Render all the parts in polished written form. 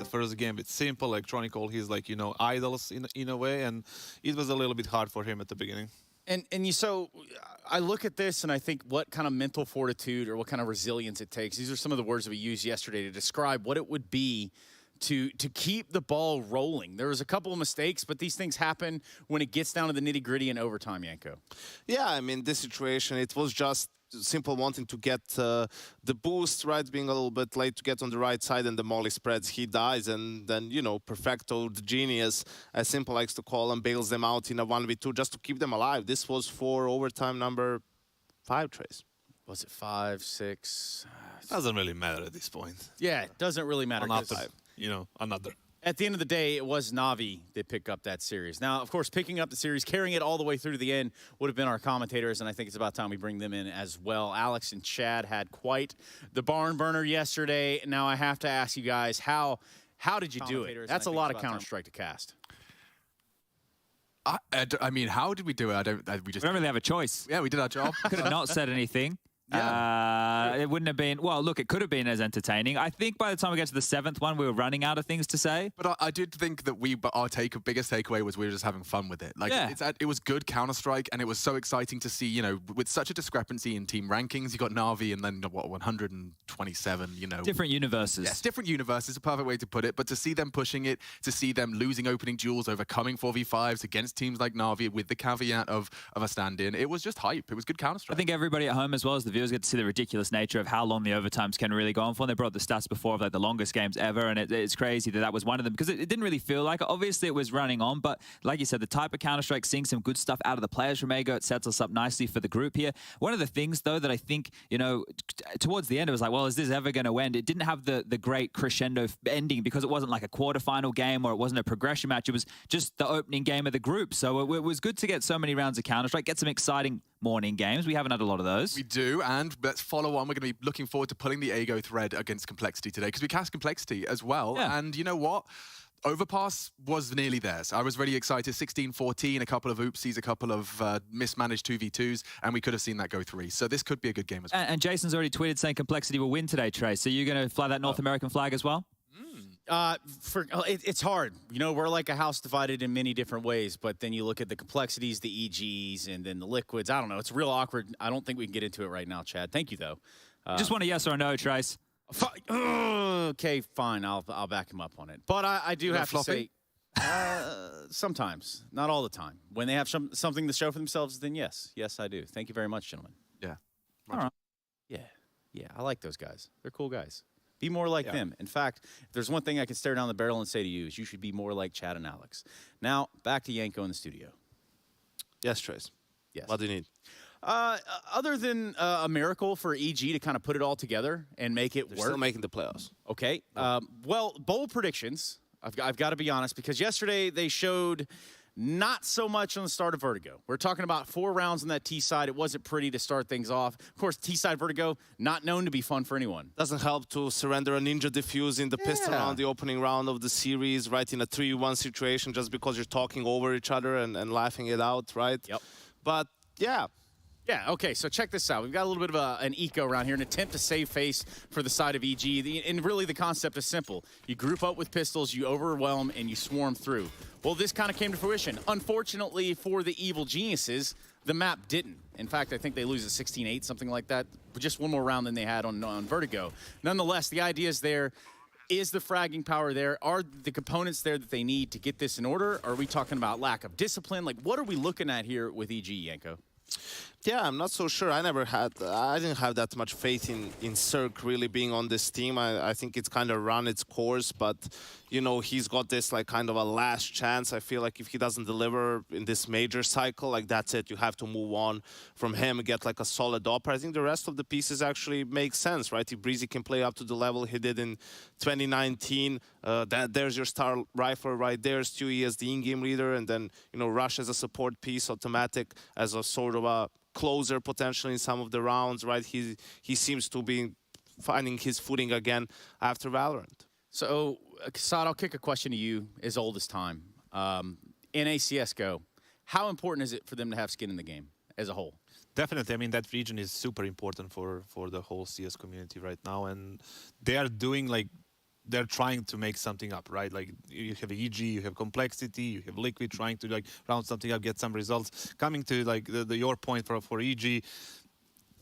first game with Simple, Electronic, all his, like, you know, idols in a way, and it was a little bit hard for him at the beginning. And so I look at this and I think what kind of mental fortitude or what kind of resilience it takes. These are some of the words that we used yesterday to describe what it would be to keep the ball rolling. There was a couple of mistakes, but these things happen when it gets down to the nitty-gritty in overtime, Janko. Yeah, I mean, this situation, it was just Simple wanting to get the boost, right, being a little bit late to get on the right side, and the molly spreads, he dies, and then, you know, Perfecto, the genius, as Simple likes to call him, bails them out in a 1v2 just to keep them alive. This was for overtime number 5, Trace. Was it 5, 6? Doesn't really matter at this point. Yeah, it doesn't really matter. You know, another. At the end of the day, it was Na'Vi that picked up that series. Now, of course, picking up the series, carrying it all the way through to the end would have been our commentators, and I think it's about time we bring them in as well. Alex and Chad had quite the barn burner yesterday. Now, I have to ask you guys, how did you do it? That's a lot of Counter-Strike to cast. I mean, how did we do it? We don't really have a choice. Yeah, we did our job. Could have not said anything. Yeah. It wouldn't have been, well, look, it could have been as entertaining. I think by the time we get to the 7th one, we were running out of things to say. But I did think that our biggest takeaway was we were just having fun with it. Like, it was good Counter-Strike, and it was so exciting to see, you know, with such a discrepancy in team rankings, you got Na'Vi and then, what, 127, you know. Different universes. Yes, different universes, a perfect way to put it. But to see them pushing it, to see them losing opening duels, overcoming 4v5s against teams like Na'Vi with the caveat of a stand-in, it was just hype. It was good Counter-Strike. I think everybody at home, as well as the viewers, get to see the ridiculous nature of how long the overtimes can really go on for. And they brought the stats before of like the longest games ever, and it's crazy that was one of them because it didn't really feel like it. Obviously, it was running on, but like you said, the type of Counter-Strike, seeing some good stuff out of the players from ego, it sets us up nicely for the group here. One of the things, though, that I think, you know, towards the end, it was like, well, is this ever going to end? It didn't have the great crescendo ending because it wasn't like a quarterfinal game or it wasn't a progression match. It was just the opening game of the group. So it was good to get so many rounds of Counter-Strike, get some exciting morning games. We haven't had a lot of those. We do, and let's follow on. We're going to be looking forward to pulling the Ego thread against Complexity today because we cast Complexity as well. Yeah. And you know what? Overpass was nearly theirs. I was really excited. 16-14, a couple of oopsies, a couple of mismanaged 2v2s, and we could have seen that go 3. So this could be a good game as well. And Jason's already tweeted saying Complexity will win today, Trey. So you're going to fly that North American flag as well? It's hard. You know, we're like a house divided in many different ways, but then you look at the Complexities, the EGs, and then the Liquids. I don't know. It's real awkward. I don't think we can get into it right now, Chad. Thank you, though. Just want a yes or a no, Trace. Okay, fine. I'll back him up on it. But I do have to say, sometimes, not all the time. When they have something to show for themselves, then yes. Yes, I do. Thank you very much, gentlemen. Yeah. All right. Yeah, I like those guys. They're cool guys. Be more like them. In fact, if there's one thing I can stare down the barrel and say to you is you should be more like Chad and Alex. Now, back to Janko in the studio. Yes, Trace. Yes. What do you need? Other than a miracle for EG to kind of put it all together and make it work. Still making the playoffs. Okay. Well, bold predictions. I've got to be honest because yesterday they showed not so much on the start of Vertigo. We're talking about 4 rounds on that T side. It wasn't pretty to start things off. Of course, T side Vertigo, not known to be fun for anyone. Doesn't help to surrender a ninja defuse in the pistol round, the opening round of the series, right, in a 3v1 situation just because you're talking over each other and laughing it out, right? Yep. But, yeah. Yeah, okay, so check this out. We've got a little bit of an eco around here, an attempt to save face for the side of EG. And really the concept is simple. You group up with pistols, you overwhelm, and you swarm through. Well, this kind of came to fruition. Unfortunately for the evil geniuses, the map didn't. In fact, I think they lose a 16-8, something like that. Just one more round than they had on Vertigo. Nonetheless, the idea is there. Is the fragging power there? Are the components there that they need to get this in order? Are we talking about lack of discipline? Like, what are we looking at here with EG, Janko? Yeah, I'm not so sure. I didn't have that much faith in Cirque really being on this team. I think it's kind of run its course, but, you know, he's got this, like, kind of a last chance. I feel like if he doesn't deliver in this major cycle, like, that's it. You have to move on from him, get, like, a solid opera. I think the rest of the pieces actually make sense, right? If Breezy can play up to the level he did in 2019, there's your star rifle right there. Stewie as the in-game leader, and then, you know, Rush as a support piece, Automatic as a sort of a closer potentially in some of the rounds, right? He seems to be finding his footing again after Valorant. So, Kasad, I'll kick a question to you as old as time. In a CSGO, how important is it for them to have skin in the game as a whole? Definitely. I mean, that region is super important for the whole CS community right now. And they are doing, like, they're trying to make something up, right? Like you have EG, you have Complexity, you have Liquid trying to like round something up, get some results. Coming to like your point for EG,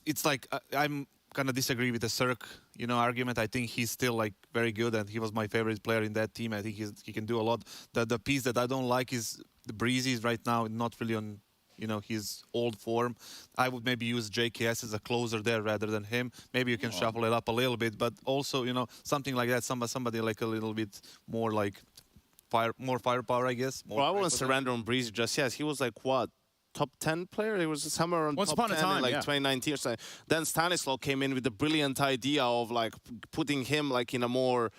it's like I'm kind of disagree with the Cirque, argument. I think he's still like very good, and he was my favorite player in that team. I think he can do a lot. The piece that I don't like is the Breezy right now, not really on his old form. I would maybe use JKS as a closer there rather than him. Maybe you can shuffle it up a little bit, but also something like that. Somebody like a little bit more like more firepower, I guess. Well, I wouldn't surrender on Breezy just yet. He was like what? Top 10 player? He was somewhere on Once top upon a 10 time, in like yeah. 2019 or so. Then Stanislaw came in with the brilliant idea of like putting him like in a more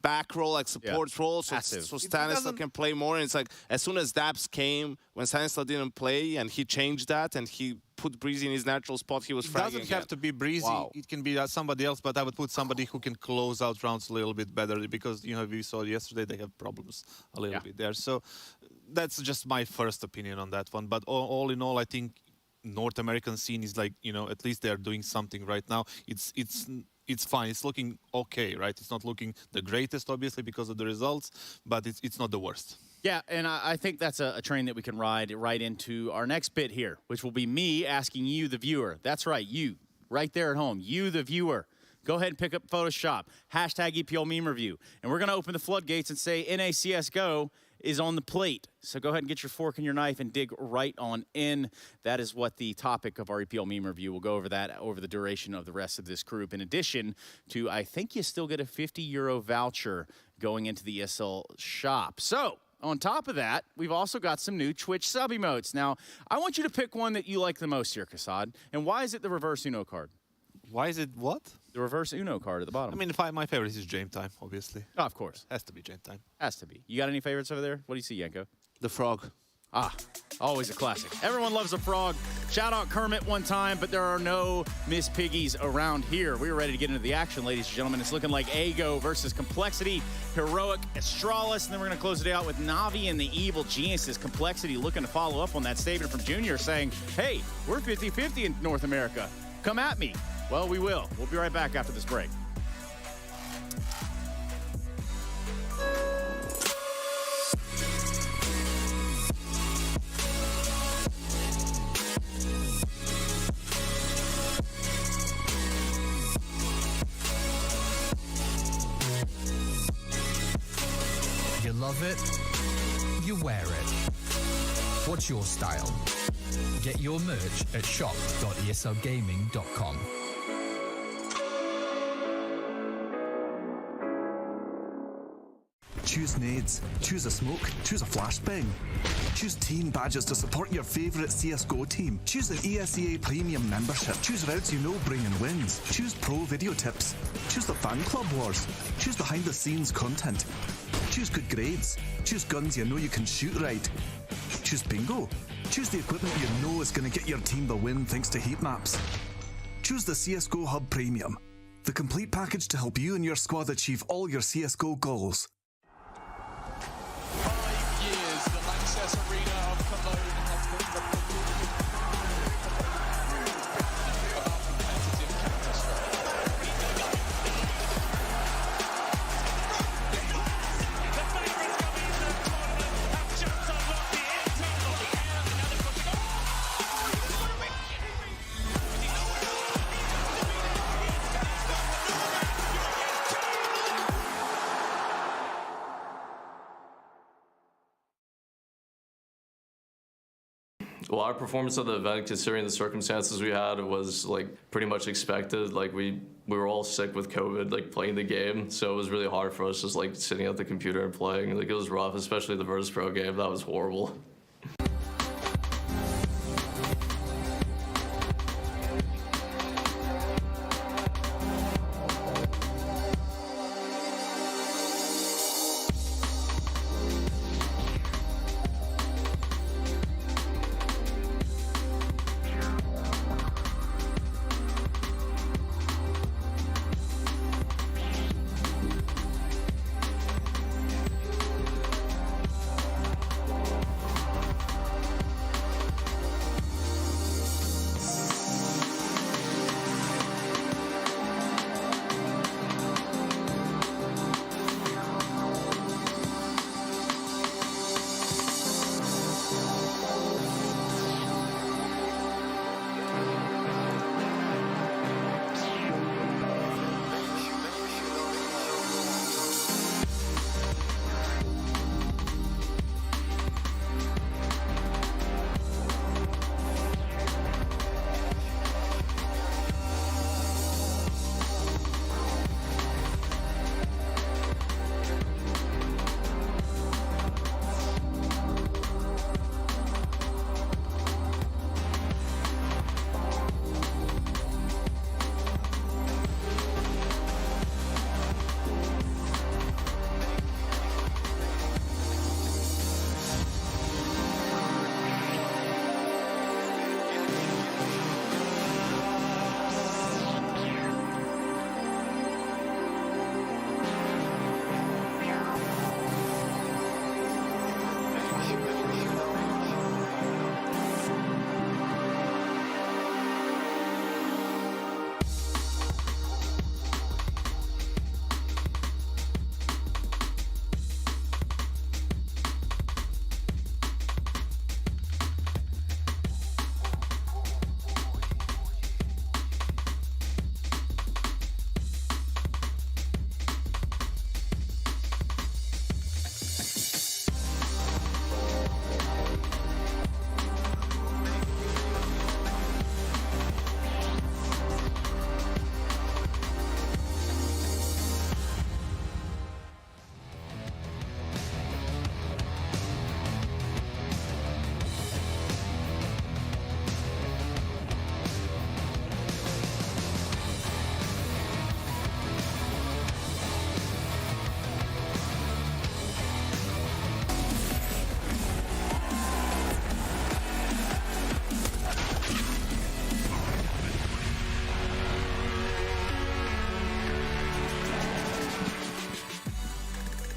back role, like support role, so Stanislaw can play more. And it's like as soon as Daps came, when Stanislaw didn't play, and he changed that and he put Breezy in his natural spot, he was fragging. It doesn't have to be Breezy. Wow. It can be somebody else, but I would put somebody who can close out rounds a little bit better, because we saw yesterday they have problems a little bit there. So that's just my first opinion on that one. But all in all, I think North American scene is like, at least they're doing something right now. It's fine. It's looking okay, right? It's not looking the greatest, obviously, because of the results, but it's not the worst. Yeah, and I think that's a train that we can ride right into our next bit here, which will be me asking you, the viewer. That's right, you, right there at home, you, the viewer. Go ahead and pick up Photoshop, hashtag EPL meme review, and we're going to open the floodgates and say NA CSGO is on the plate. So go ahead and get your fork and your knife and dig right on in. That is what the topic of our EPL meme review. We'll go over that over the duration of the rest of this group. In addition to, I think you still get a €50 voucher going into the ESL shop. So on top of that, we've also got some new Twitch sub emotes. Now, I want you to pick one that you like the most here, Kassad. And why is it the reverse Uno card? Why is it what? The reverse Uno card at the bottom. I mean, my favorite is Jame Time, obviously. Oh, of course. Has to be Jame Time. Has to be. You got any favorites over there? What do you see, Yanko? The frog. Ah, always a classic. Everyone loves a frog. Shout out Kermit one time, but there are no Miss Piggies around here. We're ready to get into the action, ladies and gentlemen. It's looking like Ego versus Complexity, Heroic, Astralis, and then we're going to close it out with Navi and the Evil Geniuses. Complexity looking to follow up on that statement from Junior saying, hey, we're 50-50 in North America. Come at me. Well, we will. We'll be right back after this break. You love it, you wear it. What's your style? Get your merch at shop.eslgaming.com. Choose nades, choose a smoke, choose a flashbang. Choose team badges to support your favourite CSGO team. Choose an ESEA Premium membership. Choose routes you know bring in wins. Choose pro video tips. Choose the fan club wars. Choose behind the scenes content. Choose good grades. Choose guns you know you can shoot right. Choose bingo. Choose the equipment you know is going to get your team the win thanks to heat maps. Choose the CSGO Hub Premium, the complete package to help you and your squad achieve all your CSGO goals. 5 years, the Lanxess Arena of Cologne has been the about competitive Well, our performance of the event, considering the circumstances we had, was like pretty much expected. Like we were all sick with COVID, like playing the game, so it was really hard for us just like sitting at the computer and playing. Like it was rough, especially the Virtus Pro game. That was horrible.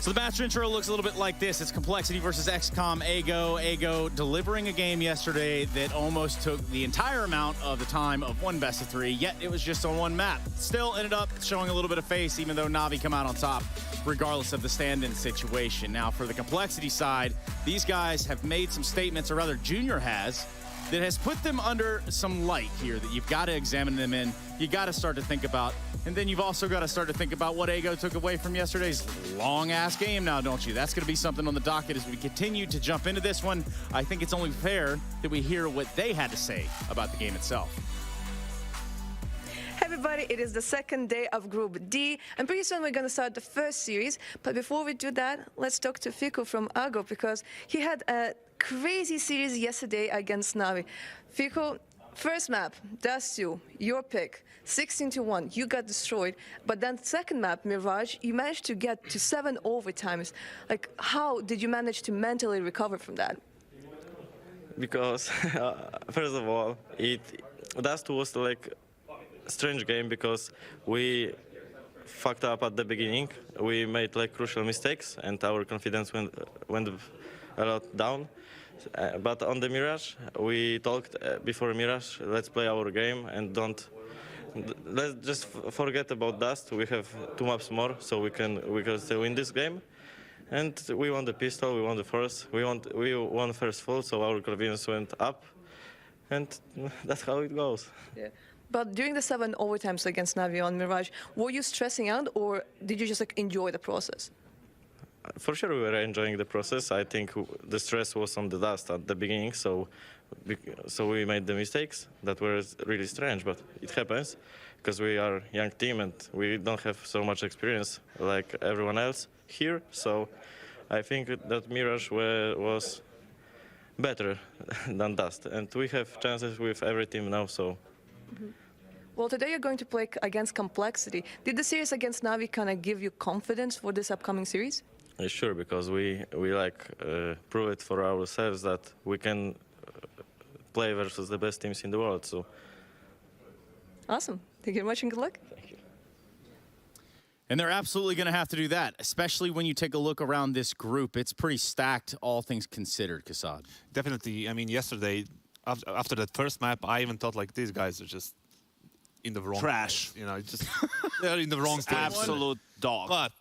So the match intro looks a little bit like this. It's Complexity versus x-kom. Ego delivering a game yesterday that almost took the entire amount of the time of one best of 3, yet it was just on one map. Still ended up showing a little bit of face, even though Na'Vi come out on top, regardless of the stand-in situation. Now, for the Complexity side, these guys have made some statements, or rather Junior has, that has put them under some light here that you've got to examine them in. You got to start to think about, and then you've also got to start to think about what Ego took away from yesterday's long-ass game now, don't you? That's going to be something on the docket as we continue to jump into this one. I think it's only fair that we hear what they had to say about the game itself. Hey everybody, it is the second day of Group D, and pretty soon we're going to start the first series. But before we do that, let's talk to Fico from Argo, because he had a crazy series yesterday against Na'Vi. Fico, first map, that's your pick, 16-1, you got destroyed. But then second map, Mirage, you managed to get to 7 overtimes. Like, how did you manage to mentally recover from that? Because, first of all, Dust was like strange game because we fucked up at the beginning. We made like crucial mistakes and our confidence went a lot down. But on the Mirage, we talked before Mirage, let's play our game and let's just forget about Dust. We have 2 maps more, so we can still win this game. And we won the pistol, we won the first, we won first full, so our confidence went up. And that's how it goes. Yeah. But during the 7 overtimes against Na'Vi on Mirage, were you stressing out, or did you just like enjoy the process? For sure, we were enjoying the process. I think the stress was on the Dust at the beginning, so we made the mistakes that were really strange. But it happens because we are a young team and we don't have so much experience like everyone else here. So I think that Mirage was better than Dust, and we have chances with every team now. So. Mm-hmm. Well, today you're going to play against Complexity. Did the series against Na'Vi kind of give you confidence for this upcoming series? Sure, because we prove it for ourselves that we can play versus the best teams in the world. So. Awesome. Thank you very much and good luck. Thank you. And they're absolutely going to have to do that, especially when you take a look around this group. It's pretty stacked, all things considered, Kassad. Definitely. I mean, yesterday, after that first map, I even thought like these guys are just in the wrong trash. Place. You know, just they're in the wrong place. Absolute dog. But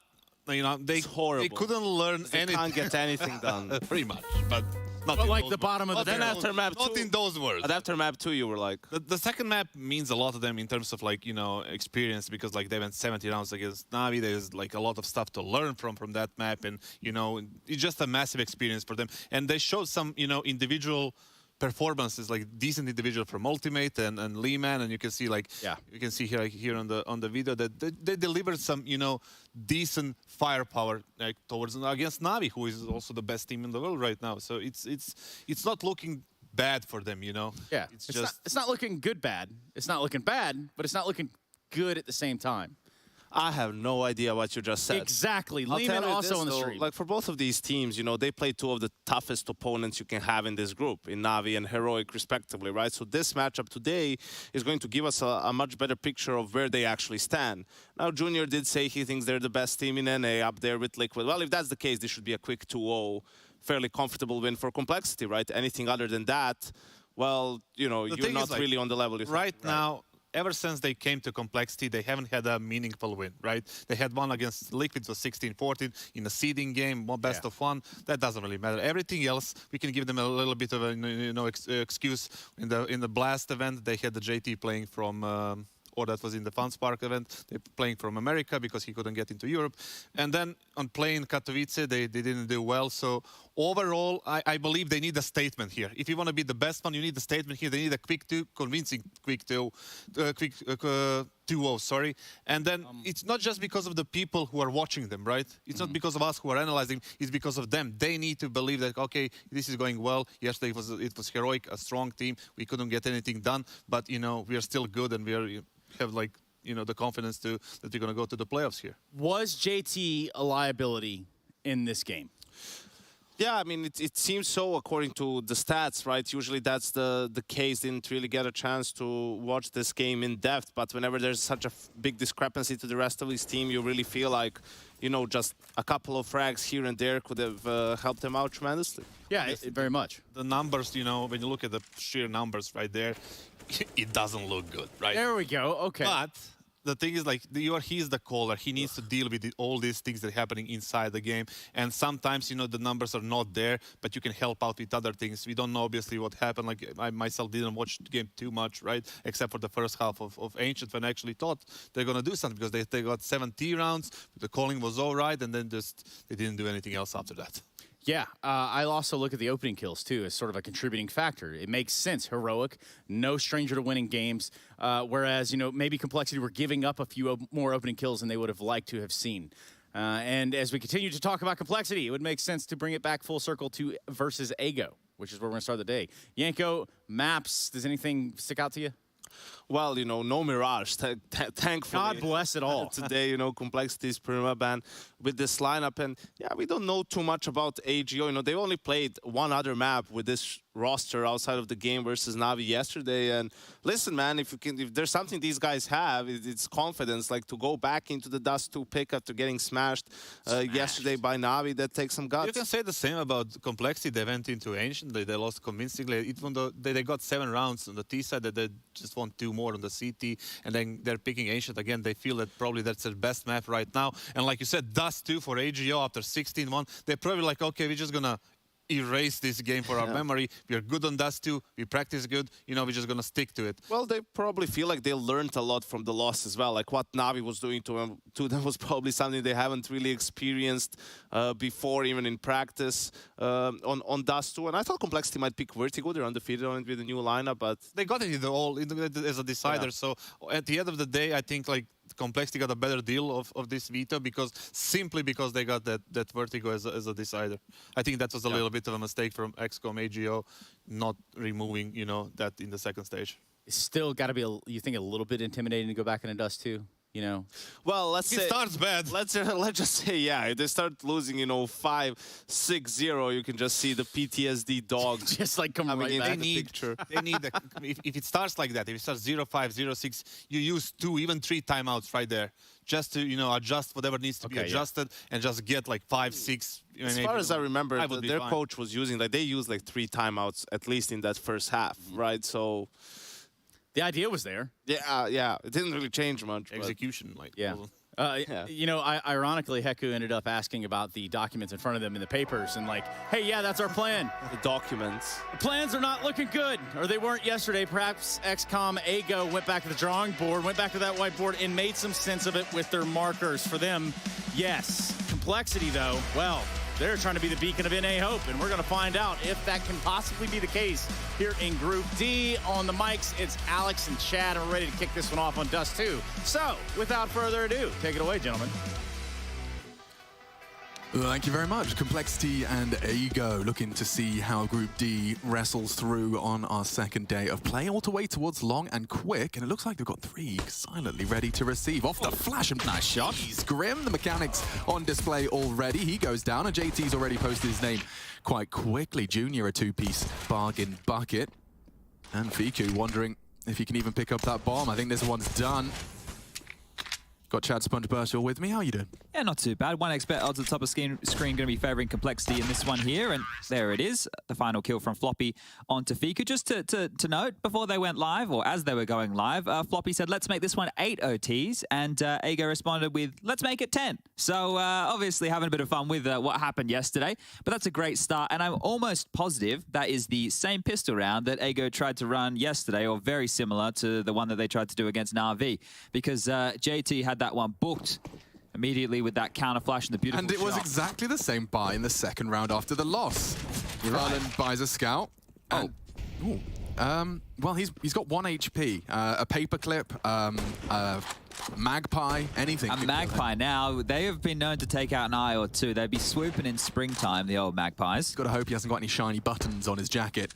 you know, they couldn't learn anything. They can't get anything done. Pretty much, but not like the bottom of the then after map 2, not in those words. But after map 2, you were like the second map means a lot to them in terms of like, you know, experience, because like they went 70 rounds against Na'Vi. There's like a lot of stuff to learn from that map, and you know, it's just a massive experience for them. And they showed some, you know, individual performances, like decent individual from Ultimate and Lehman, and you can see like you can see here on the video that they delivered some, you know, decent firepower like towards against Na'Vi, who is also the best team in the world right now. So it's not looking bad for them, you know. Yeah, it's not looking bad. It's not looking bad, but it's not looking good at the same time. I have no idea what you just said. Exactly. I'll Lehman tell you also this, on the though, stream. like for both of these teams, you know, they play 2 of the toughest opponents you can have in this group, in Na'Vi and Heroic respectively, right? So this matchup today is going to give us a much better picture of where they actually stand. Now, Junior did say he thinks they're the best team in NA up there with Liquid. Well, if that's the case, this should be a quick 2-0, fairly comfortable win for Complexity, right? Anything other than that, well, you know, you're not like, really on the level you think. Right now, ever since they came to Complexity, they haven't had a meaningful win, right? They had one against Liquid, it was 16-14 in a seeding game, one best of 1. That doesn't really matter. Everything else, we can give them a little bit of a, you know, excuse. In the Blast event, they had the JT playing from. Or that was in the FunSpark event. They're playing from America because he couldn't get into Europe. And then on playing Katowice, they didn't do well. So overall, I believe they need a statement here. If you want to be the best one, you need a statement here. They need a quick 2, convincing quick 2-0, sorry. And then it's not just because of the people who are watching them, right? It's not because of us who are analyzing. It's because of them. They need to believe that, okay, this is going well. Yesterday it was Heroic, a strong team. We couldn't get anything done. But, you know, we are still good and we have, like, you know, the confidence that we're going to go to the playoffs here. Was JT a liability in this game? Yeah, I mean, it seems so according to the stats, right? Usually that's the case. Didn't really get a chance to watch this game in depth, but whenever there's such a big discrepancy to the rest of his team, you really feel like, you know, just a couple of frags here and there could have helped them out tremendously. Yeah, very much. The numbers, you know, when you look at the sheer numbers right there, it doesn't look good, right? There we go. Okay. But the thing is, like, he's the caller. He needs to deal with all these things that are happening inside the game. And sometimes, you know, the numbers are not there, but you can help out with other things. We don't know, obviously, what happened. Like, I myself didn't watch the game too much, right? Except for the first half of Ancient, when I actually thought they're going to do something, because they got 70 rounds. The calling was all right, and then just they didn't do anything else after that. Yeah, I also look at the opening kills, too, as sort of a contributing factor. It makes sense. Heroic, no stranger to winning games, whereas, you know, maybe Complexity were giving up a few more opening kills than they would have liked to have seen. And as we continue to talk about Complexity, it would make sense to bring it back full circle to versus Ego, which is where we're going to start the day. Yanko, maps, does anything stick out to you? Well, you know, no Mirage, thankfully. God bless it all. Today, you know, Complexity is perma-ban with this lineup. And, yeah, we don't know too much about AGO. You know, they only played one other map with this roster outside of the game versus Navi yesterday. And listen, man, if there's something these guys have, it's confidence. Like, to go back into the Dust 2 pick after getting smashed yesterday by Navi, that takes some guts. You can say the same about Complexity. They went into Ancient. They lost convincingly. Even though they got 7 rounds on the T side, that they just want 2 more on the CT, and then they're picking Ancient again. They feel that probably that's their best map right now. And like you said, Dust 2 for AGO after 16-1. They're probably like, okay, we're just gonna erase this game for our memory. We're good on Dust 2. We practice good. You know, we're just gonna stick to it. Well, they probably feel like they learned a lot from the loss as well. Like, what Navi was doing to them was probably something they haven't really experienced before, even in practice on Dust 2. And I thought Complexity might pick Vertigo. They're undefeated on it with a new lineup, but they got it as a decider. Yeah. So at the end of the day, I think like Complexity got a better deal of this veto simply because they got that Vertigo as a decider. I think that was a little bit of a mistake from x-kom AGO, not removing, you know, that in the second stage. It's still got to be, you think, a little bit intimidating to go back into Dust 2? You know, well, let's say it starts bad. Let's just say, yeah, if they start losing, you know, 5-6-0, you can just see the PTSD dogs just like come right back. They need if it starts like that, if it starts 0-5, 0-6, you use 2, even 3 timeouts right there, just to, you know, adjust whatever needs to be adjusted, and just get like 5-6. As far as I remember, their coach was using, like, they used like 3 timeouts at least in that first half, right? So the idea was there. Yeah, it didn't really change much. Execution, like, you know, ironically, Heku ended up asking about the documents in front of them in the papers and like, hey, yeah, that's our plan. The documents. The plans are not looking good, or they weren't yesterday. Perhaps x-kom AGO went back to the drawing board, went back to that whiteboard, and made some sense of it with their markers. For them, yes. Complexity, though, well, they're trying to be the beacon of NA hope, and we're going to find out if that can possibly be the case here in Group D. On the mics, it's Alex and Chad, and we're ready to kick this one off on Dust 2. So, without further ado, take it away, gentlemen. Thank you very much. Complexity and AGO looking to see how Group D wrestles through on our second day of play, all the way towards Long and Quick, and it looks like they've got 3 silently ready to receive. Off the flash and nice shot. He's Grim. The mechanics on display already. He goes down, and JT's already posted his name quite quickly. Junior, a 2-piece bargain bucket. And Fiku wondering if he can even pick up that bomb. I think this one's done. Got Chad SpongeBurst with me. How you doing? Yeah, not too bad. 1xBet odds at the top of screen going to be favouring Complexity in this one here. And there it is. The final kill from Floppy onto Fiku. Just to note, before they went live, or as they were going live, Floppy said, let's make this one 8 OTs. And AGO responded with, let's make it 10. So obviously having a bit of fun with what happened yesterday. But that's a great start. And I'm almost positive that is the same pistol round that AGO tried to run yesterday, or very similar to the one that they tried to do against Na'Vi. Because JT had that one booked immediately with that counter flash and the beautiful And it was shot. exactly the same buy in the second round after the loss. Garland buys a scout. And, well, he's got 1 HP, a paperclip, a magpie, anything. A magpie now. They have been known to take out an eye or 2. They'd be swooping in springtime, the old magpies. Got to hope he hasn't got any shiny buttons on his jacket.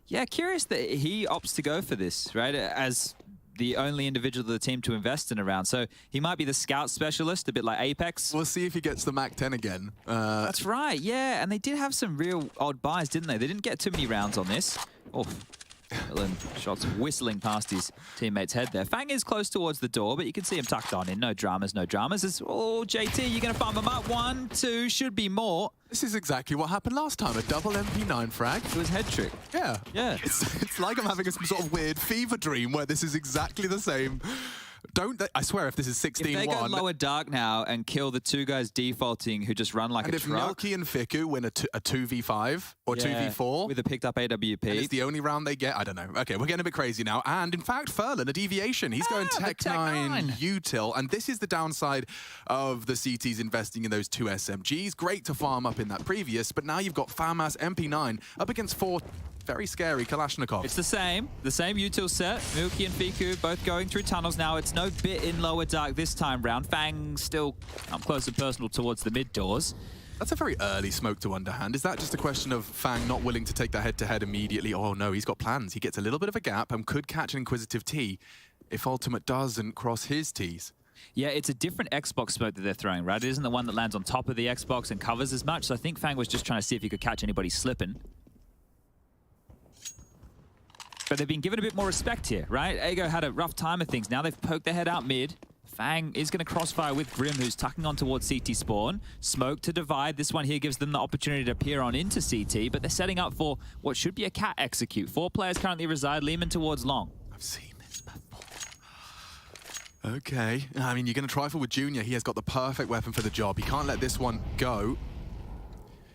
Yeah, curious that he opts to go for this, right? As the only individual of the team to invest in a round. So he might be the scout specialist, a bit like Apex. We'll see if he gets the Mac 10 again. That's right, yeah. And they did have some real odd buys, didn't they? They didn't get too many rounds on this. Oh, shots whistling past his teammate's head there. Fang is close towards the door, but you can see him tucked on in. No dramas, no dramas. Oh, JT, you're going to farm him up. 1, 2, should be more. This is exactly what happened last time. A double MP9 frag. It was head trick. Yeah. Yeah. It's like I'm having some sort of weird fever dream where this is exactly the same. I swear, if this is 16-1... If they go lower dark now and kill the 2 guys defaulting who just run like a truck... And if Milky and Fiku win a 2v5 or 2v4... With a picked up AWP... And it's the only round they get, I don't know. Okay, we're getting a bit crazy now. And in fact, Furlan, a deviation. He's going Tech-9 util. And this is the downside of the CTs investing in those 2 SMGs. Great to farm up in that previous, but now you've got FAMAS MP9 up against 4... very scary Kalashnikov. It's the same util set. Milky and Fiku both going through tunnels now. It's no bit in lower dark this time round. Fang still up close and personal towards the mid doors. That's a very early smoke to underhand. Is that just a question of Fang not willing to take that head-to-head immediately? Oh no, he's got plans. He gets a little bit of a gap and could catch an Inquisitive T if Ultimate doesn't cross his Ts. Yeah, it's a different Xbox smoke that they're throwing, right? It isn't the one that lands on top of the Xbox and covers as much. So I think Fang was just trying to see if he could catch anybody slipping. But they've been given a bit more respect here, right? Ego had a rough time of things. Now they've poked their head out mid. Fang is going to crossfire with Grim, who's tucking on towards CT spawn. Smoke to divide. This one here gives them the opportunity to peer on into CT, but they're setting up for what should be a cat execute. 4 players currently reside. Lehman towards long. I've seen this before. Okay. I mean, you're going to trifle with Junior. He has got the perfect weapon for the job. He can't let this one go.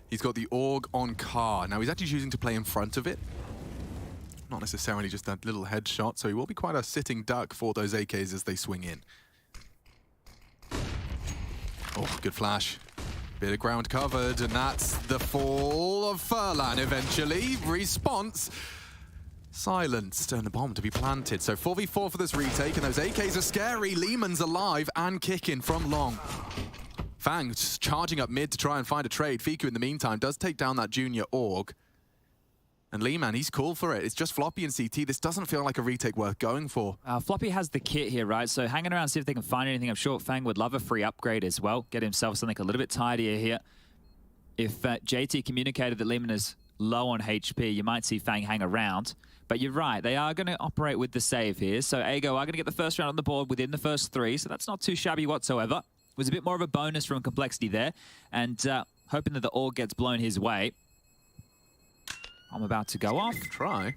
He's got the AUG on car. Now, he's actually choosing to play in front of it. Not necessarily just that little headshot, so he will be quite a sitting duck for those AKs as they swing in. Oh, good flash. Bit of ground covered, and that's the fall of Furlan eventually. Response silenced, and the bomb to be planted. So 4v4 for this retake, and those AKs are scary. Lehman's alive and kicking from long. Fang just charging up mid to try and find a trade. Fiku in the meantime does take down that Junior AUG. And Lehman, he's cool for it. It's just Floppy and CT. This doesn't feel like a retake worth going for. Floppy has the kit here, right? So hanging around, see if they can find anything. I'm sure Fang would love a free upgrade as well. Get himself something a little bit tidier here. If JT communicated that Lehman is low on HP, you might see Fang hang around. But you're right, they are going to operate with the save here. So Ego are going to get the first round on the board within the first 3. So that's not too shabby whatsoever. It was a bit more of a bonus from Complexity there. And hoping that the AUG gets blown his way. I'm about to go off. Try.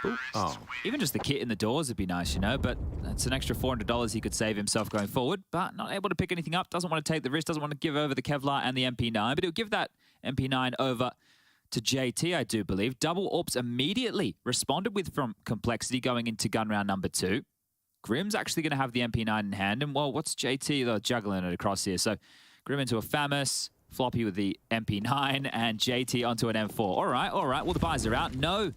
Ooh. Oh. Even just the kit in the doors would be nice, you know, but that's an extra $400 he could save himself going forward, but not able to pick anything up, doesn't want to take the risk, doesn't want to give over the Kevlar and the MP9, but he'll give that MP9 over to JT, I do believe. Double AWPs immediately responded with from Complexity going into gun round number 2. Grim's actually going to have the MP9 in hand, and well, what's JT? They're juggling it across here, so Grim into a FAMAS. Floppy with the MP9 and JT onto an M4. All right. Well, the buys are out. No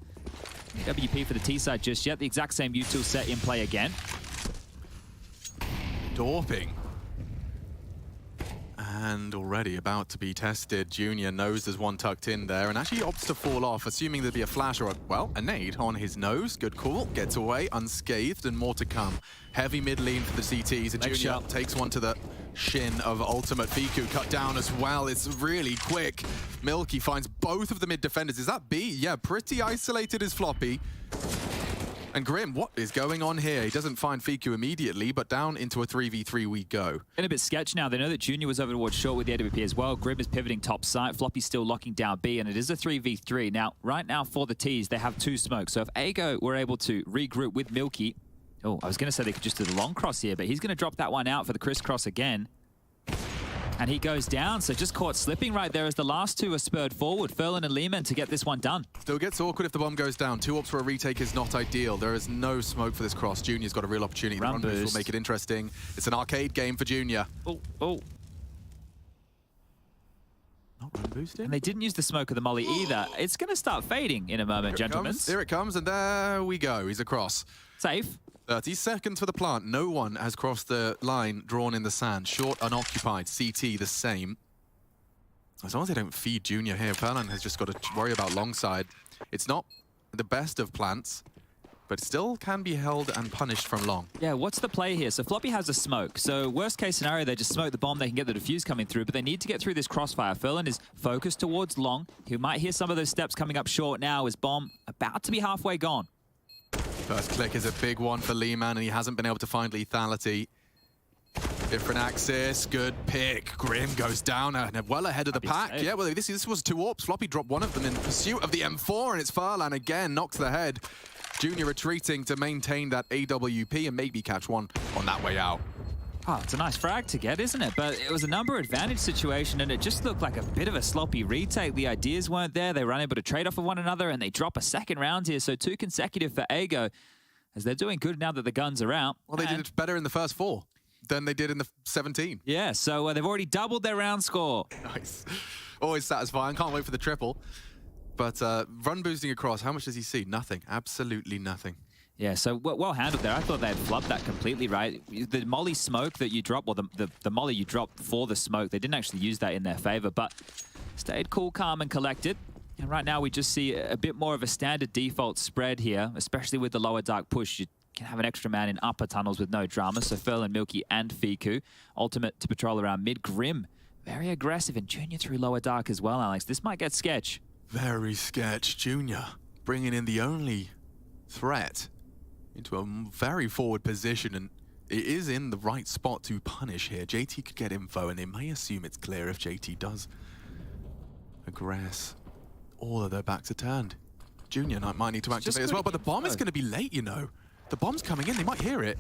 WP for the T side just yet. The exact same util set in play again. Dwarfing. And already about to be tested. Junior knows there's one tucked in there and actually opts to fall off, assuming there'd be a flash or a nade on his nose. Good call. Gets away unscathed and more to come. Heavy mid lean for the CTs. And Junior takes one to the shin of Ultimate. Fiku cut down as well. It's really quick. Milky finds both of the mid defenders. Is that B? Yeah, pretty isolated is Floppy. And Grim, what is going on here? He doesn't find Fiku immediately, but down into a 3v3 we go. In a bit sketch now. They know that Junior was over towards short with the AWP as well. Grim is pivoting top side. Floppy's still locking down B, and it is a 3v3. Now, right now for the Ts, they have 2 smokes. So if Ego were able to regroup with Milky... Oh, I was going to say they could just do the long cross here, but he's going to drop that one out for the crisscross again. And he goes down, so just caught slipping right there as the last 2 are spurred forward. Furlan and Lehman to get this one done. Still gets awkward if the bomb goes down. 2 ops for a retake is not ideal. There is no smoke for this cross. Junior's got a real opportunity. The run boost will make it interesting. It's an arcade game for Junior. Oh. Not run boosting. And they didn't use the smoke of the molly either. It's going to start fading in a moment, gentlemen. Here it comes, and there we go. He's across. Safe. 30 seconds for the plant. No one has crossed the line drawn in the sand. Short, unoccupied. CT, the same. As long as they don't feed Junior here, Furlan has just got to worry about long side. It's not the best of plants, but still can be held and punished from long. Yeah, what's the play here? So Floppy has a smoke. So worst case scenario, they just smoke the bomb. They can get the defuse coming through, but they need to get through this crossfire. Furlan is focused towards long. He might hear some of those steps coming up short now as bomb about to be halfway gone. First click is a big one for Lehman, and he hasn't been able to find lethality. Different axis, good pick. Grim goes down well ahead of the pack. Yeah, well, this was 2 AWPs. Floppy dropped one of them in pursuit of the M4, and it's Furlan again, knocks the head. Junior retreating to maintain that AWP and maybe catch one on that way out. Oh, it's a nice frag to get, isn't it? But it was a number advantage situation, and it just looked like a bit of a sloppy retake. The ideas weren't there. They were unable to trade off of one another, and they drop a second round here. So 2 consecutive for Ago, as they're doing good now that the guns are out. Well, they did it better in the first 4 than they did in the 17. Yeah, so they've already doubled their round score. Nice. Always satisfying. Can't wait for the triple. But run boosting across, how much does he see? Nothing. Absolutely nothing. Yeah, so well handled there. I thought they had flubbed that completely, right? The molly smoke that you drop, or the molly you dropped for the smoke, they didn't actually use that in their favor, but stayed cool, calm, and collected. And right now we just see a bit more of a standard default spread here, especially with the lower dark push. You can have an extra man in upper tunnels with no drama, so Furlan, Milky, and Fiku. Ultimate to patrol around mid. Grim, very aggressive, and Junior through lower dark as well, Alex. This might get sketch. Very sketch. Junior bringing in the only threat into a very forward position, and it is in the right spot to punish here. JT could get info, and they may assume it's clear if JT does aggress. All of their backs are turned. Junior might need to activate as well, but the bomb is going to be late, you know. The bomb's coming in, they might hear it.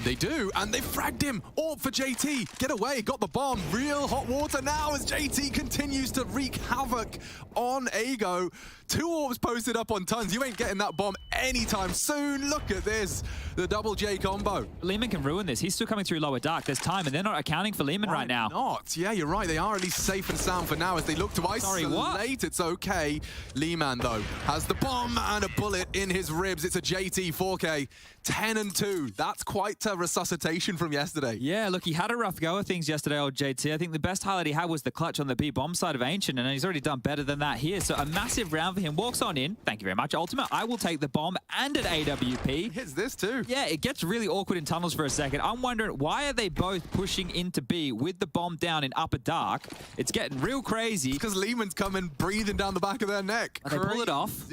They do, and they fragged him. All for JT. Get away, got the bomb. Real hot water now as JT continues to wreak havoc on Ago. 2 orbs posted up on tons. You ain't getting that bomb anytime soon. Look at this. The double J combo. Lehman can ruin this. He's still coming through lower dark. There's time, and they're not accounting for Lehman right now. Not. Yeah, you're right. They are at least safe and sound for now as they look to isolate. What? It's okay. Lehman, though, has the bomb and a bullet in his ribs. It's a JT 4K. 10 and 2. That's quite a resuscitation from yesterday. Yeah, look, he had a rough go of things yesterday, old JT. I think the best highlight he had was the clutch on the B-bomb side of Ancient, and he's already done better than that here. So a massive round for him. Walks on in. Thank you very much, Ultimate. I will take the bomb and an AWP. Hits this too. Yeah, it gets really awkward in tunnels for a second. I'm wondering, why are they both pushing into B with the bomb down in upper dark? It's getting real crazy. Because Lehman's coming breathing down the back of their neck. They pull it off.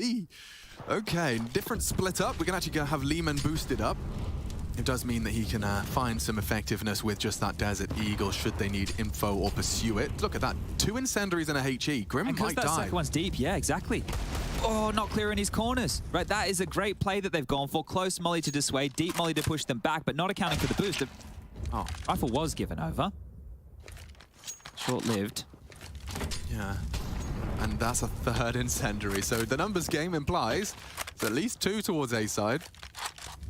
Okay, different split up. We're going to actually have Lehman boosted up. It does mean that he can find some effectiveness with just that Desert Eagle should they need info or pursue it. Look at that. 2 incendiaries and a HE. Grim might die. That second one's deep. Yeah, exactly. Oh, not clearing his corners. Right, that is a great play that they've gone for. Close molly to dissuade, deep molly to push them back, but not accounting for the boost. Oh, rifle was given over. Short-lived. Yeah. And that's a 3rd incendiary. So the numbers game implies it's at least 2 towards A side.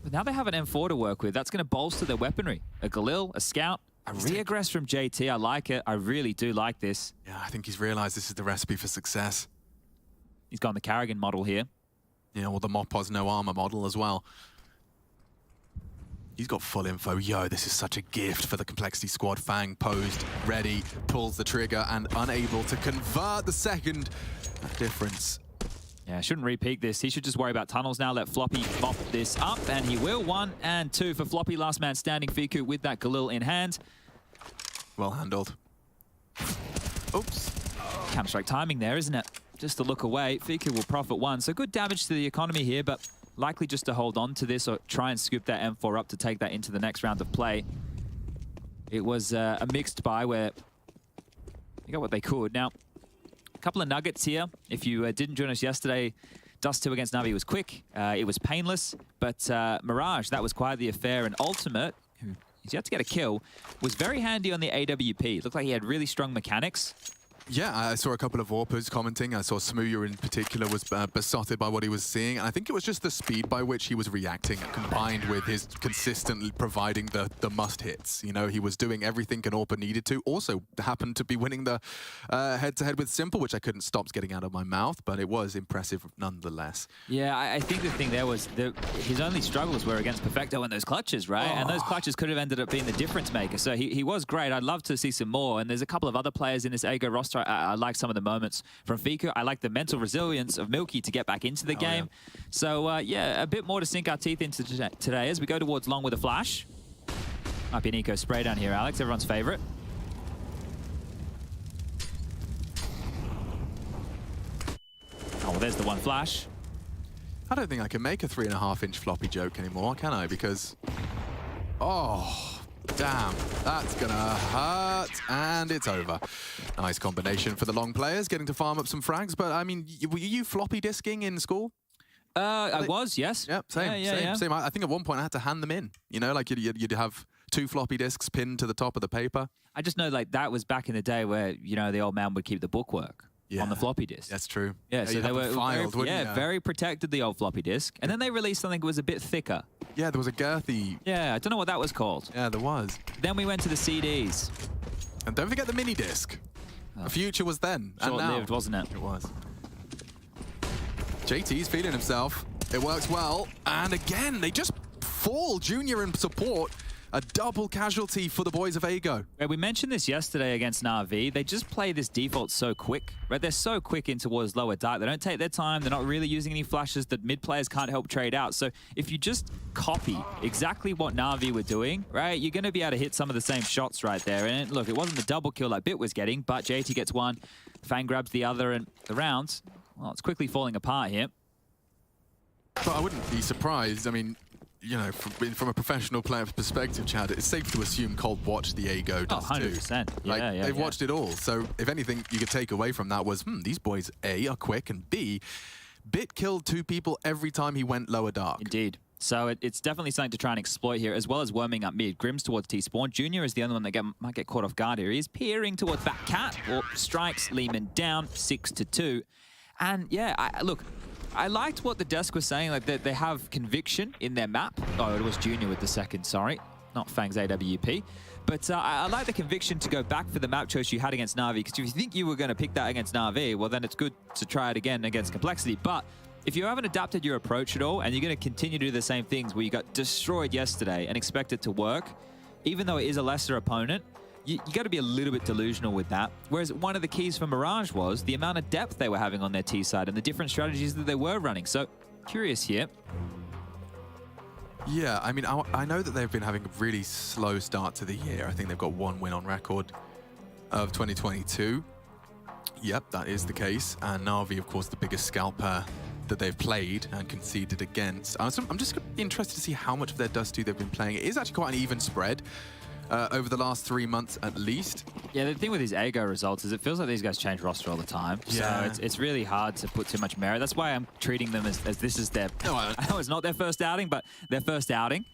But now they have an M4 to work with. That's going to bolster their weaponry. A Galil, a Scout, a re-aggress from JT. I like it. I really do like this. Yeah, I think he's realized this is the recipe for success. He's gone the Carrigan model here. Yeah, well, the Mopos no armor model as well. He's got full info. Yo, this is such a gift for the Complexity squad. Fang posed, ready, pulls the trigger, and unable to convert the second. That difference. Yeah, shouldn't repeat this. He should just worry about tunnels now. Let Floppy mop this up, and he will. 1 and 2 for Floppy. Last man standing. Fiku with that Galil in hand. Well handled. Oops. Counter-strike timing there, isn't it? Just to look away. Fiku will profit 1. So good damage to the economy here, but likely just to hold on to this or try and scoop that M4 up to take that into the next round of play. It was a mixed buy where they got what they could. Now, a couple of nuggets here. If you didn't join us yesterday, Dust 2 against Navi was quick. It was painless, but Mirage, that was quite the affair. And Ultimate, who he's yet to get a kill, was very handy on the AWP. It looked like he had really strong mechanics. Yeah, I saw a couple of Warpers commenting. I saw Smooya in particular was besotted by what he was seeing. And I think it was just the speed by which he was reacting combined with his consistently providing the must hits. You know, he was doing everything an AWPer needed to. Also happened to be winning the head-to-head with Simple, which I couldn't stop getting out of my mouth, but it was impressive nonetheless. Yeah, I think the thing there was his only struggles were against Perfecto and those clutches, right? And those clutches could have ended up being the difference maker. So he was great. I'd love to see some more. And there's a couple of other players in this Ago roster I like some of the moments from Fiku. I like the mental resilience of Milky to get back into the game. Yeah. So, yeah, a bit more to sink our teeth into today as we go towards long with a flash. Might be an eco spray down here, Alex. Everyone's favorite. Oh, well, there's the one flash. I don't think I can make a 3.5-inch floppy joke anymore, can I? Because, oh, damn, that's gonna hurt, and it's over. Nice combination for the long players, getting to farm up some frags. But I mean, were you floppy disking in school? I was, yes. Yep, same. I think at one point I had to hand them in. You know, like you'd have 2 floppy disks pinned to the top of the paper. I just know, like, that was back in the day where, you know, the old man would keep the bookwork. Yeah, on the floppy disk. That's true. Yeah, so they were filed, very protected, the old floppy disk. And then they released something that was a bit thicker. Yeah, there was a girthy. Yeah, I don't know what that was called. Yeah, there was. Then we went to the CDs. And don't forget the mini disc. The future was then. Short-lived, wasn't it? It was. JT's feeling himself. It works well. And again, they just fall. Junior in support. A double casualty for the boys of Ago. Yeah, we mentioned this yesterday against Na'Vi. They just play this default so quick, right? They're so quick in towards lower dark. They don't take their time. They're not really using any flashes that mid players can't help trade out. So if you just copy exactly what Na'Vi were doing, right, you're going to be able to hit some of the same shots right there. And look, it wasn't the double kill like Bit was getting, but JT gets one, Fang grabs the other, and the round, well, it's quickly falling apart here. But I wouldn't be surprised. I mean, you know, from a professional player perspective, Chad, it's safe to assume Cold watched the Ago does 100%. too. Like, they've watched it all. So if anything you could take away from that was, these boys, A, are quick, and B, Bit killed 2 people every time he went lower dark. Indeed. So it's definitely something to try and exploit here, as well as worming up mid. Grim's towards T-Spawn. Junior is the only one that might get caught off guard here. He is peering towards that cat. Or strikes Lehman down 6-2. And yeah, look, I liked what the desk was saying, like they have conviction in their map. Oh, it was Junior with the second, sorry. Not Fang's AWP. But I like the conviction to go back for the map choice you had against Na'Vi, because if you think you were going to pick that against Na'Vi, well, then it's good to try it again against Complexity. But if you haven't adapted your approach at all, and you're going to continue to do the same things where you got destroyed yesterday and expect it to work, even though it is a lesser opponent, you got to be a little bit delusional with that. Whereas one of the keys for Mirage was the amount of depth they were having on their T side and the different strategies that they were running. So, curious here. Yeah, I mean, I know that they've been having a really slow start to the year. I think they've got 1 win on record of 2022. Yep, that is the case. And Na'Vi, of course, the biggest scalper that they've played and conceded against. So I'm just interested to see how much of their Dust 2 they've been playing. It is actually quite an even spread. Over the last 3 months at least. Yeah, the thing with these Ago results is it feels like these guys change roster all the time. Yeah. So it's really hard to put too much merit. That's why I'm treating them as this is their... No, I know it's not their first outing, but their first outing.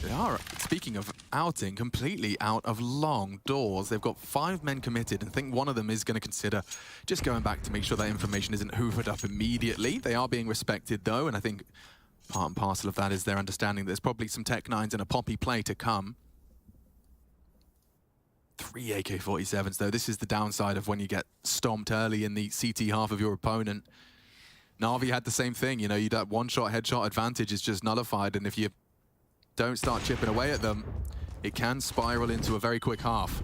They are, speaking of outing, completely out of long doors. They've got 5 men committed, and I think one of them is going to consider just going back to make sure that information isn't hoovered up immediately. They are being respected, though, and I think part and parcel of that is their understanding that there's probably some Tech 9s and a Poppy play to come. 3 AK-47s, though. This is the downside of when you get stomped early in the CT half of your opponent. Na'Vi had the same thing. You know, that one-shot headshot advantage is just nullified, and if you don't start chipping away at them, it can spiral into a very quick half.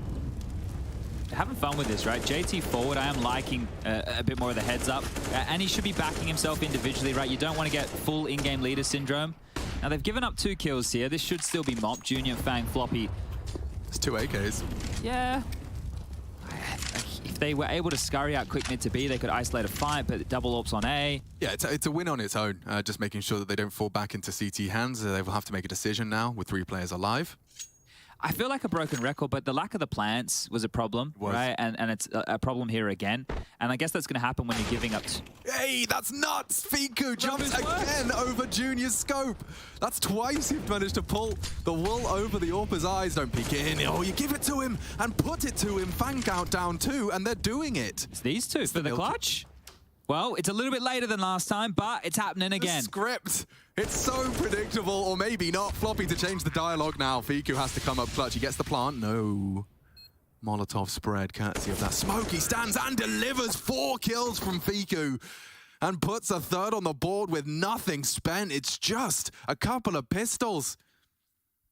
They're having fun with this, right? JT forward, I am liking a bit more of the heads up. And he should be backing himself individually, right? You don't want to get full in-game leader syndrome. Now, they've given up 2 kills here. This should still be Mop. Junior, Fang, Floppy. It's 2 AKs. Yeah. If they were able to scurry out quick mid to B, they could isolate a fight, but double AWPs on A. Yeah, it's a win on its own. Just making sure that they don't fall back into CT hands. They will have to make a decision now with 3 players alive. I feel like a broken record, but the lack of the plants was a problem, right? And it's a problem here again. And I guess that's going to happen when you're giving up... Hey, that's nuts! Fiku jumps again over Junior's scope. That's twice he's managed to pull the wool over the AWP's eyes. Don't peek in. Oh, you give it to him and put it to him. Fang count down 2, and they're doing it. It's these 2 for the clutch. Well, it's a little bit later than last time, but it's happening again. The script. It's so predictable, or maybe not. Floppy to change the dialogue now. Fiku has to come up clutch. He gets the plant. No. Molotov spread, courtesy of that smoke. He stands and delivers 4 kills from Fiku and puts a 3rd on the board with nothing spent. It's just a couple of pistols.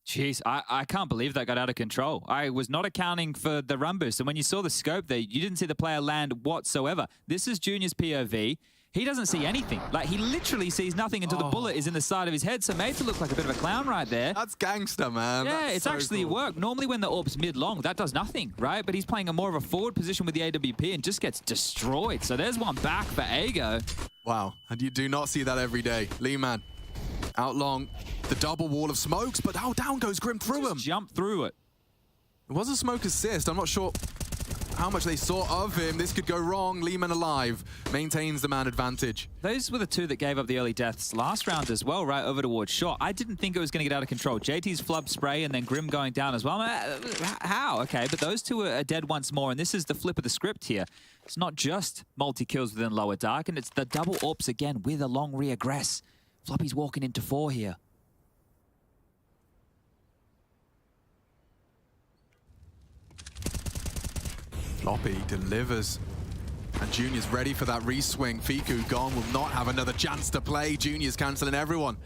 Jeez, I can't believe that got out of control. I was not accounting for the run boost. And when you saw the scope there, you didn't see the player land whatsoever. This is Junior's POV. He doesn't see anything. Like, he literally sees nothing until the bullet is in the side of his head. So made to look like a bit of a clown right there. That's gangster, man. Yeah, That's it's so actually cool. worked. Normally when the AWP's mid-long, that does nothing, right? But he's playing a more of a forward position with the AWP and just gets destroyed. So there's one back for Ago. Wow, and you do not see that every day. Leeman out long, the double wall of smokes, but how down goes Grim through him? Jump through it. It was a smoke assist. I'm not sure how much they saw of him. This could go wrong. Leeman alive, maintains the man advantage. Those were the two that gave up the early deaths last round as well, right over towards short. I didn't think it was going to get out of control. JT's flub spray and then Grim going down as well. How? Okay, but those two are dead once more, and this is the flip of the script here. It's not just multi-kills within lower dark, and it's the double AWPs again with a long reaggress. Floppy's walking into 4 here. Floppy delivers. And Junior's ready for that re-swing. Fiku gone, will not have another chance to play. Junior's cancelling everyone.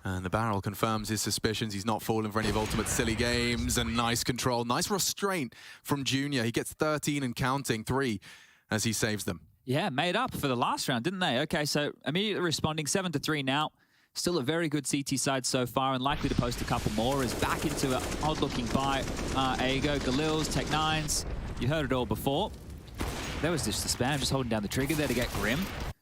And the barrel confirms his suspicions. He's not falling for any of Ultimate's silly games. And nice control, nice restraint from Junior. He gets 13 and counting, 3 as he saves them. Yeah, made up for the last round, didn't they? Okay, so immediately responding 7-3 now. Still a very good CT side so far and likely to post a couple more. Is back into an odd-looking buy. Ago, Galil's, Tech9s. You heard it all before. There was just the spam, just holding down the trigger there to get Grim.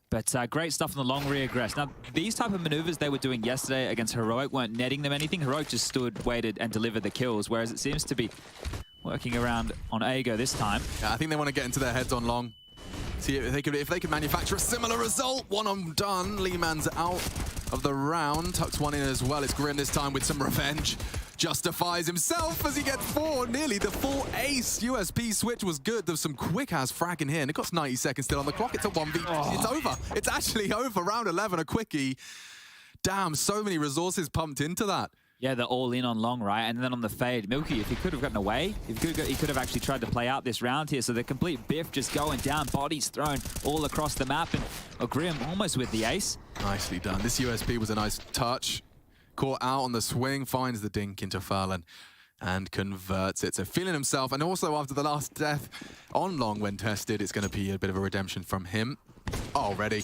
But great stuff on the long reaggress. Now, these type of maneuvers they were doing yesterday against Heroic weren't netting them anything. Heroic just stood, waited, and delivered the kills, whereas it seems to be working around on Ago this time. Yeah, I think they want to get into their heads on long. See if they could manufacture a similar result. One on done. Leeman's out of the round. Tucks one in as well. It's Grim this time with some revenge. Justifies himself as he gets 4. Nearly the full ace. USP switch was good. There's some quick-ass frag in here. And it costs 90 seconds still on the clock. It's a 1v. Oh. It's over. It's actually over. Round 11, a quickie. Damn, so many resources pumped into that. Yeah, they're all in on long, right? And then on the fade, Milky, if he could have gotten away, he could have actually tried to play out this round here. So the complete biff just going down, bodies thrown all across the map. And Grim almost with the ace. Nicely done. This USP was a nice touch. Caught out on the swing, finds the dink into Furlan and converts it. So feeling himself, and also after the last death on long when tested, it's going to be a bit of a redemption from him. Oh, ready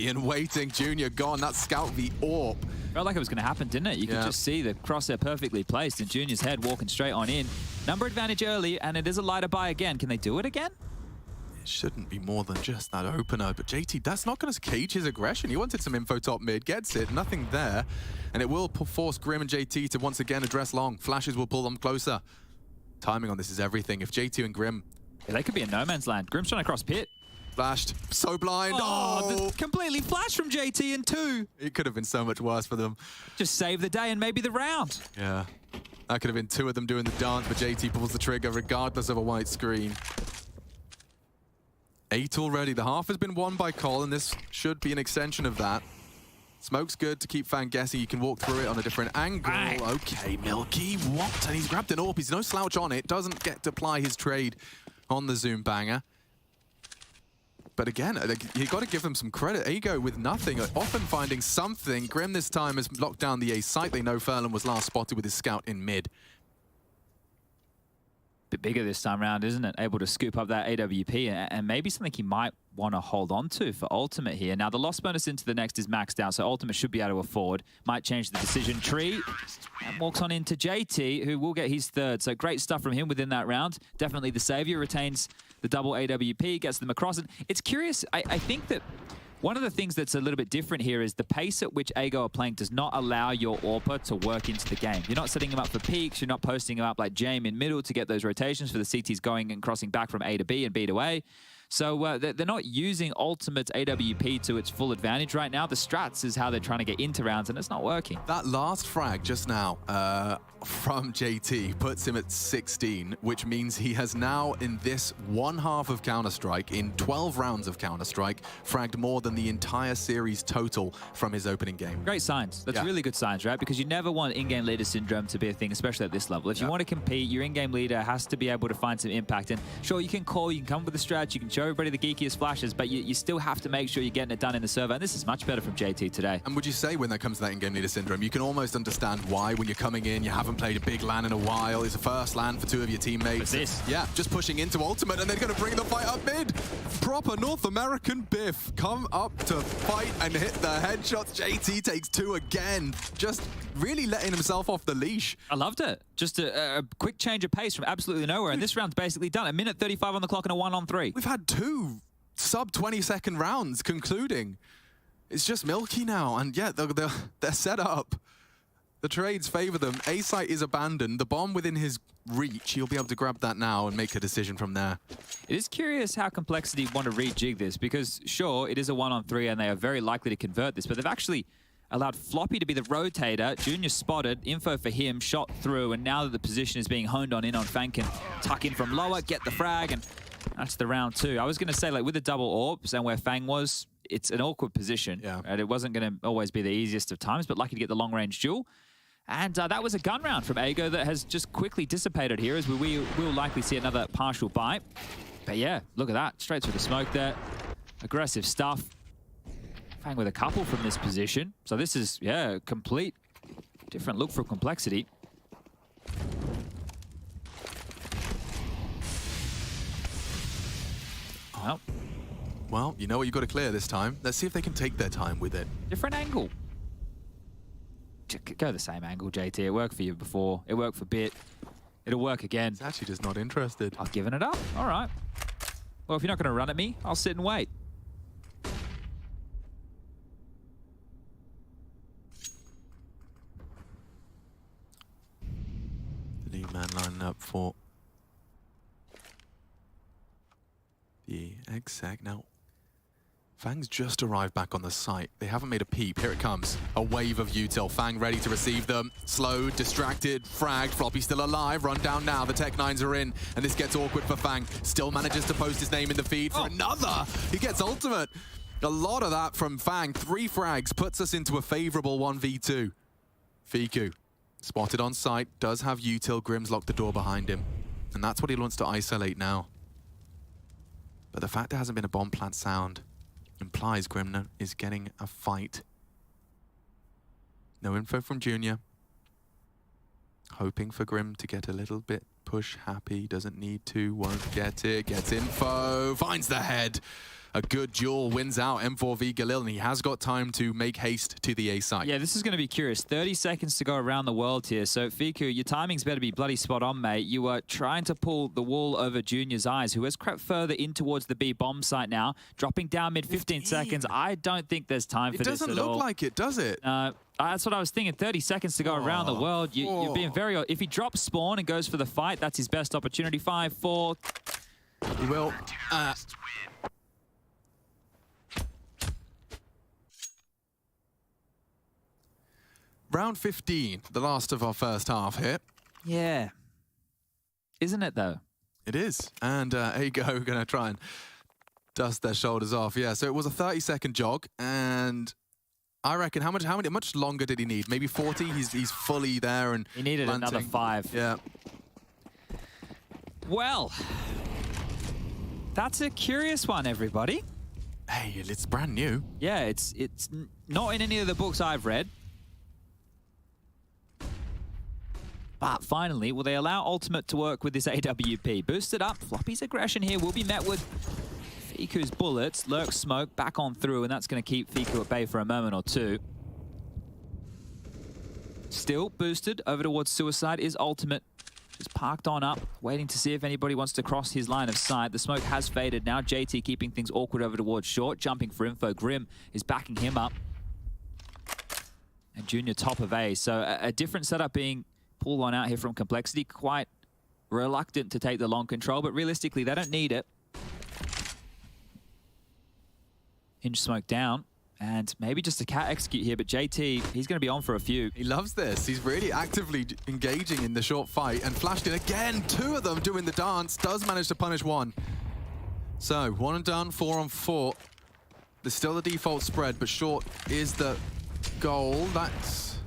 and waiting. Junior gone. That scout the AWP. Felt like it was going to happen, didn't it? You could just see the crosshair perfectly placed and Junior's head walking straight on in. Number advantage early, and it is a lighter buy again. Can they do it again? It shouldn't be more than just that opener, but JT, that's not going to cage his aggression. He wanted some info top mid, gets it, nothing there. And it will force Grim and JT to once again address long. Flashes will pull them closer. Timing on this is everything. If JT and Grim... Yeah, they could be in no man's land. Grim's trying to cross pit. Flashed. So blind. Oh! Completely flashed from JT in 2. It could have been so much worse for them. Just save the day and maybe the round. Yeah. That could have been 2 of them doing the dance, but JT pulls the trigger regardless of a white screen. 8 already. The half has been won by Cole, and this should be an extension of that. Smoke's good to keep Fan guessing. You can walk through it on a different angle. Right. Okay, Milky, what? And he's grabbed an AWP. He's no slouch on it. Doesn't get to ply his trade on the Zoom banger. But again, you got to give them some credit. Ego with nothing, often finding something. Grim this time has locked down the A site. They know Furlan was last spotted with his scout in mid. Bit bigger this time around, isn't it? Able to scoop up that AWP and maybe something he might want to hold on to for Ultimate here. Now, the loss bonus into the next is maxed out, so Ultimate should be able to afford. Might change the decision tree. And walks on into JT, who will get his 3rd. So great stuff from him within that round. Definitely the savior, retains the double AWP, gets them across. And it's curious, I think that one of the things that's a little bit different here is the pace at which Ago are playing does not allow your AWPer to work into the game. You're not setting him up for peaks, you're not posting him up like Jame in middle to get those rotations for the CTs going and crossing back from A to B and B to A. So they're not using Ultimate's AWP to its full advantage right now. The strats is how they're trying to get into rounds, and it's not working. That last frag just now from JT puts him at 16, which means he has now, in this one half of Counter-Strike, in 12 rounds of Counter-Strike, fragged more than the entire series total from his opening game. Great signs. That's really good signs, right? Because you never want in-game leader syndrome to be a thing, especially at this level. If you want to compete, your in-game leader has to be able to find some impact. And sure, you can call, you can come up with a strat, you can show show everybody the geekiest flashes, but you still have to make sure you're getting it done in the server. And this is much better from JT today. And would you say when that comes to that in-game leader syndrome, you can almost understand why when you're coming in, you haven't played a big LAN in a while, it's the first LAN for 2 of your teammates. What's this? Yeah, just pushing into ultimate, and they're going to bring the fight up mid. Proper North American biff. Come up to fight and hit the headshots. JT takes 2 again. Just really letting himself off the leash. I loved it. Just a quick change of pace from absolutely nowhere, and this round's basically done. 1:35 on the clock and a 1-on-3. We've had 2 sub-20-second rounds concluding. It's just milky now, and yeah, they're set up. The trades favor them. A site is abandoned. The bomb within his reach. He'll be able to grab that now and make a decision from there. It is curious how Complexity want to rejig this, because sure, it is a 1-on-3 and they are very likely to convert this, but they've actually allowed Floppy to be the rotator. Junior spotted, info for him, shot through, and now that the position is being honed on Fang can tuck in from lower, get the frag, and that's the round 2. I was going to say, like, with the double orbs and where Fang was, it's an awkward position. Yeah. Right? It wasn't going to always be the easiest of times, but lucky to get the long-range duel. And that was a gun round from Ago that has just quickly dissipated here, as we will likely see another partial bite. But yeah, look at that. Straight through the smoke there. Aggressive stuff. Fang with a couple from this position. So this is, yeah, a complete different look for Complexity. Well, you know what you've got to clear this time. Let's see if they can take their time with it. Different angle. Go the same angle, JT. It worked for you before. It worked for Bit. It'll work again. He's actually just not interested. I've given it up. All right. Well, if you're not going to run at me, I'll sit and wait. The new man lining up for the exec. Now, Fang's just arrived back on the site. They haven't made a peep. Here it comes. A wave of util. Fang ready to receive them. Slowed, distracted, fragged. Floppy still alive. Run down now. The Tech 9s are in. And this gets awkward for Fang. Still manages to post his name in the feed for another. He gets ultimate. A lot of that from Fang. 3 frags puts us into a favorable 1v2. Fiku, spotted on site, does have util. Grim's locked the door behind him. And that's what he wants to isolate now. But the fact there hasn't been a bomb plant sound implies Grim is getting a fight. No info from Junior. Hoping for Grim to get a little bit push happy. Doesn't need to, won't get it. Gets info, finds the head. A good duel wins out M4v Galil, and he has got time to make haste to the A site. Yeah, this is going to be curious. 30 seconds to go around the world here. So, Fiku, your timing's better be bloody spot on, mate. You are trying to pull the wool over Junior's eyes, who has crept further in towards the B bomb site now, dropping down mid 15 seconds. I don't think there's time for this at all. It doesn't look like it, does it? That's what I was thinking. 30 seconds to go around the world. You're being very... If he drops spawn and goes for the fight, that's his best opportunity. 5, 4... He will... Round 15, the last of our first half here. Yeah. Isn't it, though? It is. And Ago are going to try and dust their shoulders off. Yeah, so it was a 30-second jog, and I reckon how much longer did he need? Maybe 40? He's fully there and he needed planting. Another 5. Yeah. Well, that's a curious one, everybody. Hey, it's brand new. Yeah, it's not in any of the books I've read. But finally, will they allow Ultimate to work with this AWP? Boosted up, Floppy's aggression here will be met with Fiku's bullets. Lurk smoke back on through, and that's going to keep Fiku at bay for a moment or two. Still boosted over towards Suicide is Ultimate. Just parked on up, waiting to see if anybody wants to cross his line of sight. The smoke has faded now. JT keeping things awkward over towards Short, jumping for info. Grim is backing him up. And Junior top of A. So a different setup being pulled on out here from Complexity. Quite reluctant to take the long control, but realistically, they don't need it. Hinge smoke down. And maybe just a cat execute here, but JT, he's going to be on for a few. He loves this. He's really actively engaging in the short fight and flashed in again. 2 of them doing the dance. Does manage to punish 1. So 1 and done, 4 on 4. There's still the default spread, but short is the goal. That's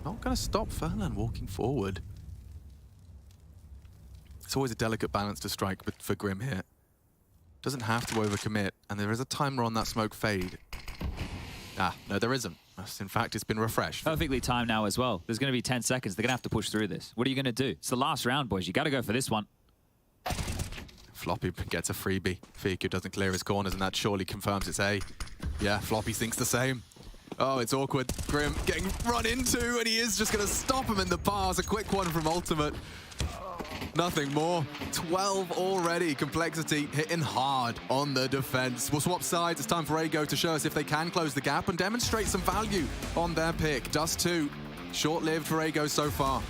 not going to stop Furlan walking forward. It's always a delicate balance to strike for Grim here. Doesn't have to overcommit, and there is a timer on that smoke fade. No, there isn't. In fact, it's been refreshed. Perfectly timed now as well. There's going to be 10 seconds. They're going to have to push through this. What are you going to do? It's the last round, boys. You got to go for this one. Floppy gets a freebie. Fiku doesn't clear his corners, and that surely confirms it's A. Yeah, Floppy thinks the same. Oh, it's awkward. Grim getting run into, and he is just going to stop him in the pass. A quick one from Ultimate. Nothing more. 12 already. Complexity hitting hard on the defense. We'll swap sides. It's time for Ago to show us if they can close the gap and demonstrate some value on their pick. Dust 2. Short-lived for Ago so far.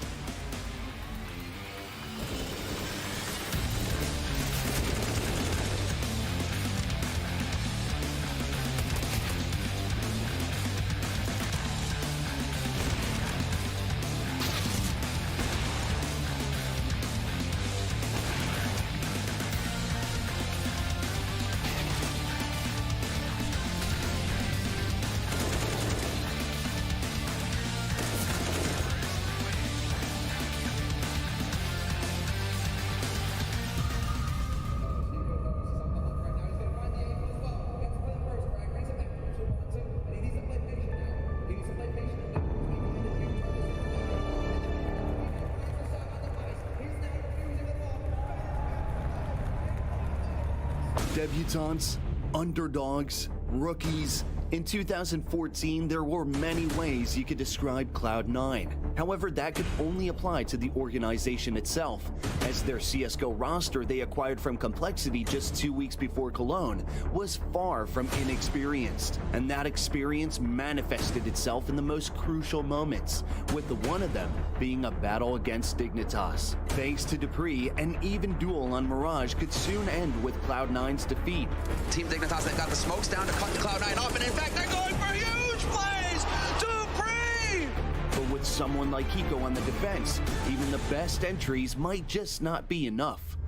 Debutants, underdogs, rookies. In 2014, there were many ways you could describe Cloud9. However, that could only apply to the organization itself, as their CSGO roster they acquired from Complexity just 2 weeks before Cologne was far from inexperienced. And that experience manifested itself in the most crucial moments, with the one of them being a battle against Dignitas. Thanks to Dupree, an even duel on Mirage could soon end with Cloud9's defeat. Team Dignitas, they've got the smokes down to cut the Cloud9 off, and in fact, they're going for huge plays! Dupree! But with someone like Hiko on the defense, even the best entries might just not be enough.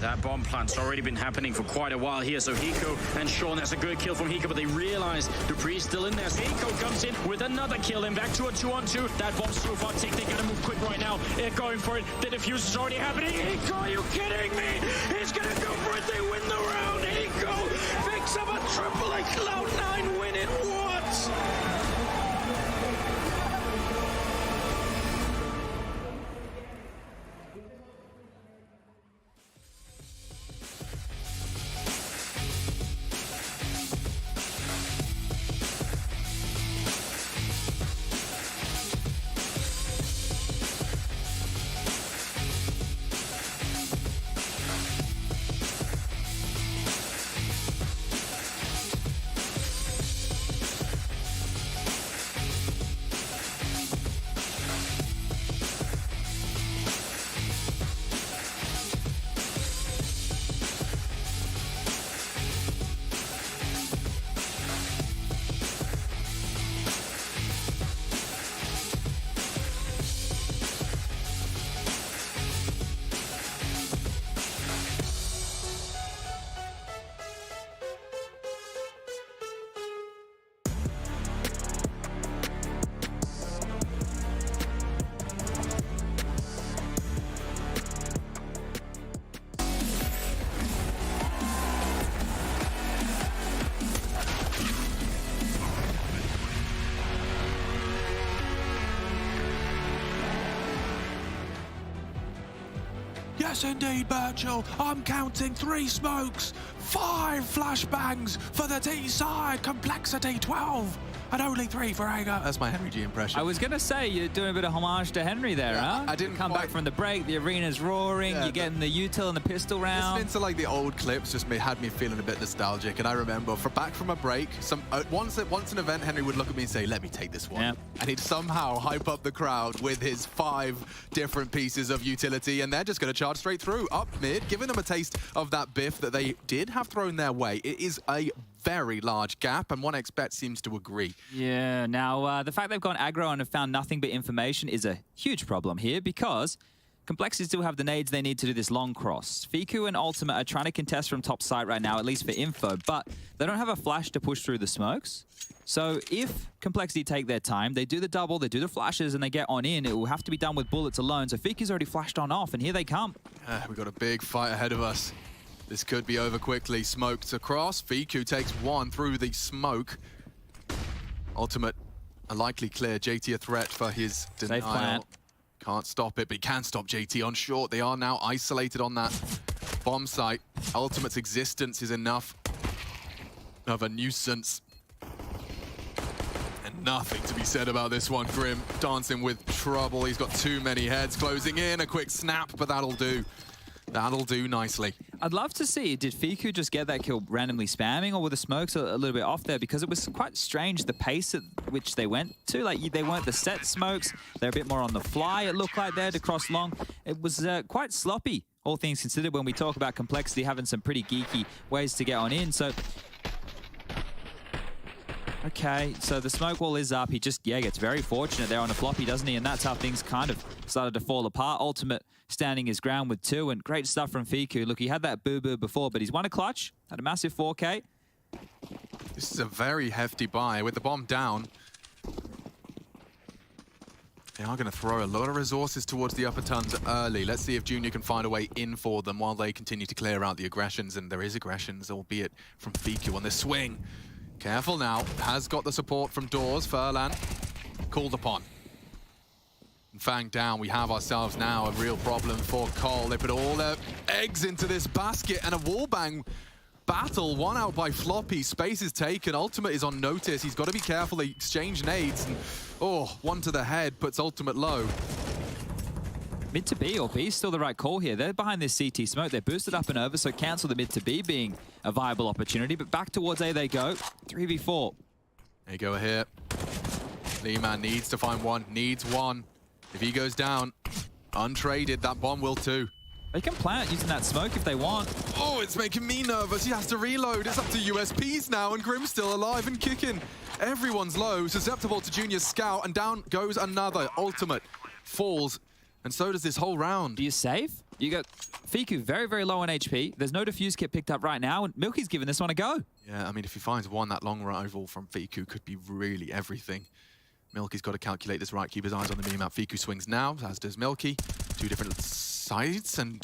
That bomb plant's already been happening for quite a while here, so Hiko and Sean, that's a good kill from Hiko, but they realize Dupree's still in there, so Hiko comes in with another kill, and back to a 2-on-2. That bomb's so far ticked, they gotta move quick right now. They're going for it, the defuse is already happening. Hiko, are you kidding me? He's gonna go for it, they win the round. Hiko picks up a triple, and Cloud9 win it. What? Yes, indeed, Birchall. I'm counting 3 smokes, 5 flashbangs for the T side. Complexity 12. And only 3 for Ago. That's my Henry G impression. I was going to say, you're doing a bit of homage to Henry there, huh? I didn't come back from the break, the arena's roaring, you're getting the util and the pistol round. Listening to like the old clips just had me feeling a bit nostalgic. And I remember, back from a break, once an event, Henry would look at me and say, let me take this one. Yeah. And he'd somehow hype up the crowd with his 5 different pieces of utility. And they're just going to charge straight through, up mid, giving them a taste of that biff that they did have thrown their way. It is a very large gap, and 1xBet seems to agree. Yeah, now the fact they've gone aggro and have found nothing but information is a huge problem here, because Complexity still have the nades they need to do this long cross. Fiku and Ultimate are trying to contest from top site right now, at least for info, but they don't have a flash to push through the smokes. So if Complexity take their time, they do the double, they do the flashes, and they get on in, it will have to be done with bullets alone. So Fiku's already flashed on off, and here they come. We've got a big fight ahead of us. This could be over quickly. Smoked across. Fiku takes one through the smoke. Ultimate, a likely clear. JT a threat for his denial. Can't stop it, but he can stop JT on short. They are now isolated on that bomb site. Ultimate's existence is enough of a nuisance. And nothing to be said about this one. Grim dancing with trouble. He's got too many heads closing in. A quick snap, but that'll do. That'll do nicely. I'd love to see, did Fiku just get that kill randomly spamming, or were the smokes a little bit off there? Because it was quite strange, the pace at which they went to. Like, they weren't the set smokes. They're a bit more on the fly, it looked like there, to cross long. It was quite sloppy, all things considered, when we talk about complexity, having some pretty geeky ways to get on in. So, okay, so the smoke wall is up. He just, gets very fortunate there on a floppy, doesn't he? And that's how things kind of started to fall apart. Ultimate standing his ground with 2, and great stuff from Fiku. Look, he had that boo-boo before, but he's won a clutch, had a massive 4K. This is a very hefty buy. With the bomb down, they are going to throw a lot of resources towards the upper tons early. Let's see if Junior can find a way in for them while they continue to clear out the aggressions. And there is aggressions, albeit from Fiku on this swing. Careful now. Has got the support from Doors. Furlan called upon. And Fang down. We have ourselves now a real problem for Cole. They put all their eggs into this basket, and a wallbang battle. One out by Floppy. Space is taken. Ultimate is on notice. He's got to be careful. They exchange nades. And, one to the head puts Ultimate low. Mid to B, or B is still the right call here. They're behind this CT smoke. They're boosted up and over, so cancel the mid to B being a viable opportunity. But back towards A they go. 3v4. They go here. Lee-Man needs to find one. Needs one. If he goes down, untraded, that bomb will too. They can plant using that smoke if they want. Oh, it's making me nervous. He has to reload. It's up to USPs now, and Grim's still alive and kicking. Everyone's low, susceptible to Junior's scout, and down goes another. Ultimate falls, and so does this whole round. Do you save? You got Fiku very, very low on HP. There's no defuse kit picked up right now, and Milky's giving this one a go. Yeah, I mean, if he finds one, that long rival from Fiku could be really everything. Milky's got to calculate this right, keep his eyes on the minimap. Fiku swings now, as does Milky. 2 different sides, and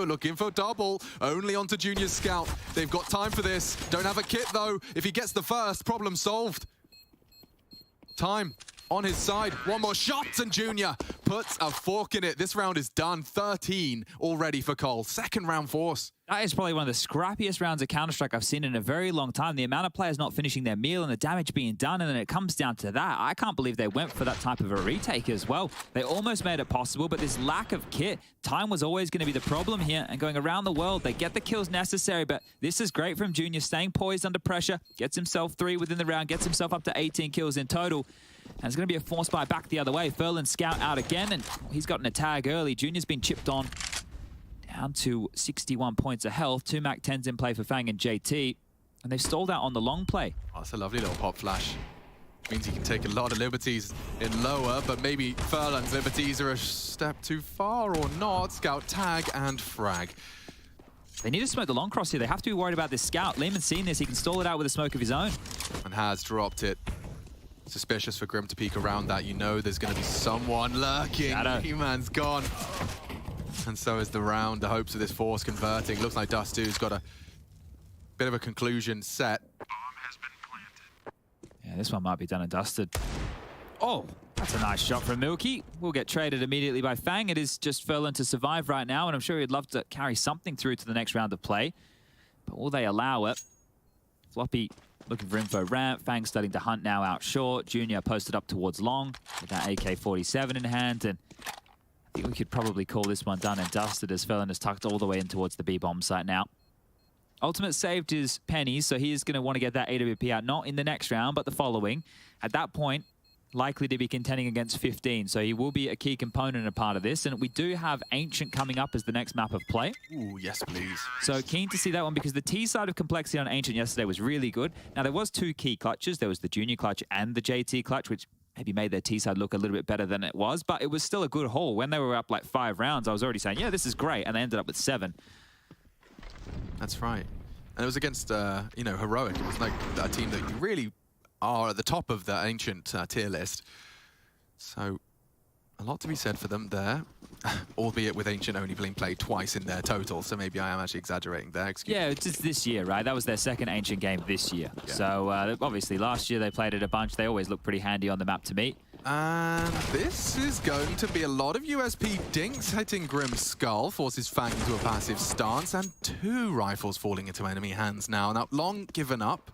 looking for double. Only onto Junior's scout. They've got time for this. Don't have a kit, though. If he gets the first, problem solved. Time on his side. One more shot, and Junior puts a fork in it. This round is done. 13 already for Cole. Second round force. That is probably one of the scrappiest rounds of Counter-Strike I've seen in a very long time. The amount of players not finishing their meal and the damage being done, and then it comes down to that. I can't believe they went for that type of a retake as well. They almost made it possible, but this lack of kit, time was always going to be the problem here. And going around the world, they get the kills necessary, but this is great from Junior, staying poised under pressure, gets himself 3 within the round, gets himself up to 18 kills in total. And it's going to be a force buy back the other way. Furlan scout out again, and he's gotten a tag early. Junior's been chipped on. Down to 61 points of health. 2 Mac 10s in play for Fang and JT. And they've stalled out on the long play. Oh, that's a lovely little pop flash. Means he can take a lot of liberties in lower, but maybe Furlan's liberties are a step too far or not. Scout tag and frag. They need to smoke the long cross here. They have to be worried about this scout. Lehman's seen this. He can stall it out with a smoke of his own. And has dropped it. Suspicious for Grim to peek around that. You know there's going to be someone lurking. He-Man's gone. And so is the round. The hopes of this force converting. Looks like Dust2's got a bit of a conclusion set. Yeah, this one might be done and dusted. Oh, that's a nice shot from Milky. We'll get traded immediately by Fang. It is just Furlan to survive right now, and I'm sure he'd love to carry something through to the next round of play. But will they allow it? Floppy looking for info ramp. Fang starting to hunt now out short. Junior posted up towards long with that AK-47 in hand, and I think we could probably call this one done and dusted as Furlan is tucked all the way in towards the B-bomb site now. Ultimate saved his pennies, so he is going to want to get that AWP out, not in the next round, but the following. At that point, likely to be contending against 15, so he will be a key component and a part of this. And we do have Ancient coming up as the next map of play. Ooh, yes, please. So keen to see that one, because the T side of complexity on Ancient yesterday was really good. Now, there was 2 key clutches. There was the Junior clutch and the JT clutch, which maybe made their T side look a little bit better than it was, but it was still a good haul. When they were up like 5 rounds, I was already saying, yeah, this is great, and they ended up with 7. That's right. And it was against, you know, Heroic. It was like a team that you really are at the top of the Ancient tier list. So, a lot to be said for them there. albeit with Ancient only being played twice in their total, so maybe I am actually exaggerating there. Excuse me. Yeah, it's just this year, right? That was their second Ancient game this year. Yeah. So obviously last year they played it a bunch. They always look pretty handy on the map to me. And this is going to be a lot of USP dinks hitting Grim's skull, forces Fang into a passive stance, and 2 rifles falling into enemy hands now. Now, Long given up.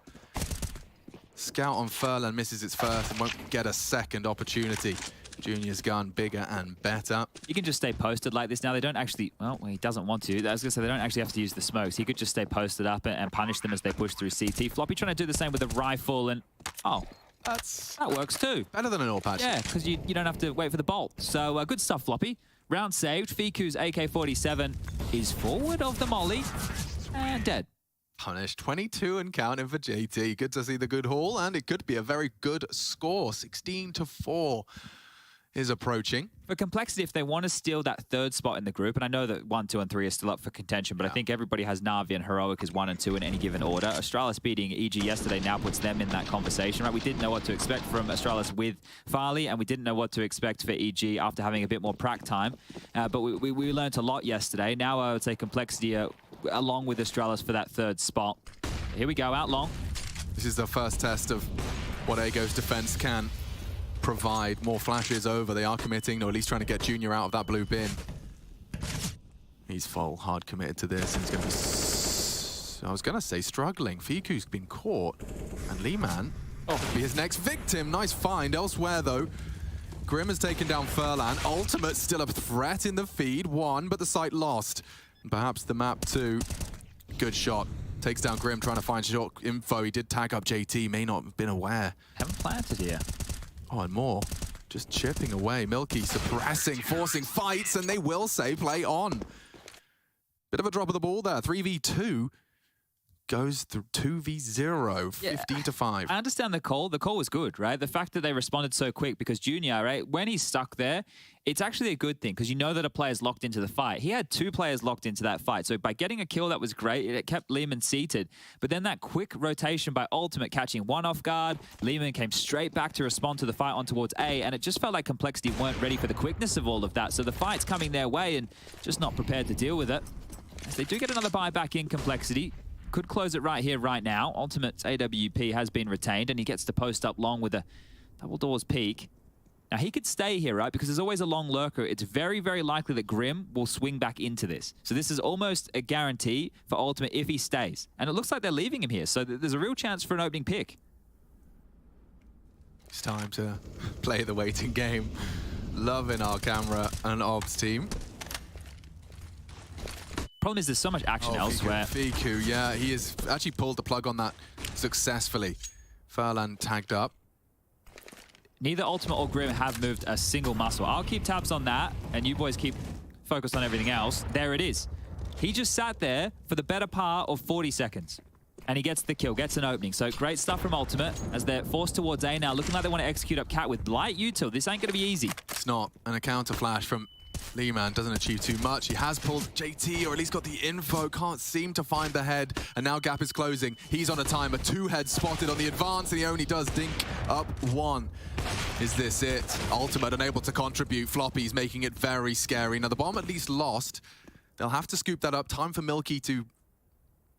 Scout on Furlan misses its first and won't get a second opportunity. Junior's gun bigger and better. You can just stay posted like this now. They don't actually, well, he doesn't want to. I was going to say, they don't actually have to use the smokes. He could just stay posted up and punish them as they push through CT. Floppy trying to do the same with a rifle, and that works too. Better than an AWP, actually. Yeah, because you don't have to wait for the bolt. So good stuff, Floppy. Round saved. Fiku's AK-47 is forward of the molly and dead. Punished. 22 and counting for JT. Good to see the good haul, and it could be a very good score. 16-4 is approaching. For Complexity, if they want to steal that 3rd spot in the group, and I know that 1, 2, and 3 are still up for contention, but I think everybody has Na'Vi and Heroic as 1 and 2 in any given order. Astralis beating EG yesterday now puts them in that conversation, right? We didn't know what to expect from Astralis with Farley, and we didn't know what to expect for EG after having a bit more prac time. But we learned a lot yesterday. Now I would say Complexity along with Astralis for that 3rd spot. Here we go, out long. This is the first test of what Ago's defense can provide. More flashes over. They are committing, or at least trying to get Junior out of that blue bin. He's full hard committed to this, and he's going to be, I was going to say struggling. Fiku's been caught, and Leeman could be his next victim. Nice find elsewhere, though. Grim has taken down Furlan. Ultimate still a threat in the feed. 1, but the site lost. And perhaps the map 2. Good shot. Takes down Grim, trying to find short info. He did tag up JT, may not have been aware. Haven't planted here. Oh, and more. Just chipping away. Milky suppressing, forcing fights, and they will say play on. Bit of a drop of the ball there. 3v2 goes through 2v0, 15-5. I understand the call. The call was good, right? The fact that they responded so quick, because Junior, right, when he's stuck there, it's actually a good thing because you know that a player's locked into the fight. He had 2 players locked into that fight. So by getting a kill, that was great. It kept Lehman seated. But then that quick rotation by Ultimate catching 1 off guard, Lehman came straight back to respond to the fight on towards A, and it just felt like Complexity weren't ready for the quickness of all of that. So the fight's coming their way and just not prepared to deal with it. As they do get another buy back in Complexity. Could close it right here, right now. Ultimate's AWP has been retained, and he gets to post up long with a double doors peek. Now, he could stay here, right? Because there's always a long lurker. It's very, very likely that Grim will swing back into this. So this is almost a guarantee for Ultimate if he stays. And it looks like they're leaving him here, so there's a real chance for an opening pick. It's time to play the waiting game. Loving our camera and ops team. Problem is there's so much action elsewhere. Fiku, yeah, he has actually pulled the plug on that successfully. Furlan tagged up. Neither Ultimate or Grim have moved a single muscle. I'll keep tabs on that, and you boys keep focused on everything else. There it is. He just sat there for the better part of 40 seconds. And he gets the kill, gets an opening. So great stuff from Ultimate as they're forced towards A now. Looking like they want to execute up Cat with light util. This ain't going to be easy. It's not. And a counter flash from Leeman doesn't achieve too much. He has pulled JT, or at least got the info. Can't seem to find the head. And now gap is closing. He's on a timer. 2 heads spotted on the advance, and he only does dink up 1. Is this it? Ultimate unable to contribute. Floppy's making it very scary. Now the bomb at least lost. They'll have to scoop that up. Time for Milky to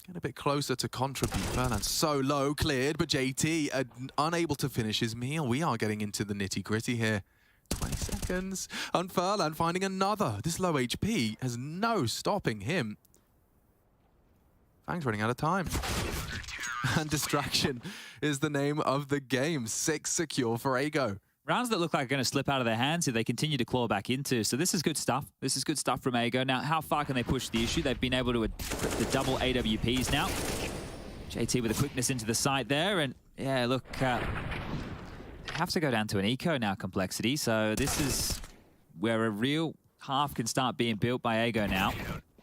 get a bit closer to contribute. Furlan so low, cleared, but JT unable to finish his meal. We are getting into the nitty-gritty here. 20 seconds. And Furlan finding another. This low HP has no stopping him. Fang's running out of time. And distraction is the name of the game. 6 secure for Ago. Rounds that look like are going to slip out of their hands if they continue to claw back into. So this is good stuff. This is good stuff from Ago. Now, how far can they push the issue? They've been able to the double AWPs now. JT with a quickness into the site there. And yeah, look, have to go down to an eco now, Complexity. So this is where a real half can start being built by Ago now.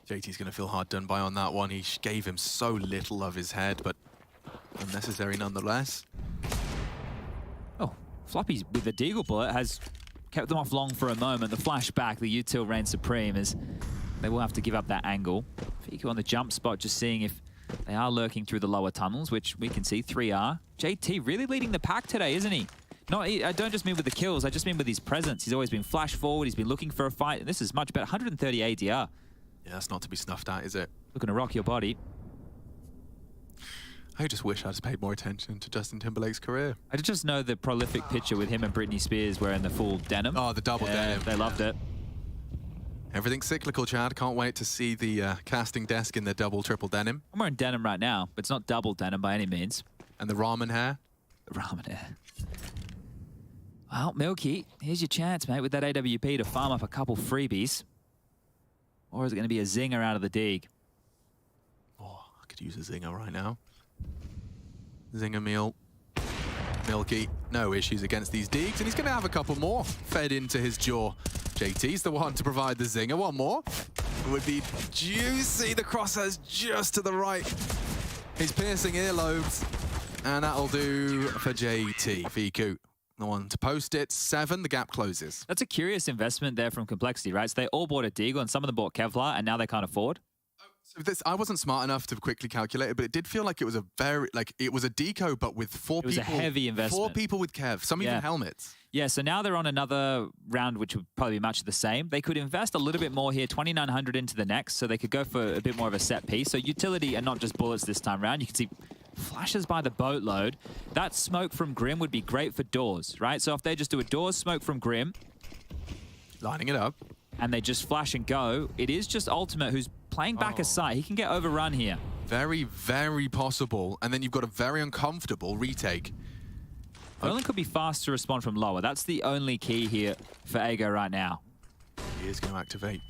JT's going to feel hard done by on that one. He gave him so little of his head, but unnecessary nonetheless. Oh, Floppy with the Deagle bullet has kept them off long for a moment. The flashback, the util reigns supreme as they will have to give up that angle. Fiku on the jump spot, just seeing if they are lurking through the lower tunnels, which we can see 3 are. JT really leading the pack today, isn't he? I don't just mean with the kills, I just mean with his presence. He's always been flash forward, he's been looking for a fight, and this is much better. 130 ADR. Yeah, that's not to be snuffed at, is it? Looking to rock your body. I just wish I'd just paid more attention to Justin Timberlake's career. I just know the prolific picture with him and Britney Spears wearing the full denim. Oh, the double denim. They loved it. Everything's cyclical, Chad. Can't wait to see the casting desk in their double, triple denim. I'm wearing denim right now, but it's not double denim by any means. And the ramen hair. The ramen hair. Well, Milky, here's your chance, mate, with that AWP to farm up a couple freebies. Or is it going to be a zinger out of the dig? Oh, I could use a zinger right now. Zinger meal. Milky, no issues against these digs, and he's going to have a couple more fed into his jaw. JT's the one to provide the zinger. One more. It would be juicy. The crosshairs just to the right. He's piercing earlobes, and that'll do for JT. Fiku, the one to post it. 7, the gap closes. That's a curious investment there from Complexity, right? So they all bought a Deagle, and some of them bought Kevlar, and now they can't afford. So I wasn't smart enough to quickly calculate it, but it did feel like it was a it was a deco, but with 4 people. It was a heavy investment. 4 people with Kev, some even helmets. Yeah, so now they're on another round, which would probably be much the same. They could invest a little bit more here, 2,900 into the next, so they could go for a bit more of a set piece. So utility and not just bullets this time around. You can see flashes by the boatload. That smoke from Grim would be great for doors, right? So if they just do a doors smoke from Grim, lining it up, and they just flash and go, it is just Ultimate who's playing back a side. He can get overrun here. Very, very possible. And then you've got a very uncomfortable retake. Erlen could be fast to respond from lower. That's the only key here for Ego right now. He is going to activate.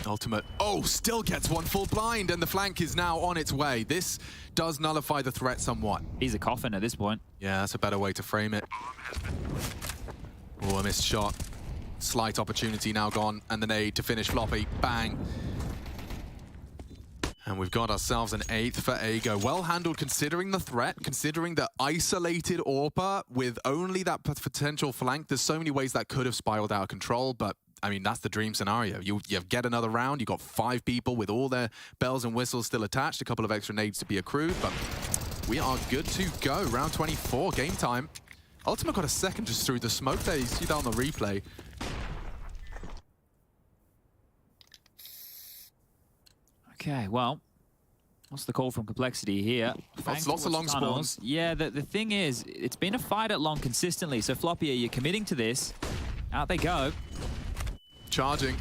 Ultimate. Oh, still gets one full blind, and the flank is now on its way. This does nullify the threat somewhat. He's a coffin at this point. Yeah, that's a better way to frame it. Oh, a missed shot. Slight opportunity now gone, and the nade to finish Floppy. Bang. And we've got ourselves an 8th for Ego. Well handled considering the threat, considering the isolated AWPer with only that potential flank. There's so many ways that could have spiraled out of control, but I mean, that's the dream scenario. You get another round, you've got 5 people with all their bells and whistles still attached, a couple of extra nades to be accrued, but we are good to go. Round 24, game time. Ultimate got a second just through the smoke there. You see that on the replay. Okay, well, what's the call from Complexity here? Lots of long spawns. Yeah, the thing is, it's been a fight at long consistently, so Floppy, you're committing to this. Out they go. Charging.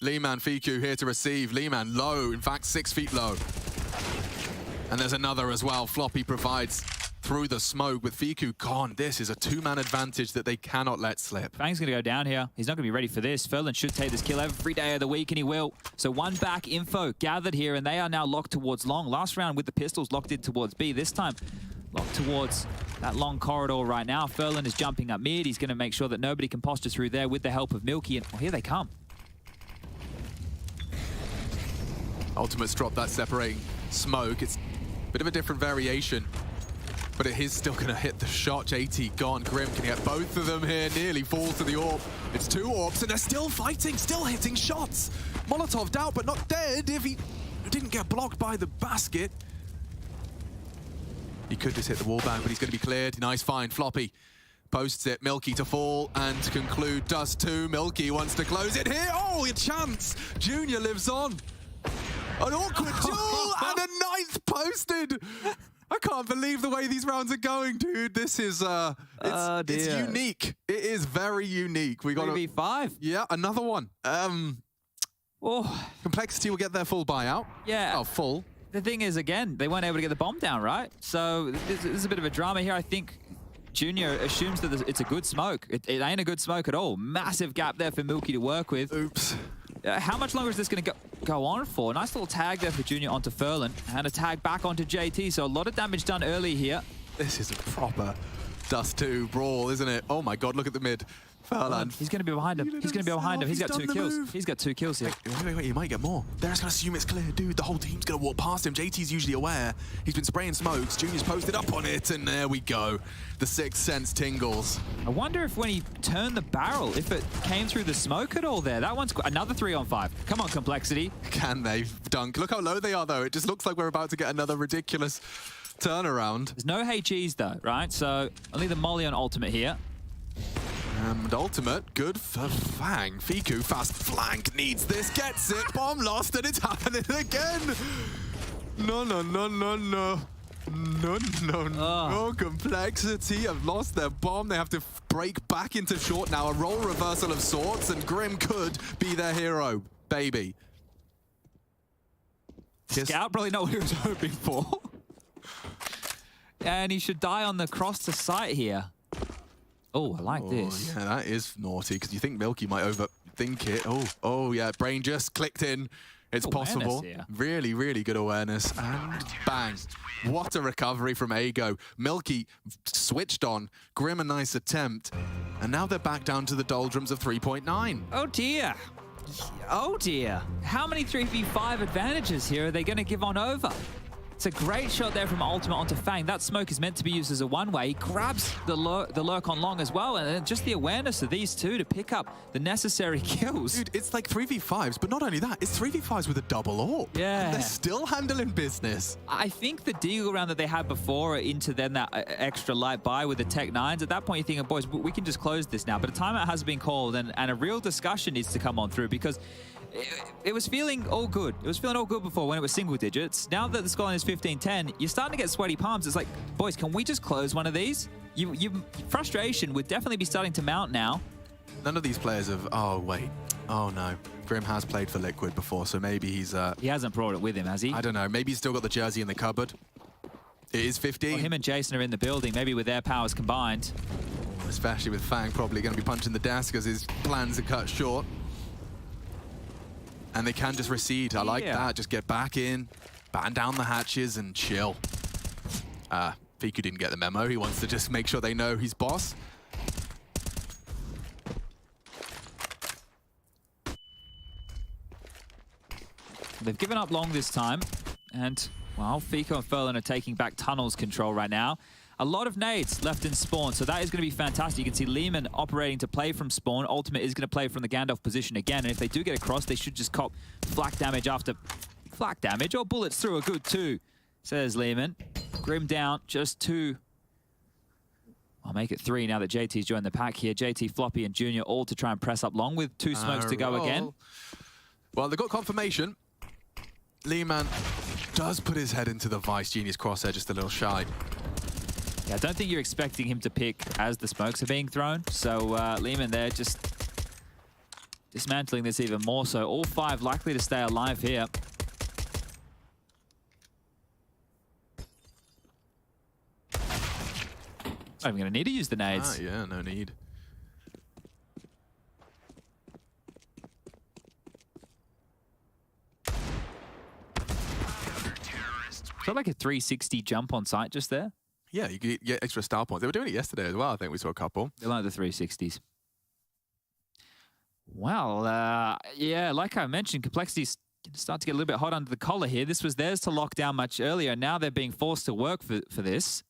Leeman, Fiku here to receive. Leeman low, in fact 6 feet low. And there's another as well. Floppy provides through the smoke with Fiku gone. This is a 2-man advantage that they cannot let slip. Fang's going to go down here. He's not going to be ready for this. Ferlin should take this kill every day of the week, and he will. So one back info gathered here, and they are now locked towards long. Last round with the pistols locked in towards B. This time locked towards that long corridor right now. Ferlin is jumping up mid. He's going to make sure that nobody can posture through there with the help of Milky. And well, here they come. Ultimate's dropped that separating smoke. It's a bit of a different variation, but it is still going to hit the shot. JT gone. Grim can get both of them here. Nearly falls to the AWP. It's 2 AWPs, and they're still fighting, still hitting shots. Molotov down, but not dead if he didn't get blocked by the basket. He could just hit the wall bang, but he's going to be cleared. Nice find. Floppy posts it. Milky to fall and to conclude. Does 2. Milky wants to close it here. Oh, a chance. Junior lives on. An awkward duel and a 9th posted. I can't believe the way these rounds are going, dude. This is it's unique. It is very unique. We got 3v5. Yeah, another one. Complexity will get their full buyout. Yeah. Oh, full. The thing is, again, they weren't able to get the bomb down, right? So there's a bit of a drama here. I think Junior assumes that it's a good smoke. It ain't a good smoke at all. Massive gap there for Milky to work with. Oops. How much longer is this going to go on for? Nice little tag there for Junior onto Ferlin, and a tag back onto JT, so a lot of damage done early here. This is a proper Dust 2 brawl, isn't it? Oh my god, look at the mid. Ferland. He's going to be behind him. He's going to be behind him. He's got 2 kills. He's got 2 kills here. Wait, you might get more. They're just going to assume it's clear. Dude, the whole team's going to walk past him. JT's usually aware. He's been spraying smokes. Junior's posted up on it, and there we go. The 6th sense tingles. I wonder if when he turned the barrel, if it came through the smoke at all there. That one's another 3-on-5. Come on, Complexity. Can they dunk? Look how low they are, though. It just looks like we're about to get another ridiculous turnaround. There's no HEs, though, right? So only the molly on Ultimate here. And ultimate, good for Fang. Fiku, fast flank, needs this, gets it. Bomb lost, and it's happening again. No. No. Complexity have lost their bomb. They have to break back into short now. A role reversal of sorts, and Grim could be their hero. Baby. Scout, probably not what he was hoping for. And he should die on the cross to sight here. Oh, I like this. Yeah, that is naughty, because you think Milky might overthink it. Oh, yeah, brain just clicked in. It's possible. Here. Really, really good awareness. And bang. What a recovery from Ago. Milky switched on. Grim, a nice attempt. And now they're back down to the doldrums of 3.9. Oh, dear. Oh, dear. How many 3v5 advantages here are they going to give on over? It's a great shot there from Ultimate onto Fang. That smoke is meant to be used as a one-way. He grabs the lurk on long as well, and just the awareness of these two to pick up the necessary kills. Dude, it's like 3v5s, but not only that, it's 3v5s with a double AWP. Yeah. And they're still handling business. I think the deagle round that they had before into then that extra light buy with the Tech 9s, at that point you're thinking, boys, we can just close this now. But a timeout has been called, and a real discussion needs to come on through, because it was feeling all good. It was feeling all good before when it was single digits. Now that the scoreline is 15-10, you're starting to get sweaty palms. It's like, boys, can we just close one of these? Frustration would definitely be starting to mount now. None of these players have... Oh, wait. Oh, no. Grim has played for Liquid before, so maybe he's... He hasn't brought it with him, has he? I don't know. Maybe he's still got the jersey in the cupboard. It is 15. Well, him and Jason are in the building, maybe with their powers combined. Especially with Fang probably going to be punching the desk because his plans are cut short. And they can just recede. I like that. Just get back in, batten down the hatches, and chill. Fiku didn't get the memo. He wants to just make sure they know he's boss. They've given up long this time. And, well, Fiku and Furlan are taking back tunnels control right now. A lot of nades left in spawn, so that is going to be fantastic. You can see Lehman operating to play from spawn. Ultimate is going to play from the Gandalf position again, and if they do get across, they should just cop flak damage after flak damage, or bullets through a good two, says Lehman. Grim down, just two. I'll make it three now that JT's joined the pack here. JT, Floppy, and Junior all to try and press up long with two smokes to go again. Well, they got confirmation. Lehman does put his head into the Vice Genius crosshair, just a little shy. Yeah, I don't think you're expecting him to pick as the smokes are being thrown. So Lehman there just dismantling this even more so. All five likely to stay alive here. Not even going to need to use the nades. Yeah, no need. So like a 360 jump on site just there. Yeah, you could get extra star points. They were doing it yesterday as well. I think we saw a couple. They like the 360s. Well, yeah, like I mentioned, Complexity's start to get a little bit hot under the collar here. This was theirs to lock down much earlier. Now they're being forced to work for this.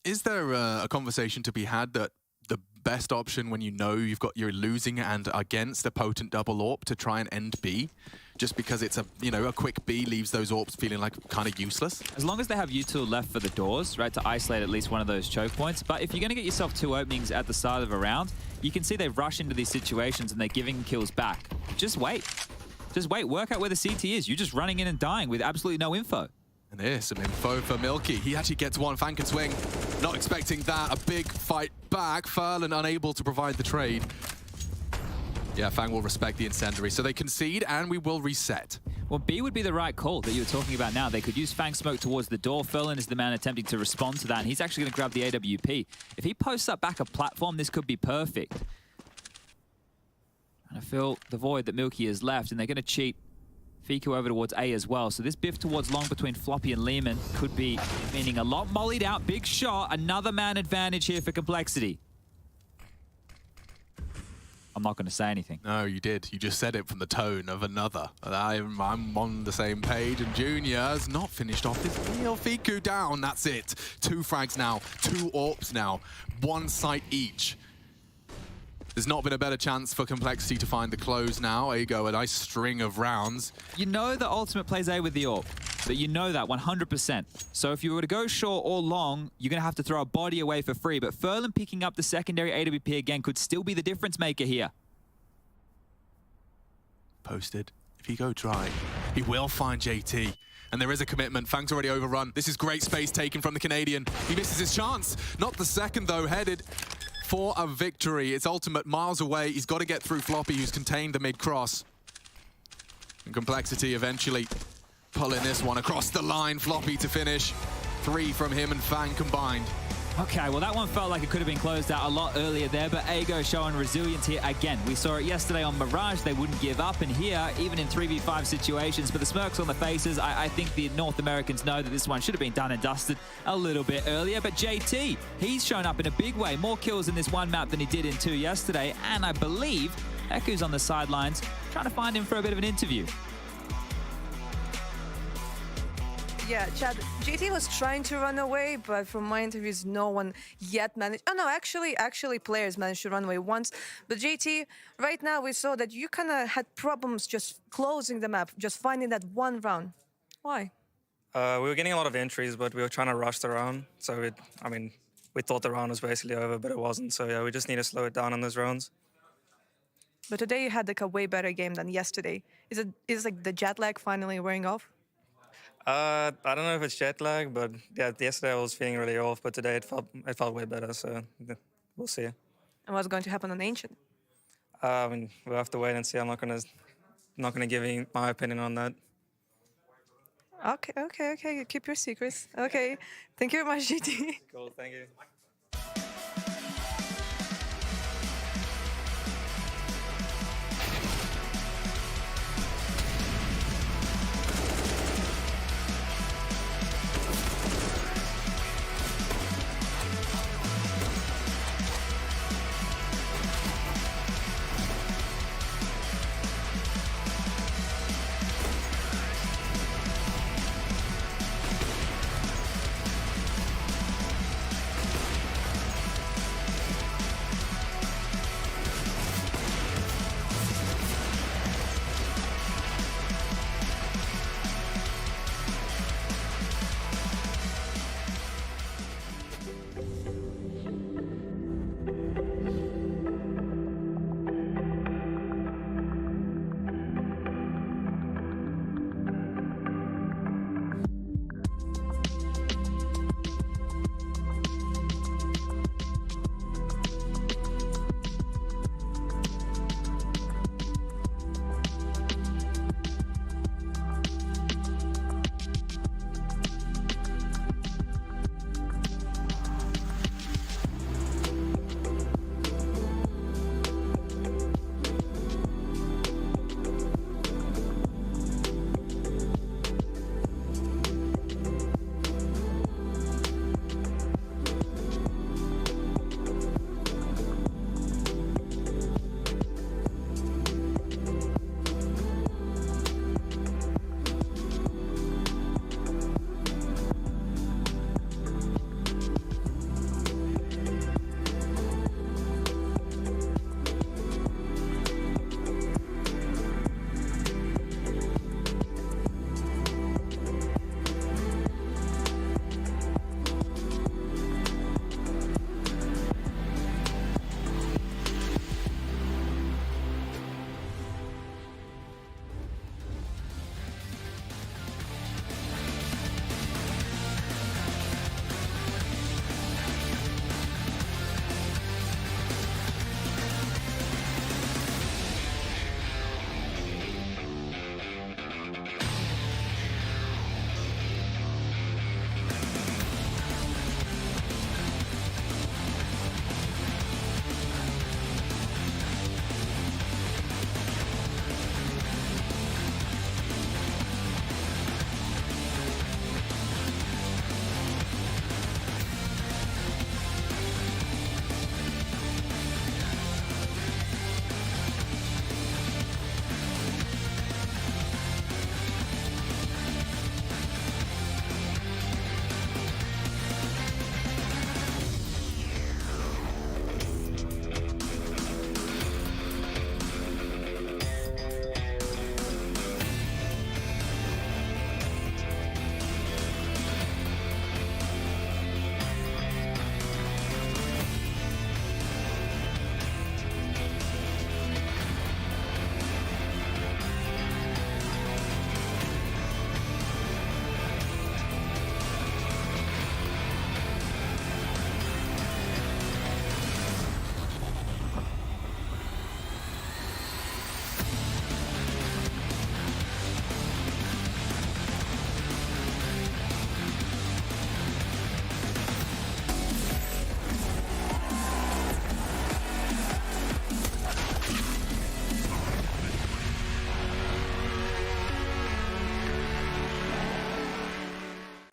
Is there a conversation to be had that the best option when you know you're losing and against a potent double AWP to try and end B? Just because it's a quick B leaves those AWPs feeling like kind of useless. As long as they have util left for the doors, right, to isolate at least one of those choke points. But if you're going to get yourself two openings at the start of a round, you can see they rush into these situations and they're giving kills back. Just wait. Just wait. Work out where the CT is. You're just running in and dying with absolutely no info. And there's some info for Milky. He actually gets one. Fang can swing. Not expecting that. A big fight back. Furlan unable to provide the trade. Yeah, Fang will respect the incendiary. So they concede and we will reset. Well, B would be the right call that you were talking about now. They could use Fang smoke towards the door. Furlan is the man attempting to respond to that, and he's actually going to grab the AWP. If he posts up back a platform, this could be perfect. And I feel the void that Milky has left, and they're going to cheat Fiku over towards A as well. So this biff towards long between Floppy and Lehman could be meaning a lot. Mollied out, big shot, another man advantage here for Complexity. I'm not going to say anything. No, you did. You just said it from the tone of another. I'm on the same page, and Junior has not finished off his meal. Fiku down, that's it. 2 frags now, 2 AWPs now, 1 site each. There's not been a better chance for Complexity to find the close now. There you go, a nice string of rounds. You know the Ultimate plays A with the AWP. But you know that 100%. So if you were to go short or long, you're going to have to throw a body away for free. But Furlan picking up the secondary AWP again could still be the difference maker here. Posted. If he go dry, he will find JT. And there is a commitment. Fang's already overrun. This is great space taken from the Canadian. He misses his chance. Not the second, though, headed for a victory. It's ultimate miles away. He's got to get through Floppy, who's contained the mid-cross. And Complexity eventually pulling this one across the line. Floppy to finish. 3 from him and Fang combined. Okay, well, that one felt like it could have been closed out a lot earlier there, but Ago showing resilience here again. We saw it yesterday on Mirage. They wouldn't give up, and here, even in 3v5 situations, but the smirks on the faces, I think the North Americans know that this one should have been done and dusted a little bit earlier. But JT, he's shown up in a big way. More kills in this one map than he did in 2 yesterday, and I believe Eku's on the sidelines trying to find him for a bit of an interview. Yeah, Chad, JT was trying to run away, but from my interviews, no one yet managed. Oh, no, actually players managed to run away once. But JT, right now we saw that you kind of had problems just closing the map, just finding that one round. Why? We were getting a lot of entries, but we were trying to rush the round. So, we thought the round was basically over, but it wasn't. So, yeah, we just need to slow it down on those rounds. But today you had like a way better game than yesterday. Is like the jet lag finally wearing off? I don't know if it's jet lag, but yeah, yesterday I was feeling really off, but today it felt way better. So we'll see. And what's going to happen on Ancient? We'll have to wait and see. I'm not gonna give you my opinion on that. Okay. Keep your secrets. Okay. Thank you very much, GT. Cool. Thank you.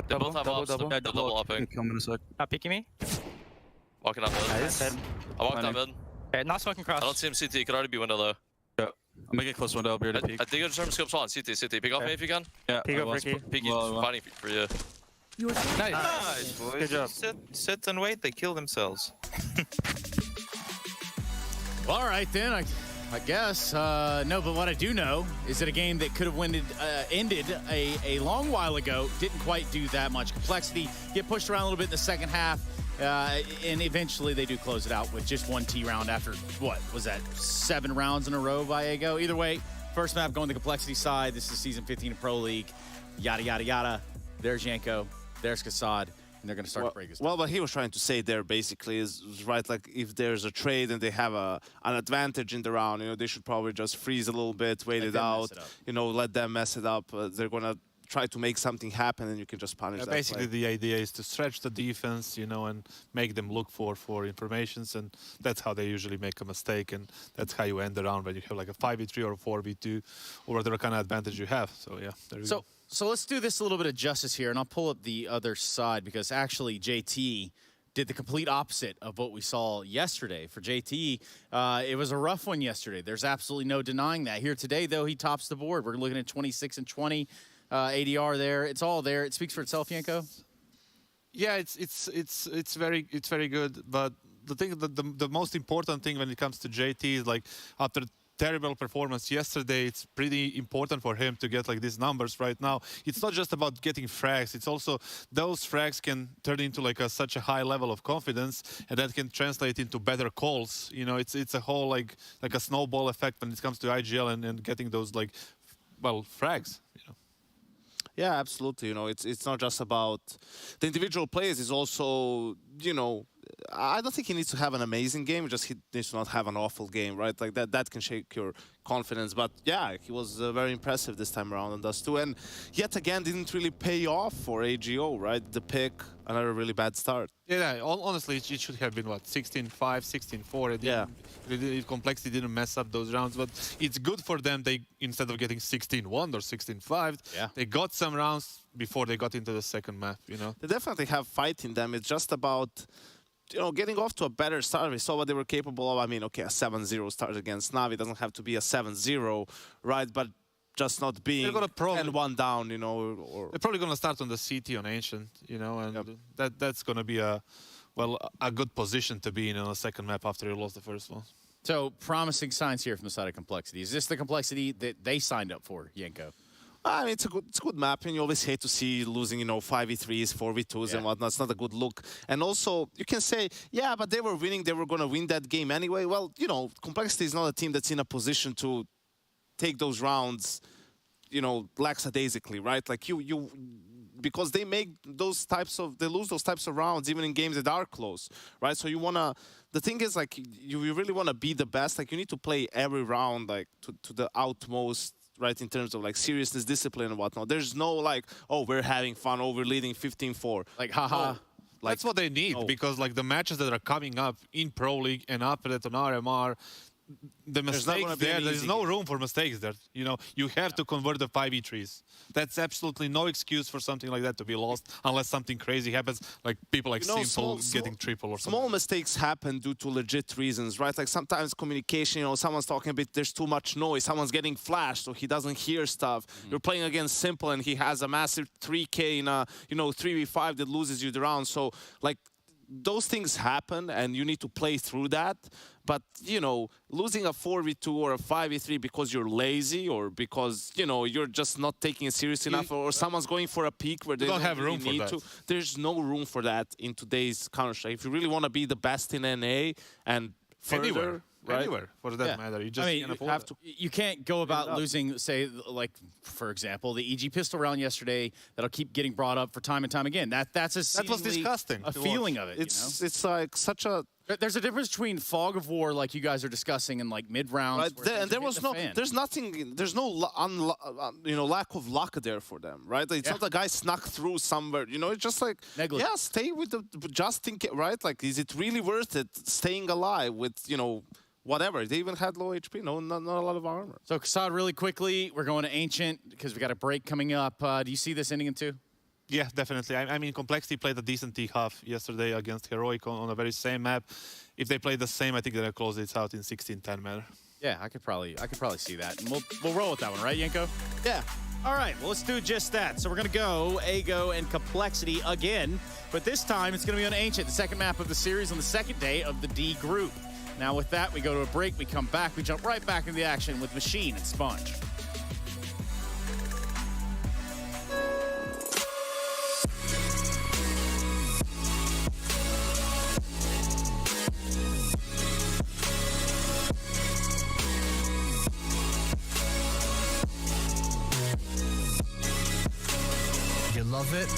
They both have ops. double. They're double upping. Kill him in a sec. Peeking me. Walking up mid. Nice. I walked up mid. Okay, not smoking cross. I don't see him CT. Could already be window though. Yeah. I'm gonna get close window. I'll be ready to peek. I think it's term scope spawn. CT. Pick off me if you can. Yeah. Peek up, Ricky. Peek fighting for you. Nice, boys. Good job. Sit and wait. They kill themselves. All right, then. I guess. No, but what I do know is that a game that could have ended a long while ago didn't quite do that much. Complexity get pushed around a little bit in the second half, and eventually they do close it out with just one T round after, what was that, 7 rounds in a row, Viego? Either way, first map going to Complexity side. This is Season 15 of Pro League. Yada, yada, yada. There's Yanko. There's Kassad. And they're going to start to break his. Well, what he was trying to say there basically is right. Like if there's a trade and they have an advantage in the round, you know, they should probably just freeze a little bit, wait it out. You know, let them mess it up. They're gonna try to make something happen, and you can just punish that basically, play. the idea is to stretch the defense, you know, and make them look for informations, and that's how they usually make a mistake, and that's how you end the round when you have like a 5v3 or a 4v2, or whatever kind of advantage you have. So yeah, there you go. So let's do this a little bit of justice here, and I'll pull up the other side because actually JT did the complete opposite of what we saw yesterday. For JT, it was a rough one yesterday. There's absolutely no denying that. Here today, though, he tops the board. We're looking at 26 and 20 ADR there. It's all there. It speaks for itself, Yanko. Yeah, it's very good. But the thing, the most important thing when it comes to JT is like after terrible performance yesterday, it's pretty important for him to get like these numbers right now. It's not just about getting frags, it's also those frags can turn into like such a high level of confidence, and that can translate into better calls. You know, it's a whole like a snowball effect when it comes to IGL and getting those like, well, frags, you know. Yeah, absolutely. You know, it's not just about the individual players. It's also, you know, I don't think he needs to have an amazing game. Just he needs to not have an awful game, right? Like that can shake your confidence. But yeah, he was very impressive this time around and does too. And yet again, didn't really pay off for AGO, right? The pick, another really bad start. Yeah, honestly, it should have been what, 16-5, 16-4. Yeah. Complexity didn't mess up those rounds, but it's good for them. They, instead of getting 16-1 or 16-5, they got some rounds before they got into the second map. You know, they definitely have fight in them. It's just about, you know, getting off to a better start. We saw what they were capable of. I mean, okay, a 7-0 start against Navi doesn't have to be a 7-0, right? But just not being 10-1 down, you know. Or they're probably going to start on the CT on Ancient, you know, and that's going to be a good position to be in on a second map after you lost the first one. So promising signs here from the side of Complexity. Is this the Complexity that they signed up for, Yanko? I mean, it's a good map, and you always hate to see losing, you know, 5v3s, 4v2s, and whatnot. It's not a good look. And also, you can say, yeah, but they were winning. They were going to win that game anyway. Well, you know, Complexity is not a team that's in a position to take those rounds, you know, lackadaisically, right? Like because they make those types of, they lose those types of rounds even in games that are close, right? So you want to, the thing is, like, you really want to be the best. Like, you need to play every round, like, to the utmost, right, in terms of like seriousness, discipline, and whatnot. There's no like, oh, we're having fun, oh, we're leading 15-4. Like, haha. No. That's what they need, because like the matches that are coming up in Pro League and after that on RMR, the mistakes there's no room for mistakes there. You know, you have to convert the 5v3s. That's absolutely no excuse for something like that to be lost unless something crazy happens, like people like Simple getting triple or something. Small mistakes happen due to legit reasons, right? Like sometimes communication, you know, someone's talking a bit, there's too much noise, someone's getting flashed, so he doesn't hear stuff. You're playing against Simple and he has a massive 3K in a, you know, 3v5 that loses you the round. So like those things happen and you need to play through that. But, you know, losing a 4v2 or a 5v3 because you're lazy or because, you know, you're just not taking it serious enough, or someone's going for a peak where they don't have room for that. There's no room for that in today's Counter-Strike. If you really want to be the best in NA and further... Anywhere, for that matter. You just you can't go about losing, say, like, for example, the EG pistol round yesterday that'll keep getting brought up for time and time again. That was disgusting. A feeling of it. It's like such a... There's a difference between fog of war, like you guys are discussing, and like mid rounds. Right. And there was there's no you know, lack of luck there for them, right? It's not a guy snuck through somewhere. You know, it's just like, stay with the just in case, right? Like, is it really worth it staying alive with, you know, whatever? They even had low HP, not a lot of armor. So Kassad, really quickly, we're going to Ancient because we got a break coming up. Do you see this ending in 2? Yeah, definitely. I mean, Complexity played a decent T-half yesterday against Heroic on a very same map. If they play the same, I think they'll close it out in 16-10 manner. Yeah, I could probably see that. And we'll roll with that one, right, Yenko? Yeah. All right, well, let's do just that. So we're going to go Ego and Complexity again, but this time it's going to be on Ancient, the second map of the series on the second day of the D group. Now with that, we go to a break, we come back, we jump right back into the action with Machine and Sponge. You love it,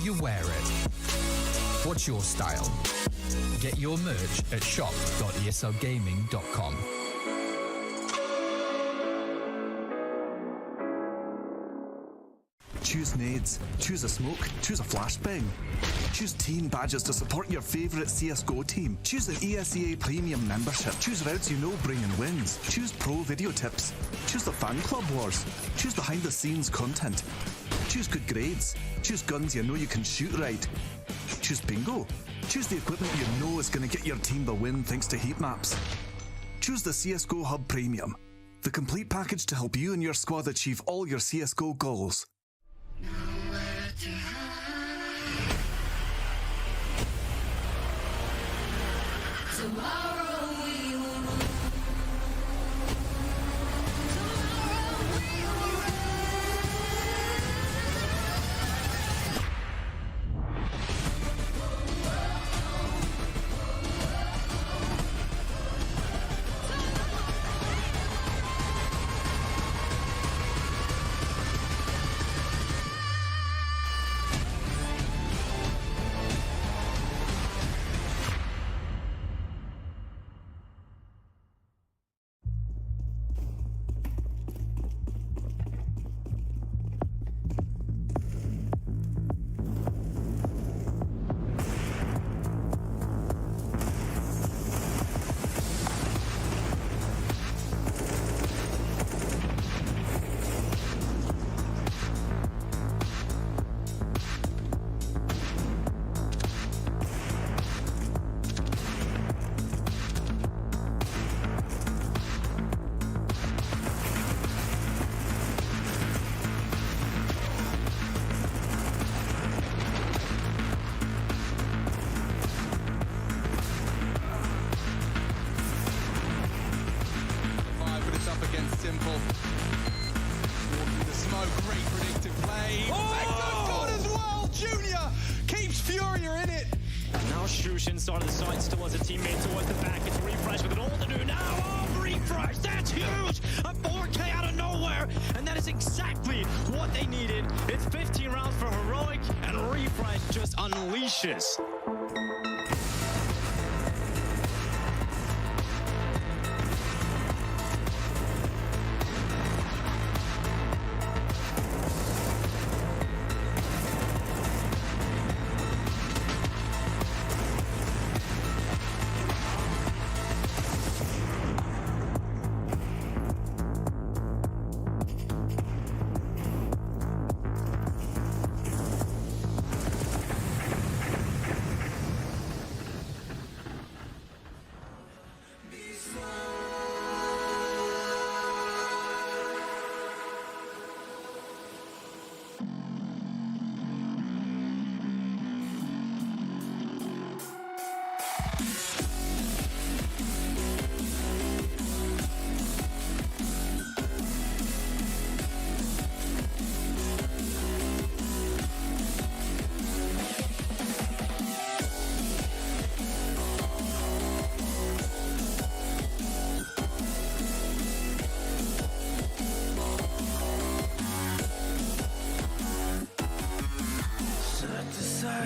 you wear it. What's your style? Get your merch at shop.eslgaming.com. Choose nades, choose a smoke, choose a flashbang. Choose team badges to support your favourite CSGO team. Choose an ESEA Premium membership. Choose routes you know bring in wins. Choose pro video tips. Choose the fan club wars. Choose behind the scenes content. Choose good grades. Choose guns you know you can shoot right. Choose bingo. Choose the equipment you know is going to get your team the win thanks to heat maps. Choose the CSGO Hub Premium, the complete package to help you and your squad achieve all your CSGO goals. Simple. Walking the smoke, great predictive play. Oh! And good God as well, Junior keeps Furia in it. Now Shush inside of the site, still has a teammate towards the back. It's Refresh with it all to do now. Oh, Refresh, that's huge! A 4K out of nowhere, and that is exactly what they needed. It's 15 rounds for Heroic, and Refresh just unleashes.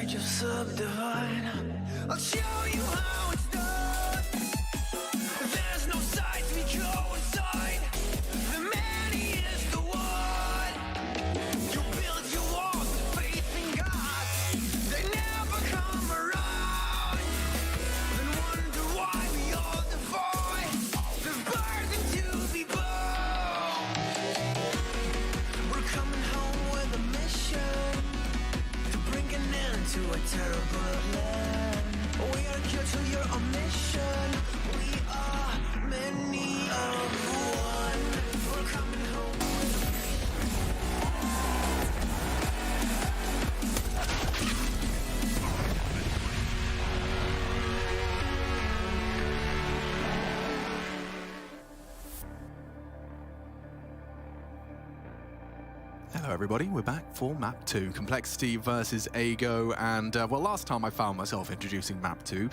Just subdivide. I'll show you how it's done. There's no sides, we go inside. The man, he is the one. You build your walls, faith in God. They never come around. Then wonder why we all divide. The burden to be born. We're coming home with a mission. Hello everybody, we're back for map 2, Complexity versus Ago, and well, last time I found myself introducing map 2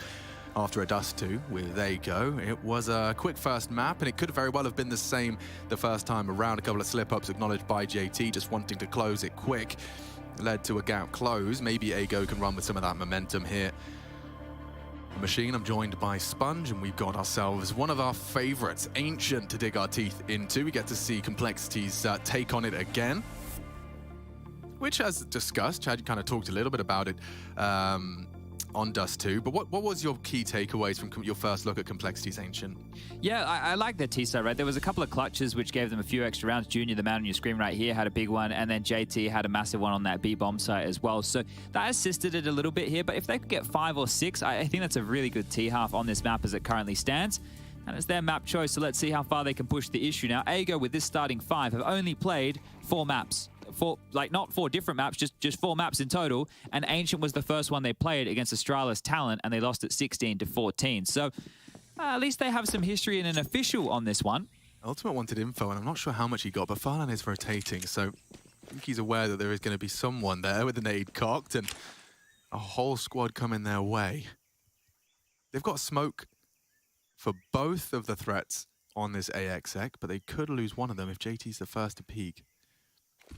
after a Dust 2 with Ago. It was a quick first map, and it could very well have been the same the first time around. A couple of slip-ups acknowledged by JT, just wanting to close it quick. Led to a gap close. Maybe Ago can run with some of that momentum here. Machine, I'm joined by Sponge, and we've got ourselves one of our favorites, Ancient, to dig our teeth into. We get to see Complexity's take on it again, which, as discussed, Chad kind of talked a little bit about it on Dust 2, but what was your key takeaways from your first look at Complexity's Ancient? Yeah, I like their T-side, right? There was a couple of clutches which gave them a few extra rounds. Junior, the man on your screen right here, had a big one, and then JT had a massive one on that B-bomb site as well. So that assisted it a little bit here, but if they could get 5 or 6, I think that's a really good T-half on this map as it currently stands. And it's their map choice, so let's see how far they can push the issue. Now, Ago, with this starting 5, have only played 4 maps. Not 4 different maps, just 4 maps in total. And Ancient was the first one they played against Astralis Talent, and they lost it 16-14. So at least they have some history and an official on this one. Ultimate wanted info, and I'm not sure how much he got, but Farlan is rotating, so I think he's aware that there is going to be someone there with the nade cocked, and a whole squad coming their way. They've got smoke for both of the threats on this AXX, but they could lose one of them if JT's the first to peek.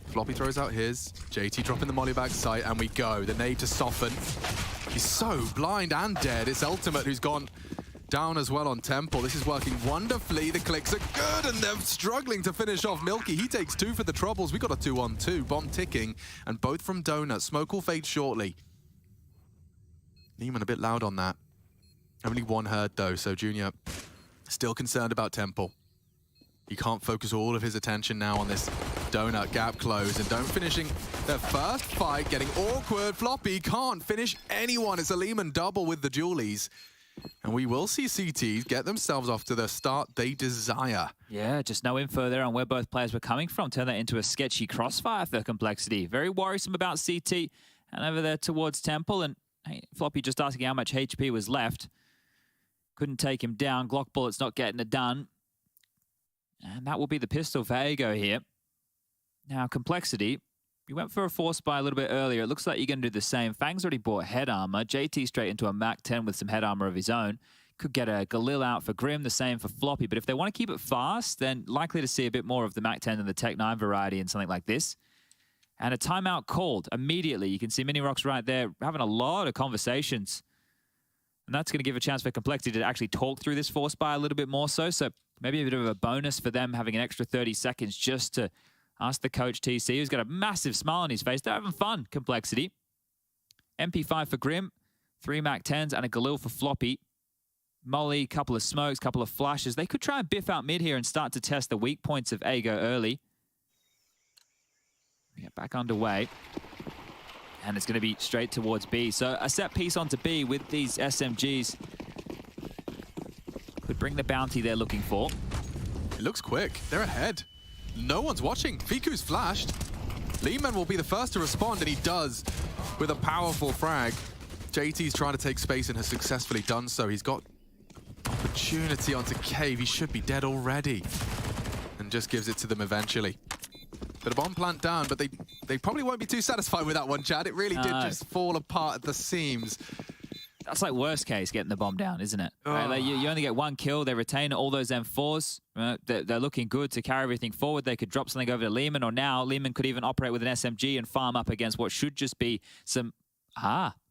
Floppy throws out his, JT dropping the molly back sight, and we go. The nade to soften. He's so blind and dead. It's Ultimate who's gone down as well on Temple. This is working wonderfully. The clicks are good, and they're struggling to finish off Milky. He takes 2 for the troubles. We got a 2-on-2. Bomb ticking, and both from Donut. Smoke will fade shortly. Neiman a bit loud on that. Only 1 heard though, so Junior still concerned about Temple. He can't focus all of his attention now on this Donut gap close, and Don't finishing their first fight, getting awkward. Floppy can't finish anyone. It's a Lehman double with the Julies. And we will see CTs get themselves off to the start they desire. Yeah, just no info there on where both players were coming from. Turn that into a sketchy crossfire for Complexity. Very worrisome about CT. And over there towards Temple, and hey, Floppy just asking how much HP was left. Couldn't take him down. Glock bullets not getting it done. And that will be the pistol for Ago here. Now, Complexity, you went for a force buy a little bit earlier. It looks like you're going to do the same. Fang's already bought head armor. JT straight into a Mac 10 with some head armor of his own. Could get a Galil out for Grim, the same for Floppy. But if they want to keep it fast, then likely to see a bit more of the Mac 10 than the Tech 9 variety in something like this. And a timeout called immediately. You can see Mini Rocks right there having a lot of conversations. And that's going to give a chance for Complexity to actually talk through this force buy a little bit more so. So maybe a bit of a bonus for them having an extra 30 seconds just to ask the coach TC, who's got a massive smile on his face. They're having fun, Complexity. MP5 for Grim, 3 Mac 10s and a Galil for Floppy. Molly, couple of smokes, couple of flashes. They could try and biff out mid here and start to test the weak points of Ago early. We get back underway. And it's going to be straight towards B. So a set piece onto B with these SMGs could bring the bounty they're looking for. It looks quick. They're ahead. No one's watching. Fiku's flashed. Lehman will be the first to respond, and he does with a powerful frag. JT's trying to take space and has successfully done so. He's got opportunity onto Cave. He should be dead already. And just gives it to them eventually. But a bomb plant down, but they probably won't be too satisfied with that one, Chad. It really did just fall apart at the seams. That's like worst case, getting the bomb down, isn't it? Right? Like you only get 1 kill. They retain all those M4s. They're looking good to carry everything forward. They could drop something over to Lehman, or now Lehman could even operate with an SMG and farm up against what should just be some...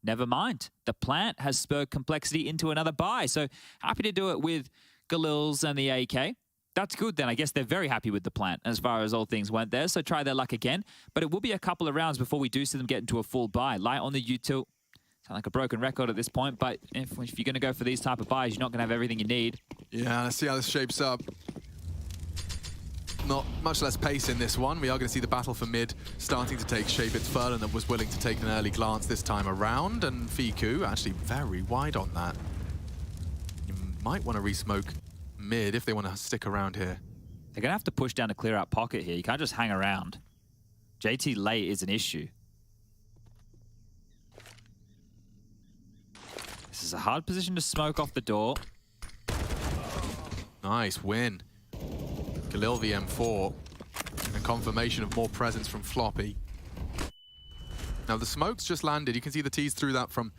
never mind. The plant has spurred Complexity into another buy. So happy to do it with Galils and the AK. That's good then. I guess they're very happy with the plant as far as all things went there. So try their luck again. But it will be a couple of rounds before we do see them get into a full buy. Light on the util. Sound like a broken record at this point, but if you're going to go for these type of buys, you're not going to have everything you need. Yeah, let's see how this shapes up. Not much less pace in this one. We are going to see the battle for mid starting to take shape. It's Furlan that was willing to take an early glance this time around, and Fiku actually very wide on that. You might want to re-smoke mid if they want to stick around here. They're going to have to push down to clear out pocket here. You can't just hang around. JT late is an issue. This is a hard position to smoke off the door. Nice win. Galil the M4. And confirmation of more presence from Floppy. Now the smokes just landed. You can see the tease through that from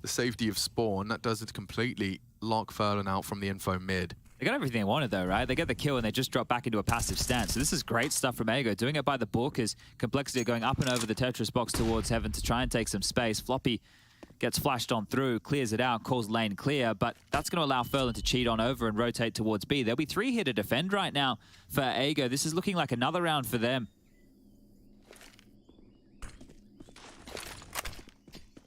the safety of Spawn. That does it completely lock Furlan out from the info mid. They got everything they wanted though, right? They get the kill and they just drop back into a passive stance. So this is great stuff from Ego. Doing it by the book as Complexity are going up and over the Tetris box towards Heaven to try and take some space. Floppy gets flashed on through, clears it out, calls lane clear, but that's going to allow Furlan to cheat on over and rotate towards B. There'll be 3 here to defend right now for Ego. This is looking like another round for them.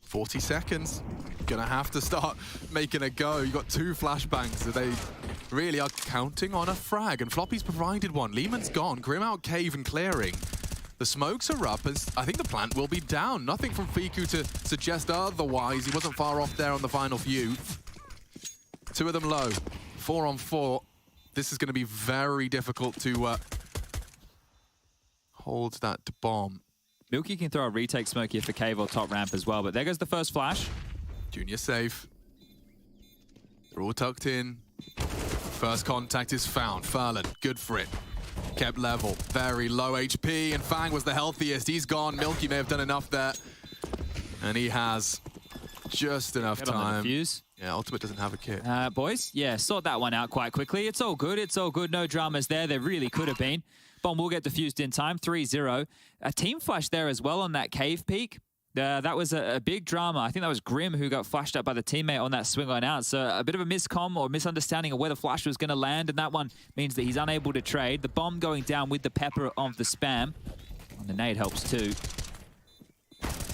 40 seconds. Gonna have to start making a go. You got 2 flashbangs. So they really are counting on a frag, and Floppy's provided one. Lehman's gone. Grim out cave and clearing. The smokes are up, and I think the plant will be down. Nothing from Fiku to suggest otherwise. He wasn't far off there on the final few. 2 of them low. 4 on 4. This is going to be very difficult to hold that bomb. Milky can throw a retake smoke here for cave or top ramp as well, but there goes the first flash. Junior safe. They're all tucked in. First contact is found. Furlan, good for it. Kept level, very low HP, and Fang was the healthiest. He's gone. Milky may have done enough there. And he has just enough time. Fuse. Yeah, Ultimate doesn't have a kit. Boys, yeah, sort that one out quite quickly. It's all good. It's all good. No dramas there. There really could have been. Bomb will get defused in time. 3-0. A team flash there as well on that cave peak. That was a big drama. I think that was Grim who got flashed up by the teammate on that swing on out. So a bit of a miscom or misunderstanding of where the flash was going to land, and that one means that he's unable to trade. The bomb going down with the pepper of the spam. And the nade helps too.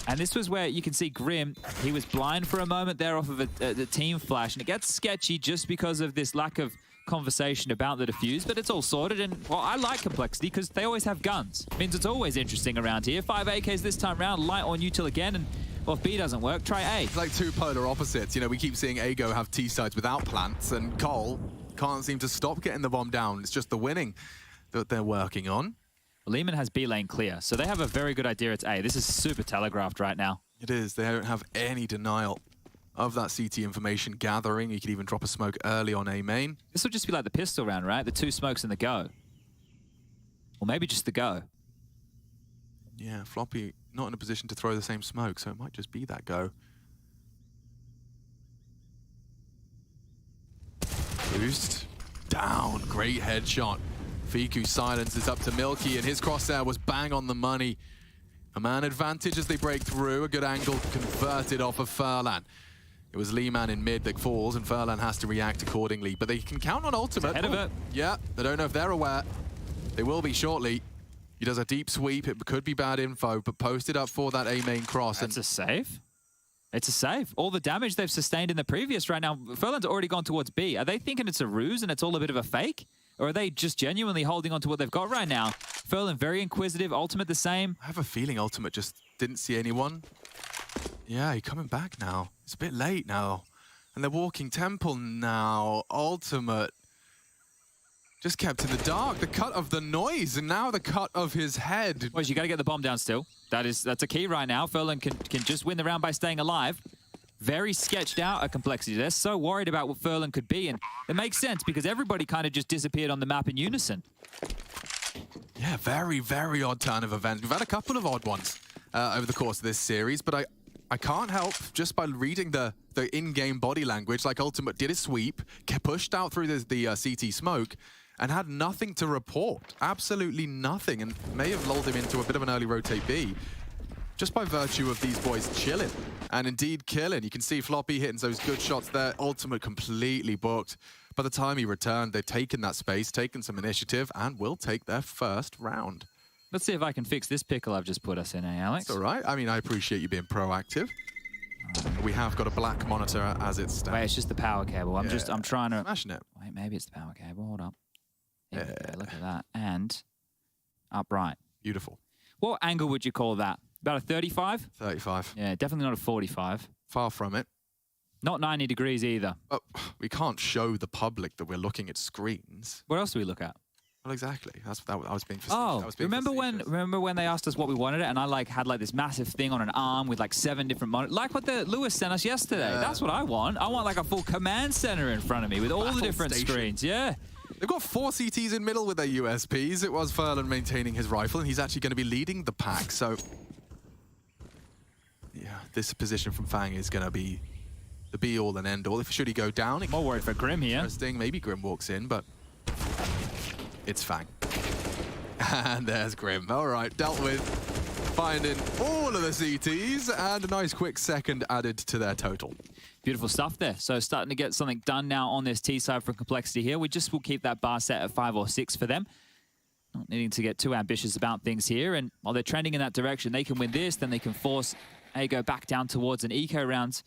And this was where you can see Grim, he was blind for a moment there off of the team flash, and it gets sketchy just because of this lack of conversation about the defuse, but it's all sorted. And well, I like Complexity because they always have guns. Means it's always interesting around here. 5 AKs this time round, light on util again, and well, if B doesn't work, try A. It's like 2 polar opposites. You know, we keep seeing Ego have T sides without plants, and Cole can't seem to stop getting the bomb down. It's just the winning that they're working on. Well, Lehman has B lane clear, so they have a very good idea it's A. This is super telegraphed right now. It is. They don't have any denial of that CT information gathering. You could even drop a smoke early on A main. This will just be like the pistol round, right? The 2 smokes and the go. Or maybe just the go. Yeah, Floppy not in a position to throw the same smoke, so it might just be that go. Boost. Down. Great headshot. Fiku silences up to Milky, and his crosshair was bang on the money. A man advantage as they break through. A good angle converted off of Furlan. It was Lehman in mid that falls, and Furlan has to react accordingly. But they can count on Ultimate. Ahead of it. Yeah, they don't know if they're aware. They will be shortly. He does a deep sweep. It could be bad info, but posted up for that A main cross. That's a save. It's a save. All the damage they've sustained in the previous right now, Furlan's already gone towards B. Are they thinking it's a ruse and it's all a bit of a fake? Or are they just genuinely holding on to what they've got right now? Furlan very inquisitive, Ultimate the same. I have a feeling Ultimate just didn't see anyone. Yeah, he's coming back now. It's a bit late now. And they're walking Temple now. Ultimate just kept in the dark. The cut of the noise, and now the cut of his head. Boys, you got to get the bomb down still. That's a key right now. Furlan can just win the round by staying alive. Very sketched out at Complexity. They're so worried about what Furlan could be, and it makes sense because everybody kind of just disappeared on the map in unison. Yeah, very, very odd turn of events. We've had a couple of odd ones over the course of this series, but I can't help just by reading the in-game body language, like Ultimate did his sweep, pushed out through the CT smoke, and had nothing to report. Absolutely nothing, and may have lulled him into a bit of an early rotate B, just by virtue of these boys chilling and indeed killing. You can see Floppy hitting those good shots there. Ultimate completely booked. By the time he returned, they've taken that space, taken some initiative, and will take their first round. Let's see if I can fix this pickle I've just put us in, Alex? It's all right. I mean, I appreciate you being proactive. We have got a black monitor as it stands. Wait, it's just the power cable. I'm trying to... Smashing it. Wait, maybe it's the power cable. Hold up. There we go. Look at that. And upright. Beautiful. What angle would you call that? About a 35? 35. Yeah, definitely not a 45. Far from it. Not 90 degrees either. We can't show the public that we're looking at screens. What else do we look at? Well, exactly. That I was being facetious. Oh, remember when they asked us what we wanted it, and I had this massive thing on an arm with 7 different monitors, like what the Lewis sent us yesterday. That's what I want. I want a full command center in front of me with all the different screens. Yeah. They've got 4 CTs in middle with their USPs. It was Furlan maintaining his rifle, and he's actually going to be leading the pack. So, yeah, this position from Fang is going to be the be-all and end-all. If should he go down, more worried for Grim here. Interesting. Maybe Grim walks in, but it's Fang. And there's Grim. All right, dealt with. Finding all of the CTs, and a nice quick second added to their total. Beautiful stuff there. So starting to get something done now on this T side for Complexity here. We just will keep that bar set at 5 or 6 for them. Not needing to get too ambitious about things here. And while they're trending in that direction, they can win this, then they can force Ago back down towards an eco round.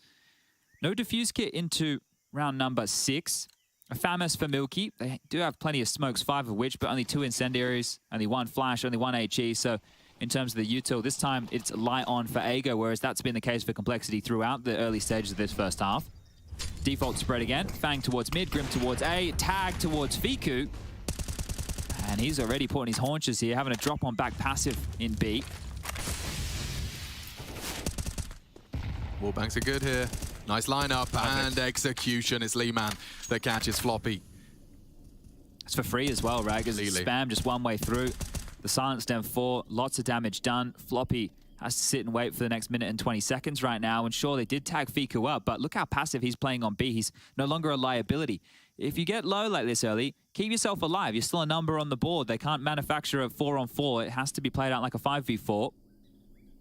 No defuse kit into round number 6. A FAMAS for Milky. They do have plenty of smokes, 5 of which, but only 2 incendiaries, only 1 flash, only 1 HE. So in terms of the util, this time it's light on for Ago, whereas that's been the case for Complexity throughout the early stages of this first half. Default spread again. Fang towards mid, Grim towards A, tag towards Fiku. And he's already putting his haunches here, having a drop on back passive in B. Wallbanks are good here. Nice lineup and execution. It's Lehman that catches Floppy. It's for free as well, right? Because spam just one way through. The silence down 4, lots of damage done. Floppy has to sit and wait for the next minute and 20 seconds right now. And sure, they did tag Fiku up, but look how passive he's playing on B. He's no longer a liability. If you get low like this early, keep yourself alive. You're still a number on the board. They can't manufacture a 4-on-4. It has to be played out like a 5v4.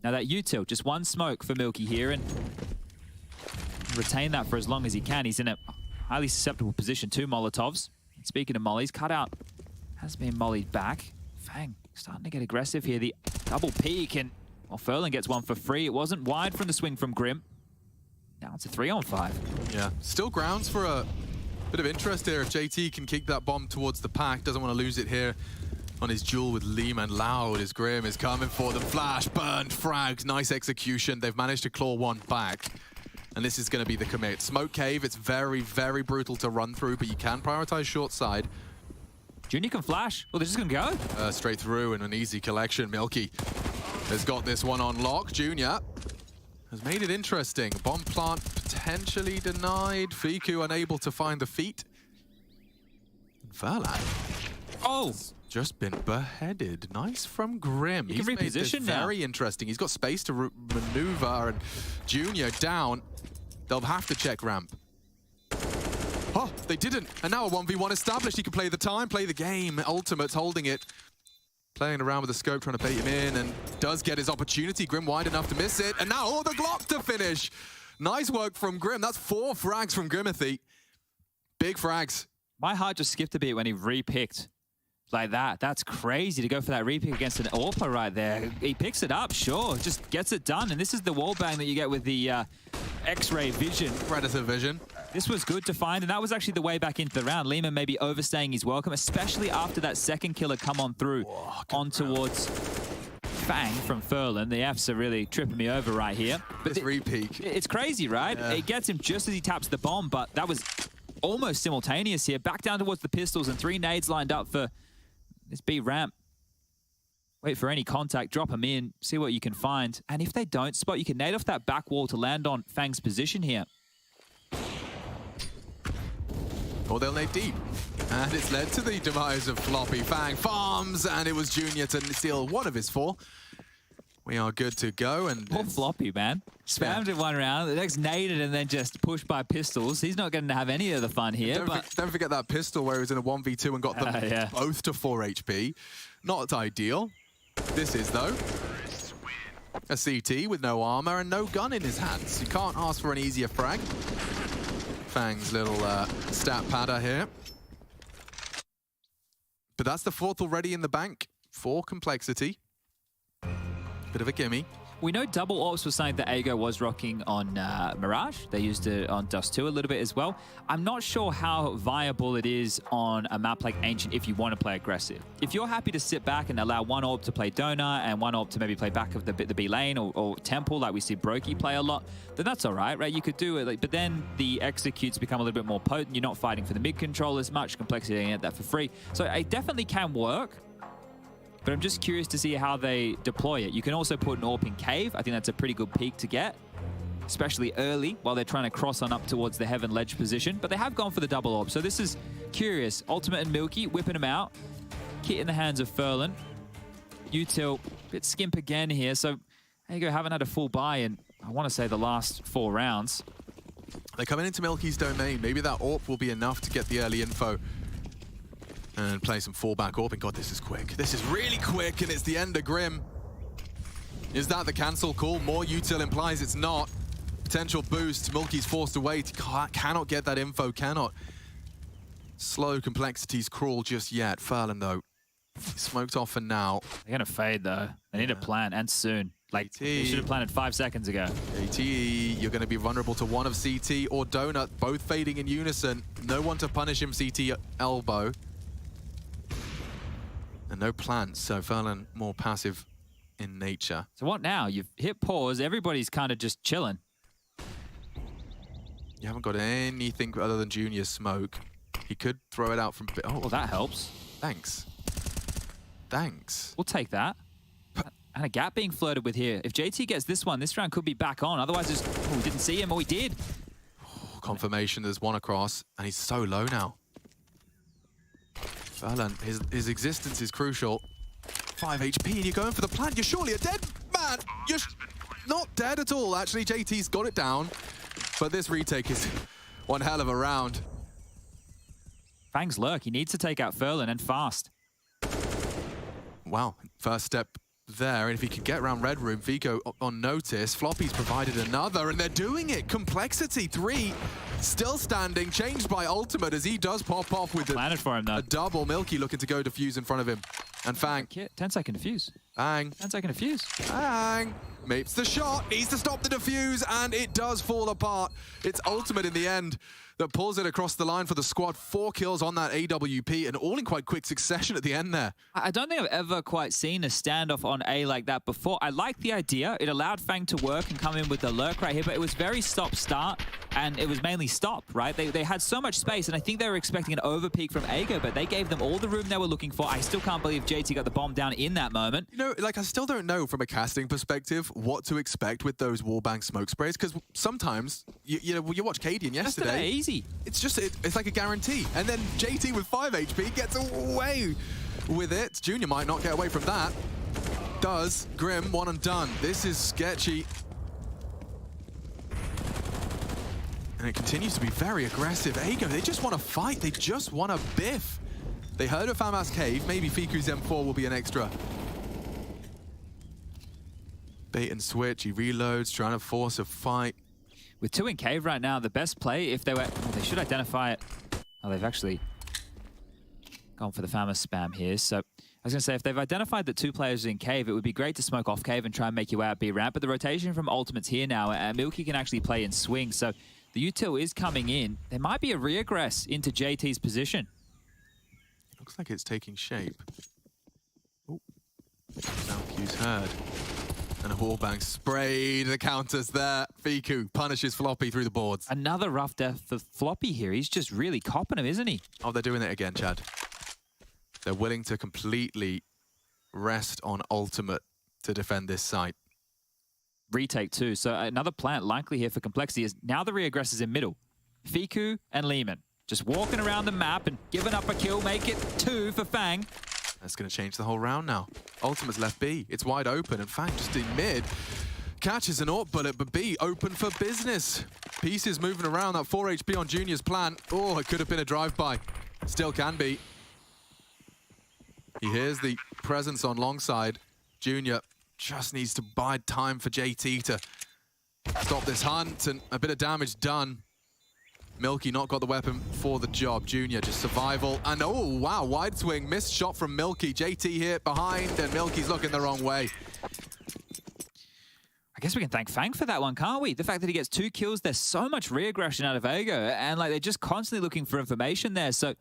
Now that util, just 1 smoke for Milky here, and retain that for as long as he can. He's in a highly susceptible position to Molotovs. And speaking of mollies, Cutout has been mollied back. Fang starting to get aggressive here. The double peek, and well, Furlan gets 1 for free. It wasn't wide from the swing from Grim. Now it's a 3-on-5. Yeah, still grounds for a bit of interest here. If JT can kick that bomb towards the pack, doesn't want to lose it here on his duel with Lehman. Loud as Grim is coming for them. Flash, burned, frags, nice execution. They've managed to claw 1 back. And this is going to be the commit. Smoke cave, it's very, very brutal to run through, but you can prioritize short side. Junior can flash. Well, they're just going to go. Straight through in an easy collection. Milky has got this one on lock. Junior has made it interesting. Bomb plant potentially denied. Fiku unable to find the feet. Furlan. Oh! Just been beheaded. Nice from Grim. He can reposition made this now. Very interesting. He's got space to maneuver, and Junior down. They'll have to check ramp. Oh, they didn't. And now a 1v1 established. He can play the time, play the game. Ultimate's holding it. Playing around with the scope, trying to bait him in, and does get his opportunity. Grim wide enough to miss it. And now, oh, the Glock to finish. Nice work from Grim. That's 4 frags from Grimathy. Big frags. My heart just skipped a bit when he re-picked like that. That's crazy to go for that repick against an AWPer right there. He picks it up, sure, just gets it done. And this is the wall bang that you get with the X-ray vision. Predator vision. This was good to find, and that was actually the way back into the round. Lehman maybe overstaying his welcome, especially after that second killer come on through on towards Fang from Furlan. The Fs are really tripping me over right here. But this repeak. It's crazy, right? Yeah. It gets him just as he taps the bomb, but that was almost simultaneous here. Back down towards the pistols, and 3 nades lined up for this B ramp. Wait for any contact, drop them in, see what you can find. And if they don't spot, you can nade off that back wall to land on Fang's position here. Or they'll nade deep. And it's led to the demise of Floppy. Fang farms, and it was Junior to steal 1 of his 4. We are good to go. And poor Floppy, man. Spammed it 1 round, the next naded and then just pushed by pistols. He's not going to have any of the fun here. Don't forget that pistol where he was in a 1v2 and got them both to 4 HP. Not ideal. This is, though, a CT with no armor and no gun in his hands. You can't ask for an easier frag. Fang's little stat padder here. But that's the 4th already in the bank for Complexity. Bit of a gimme. We know double orbs was something that Ago was rocking on Mirage. They used it on Dust 2 a little bit as well. I'm not sure how viable it is on a map like Ancient if you want to play aggressive. If you're happy to sit back and allow 1 orb to play Donor and 1 orb to maybe play back of the B lane or Temple, like we see Brokey play a lot, then that's all right, right? You could do it, but then the executes become a little bit more potent. You're not fighting for the mid control as much. Complexity, you get that for free. So it definitely can work. But I'm just curious to see how they deploy it. You can also put an AWP in Cave. I think that's a pretty good peak to get, especially early while they're trying to cross on up towards the Heaven Ledge position. But they have gone for the double AWP. So this is curious. Ultimate and Milky whipping him out. Kit in the hands of Furlan. Util, bit skimp again here. So there you go, haven't had a full buy in, I want to say, the last 4 rounds. They're coming into Milky's domain. Maybe that AWP will be enough to get the early info and play some fallback AWP. And God, this is quick. This is really quick, and it's the end of Grim. Is that the cancel call? More util implies it's not. Potential boost. Milky's forced to wait. Cannot get that info, cannot. Slow Complexity's crawl just yet. Furlan, though, smoked off for now. They're going to fade, though. They need a plan, and soon. Like, they should have planted 5 seconds ago. AT, you're going to be vulnerable to one of CT or Donut, both fading in unison. No one to punish him, CT elbow. And no plants, so Furlan more passive in nature. So what now? You've hit pause. Everybody's kind of just chilling. You haven't got anything other than Junior's smoke. He could throw it out from... Oh, well, that helps. Thanks. Thanks. We'll take that. And a gap being flirted with here. If JT gets this one, this round could be back on. Otherwise, just, we didn't see him, or we did. Oh, confirmation, there's one across, and he's so low now. Furlan, his existence is crucial. 5 HP, and you're going for the plant. You're surely a dead man. You're not dead at all. Actually, JT's got it down. But this retake is one hell of a round. Fang's lurk. He needs to take out Furlan, and fast. Wow, first step there, and if he could get around Red Room, Vico on notice. Floppy's provided another, and they're doing it. Complexity 3, still standing, changed by Ultimate as he does pop off with a double. Milky looking to go defuse in front of him. And Fang. 10-second defuse. Fang. 10-second defuse. Fang. Makes the shot, needs to stop the defuse, and it does fall apart. It's Ultimate in the end that pulls it across the line for the squad. 4 kills on that AWP, and all in quite quick succession at the end there. I don't think I've ever quite seen a standoff on A like that before. I like the idea. It allowed Fang to work and come in with the lurk right here, but it was very stop-start, and it was mainly stop, right? They had so much space, and I think they were expecting an overpeak from Ago, but they gave them all the room they were looking for. I still can't believe JT got the bomb down in that moment. You know, like, I still don't know from a casting perspective what to expect with those wallbang smoke sprays, because sometimes, you watch Cadian yesterday. Easy. It's just, it's like a guarantee. And then JT with 5 HP gets away with it. Junior might not get away from that. Does. Grim, one and done. This is sketchy. And it continues to be very aggressive. Ago, they just want to fight. They just want to biff. They heard of Famas Cave. Maybe Fiku's M4 will be an extra. Bait and switch. He reloads, trying to force a fight. With 2 in cave right now, the best play, if they were... Oh, they should identify it. Oh, they've actually gone for the Famas spam here. So I was going to say, if they've identified that 2 players are in cave, it would be great to smoke off cave and try and make you out B ramp. But the rotation from Ultimate's here now, and Milky can actually play in swing. So the util is coming in. There might be a reaggress into JT's position. Looks like it's taking shape. Oh, sound cue's heard. And a wallbang sprayed. The counters there. Fiku punishes Floppy through the boards. Another rough death for Floppy here. He's just really copping him, isn't he? Oh, they're doing it again, Chad. They're willing to completely rest on Ultimate to defend this site. Retake too. So another plant likely here for Complexity is now the reaggressors in middle. Fiku and Lehman just walking around the map and giving up a kill. Make it 2 for Fang. That's going to change the whole round now. Ultimate's left B. It's wide open, and Fang just in mid. Catches an AWP bullet, but B open for business. Pieces moving around. That 4 HP on Junior's plant. Oh, it could have been a drive-by. Still can be. He hears the presence on long side. Junior just needs to bide time for JT to stop this hunt, and a bit of damage done. Milky not got the weapon for the job. Junior just survival. And oh, wow, wide swing. Missed shot from Milky. JT here behind, and Milky's looking the wrong way. I guess we can thank Fang for that one, can't we? The fact that he gets 2 kills, there's so much reaggression out of Ago, and like they're just constantly looking for information there. So,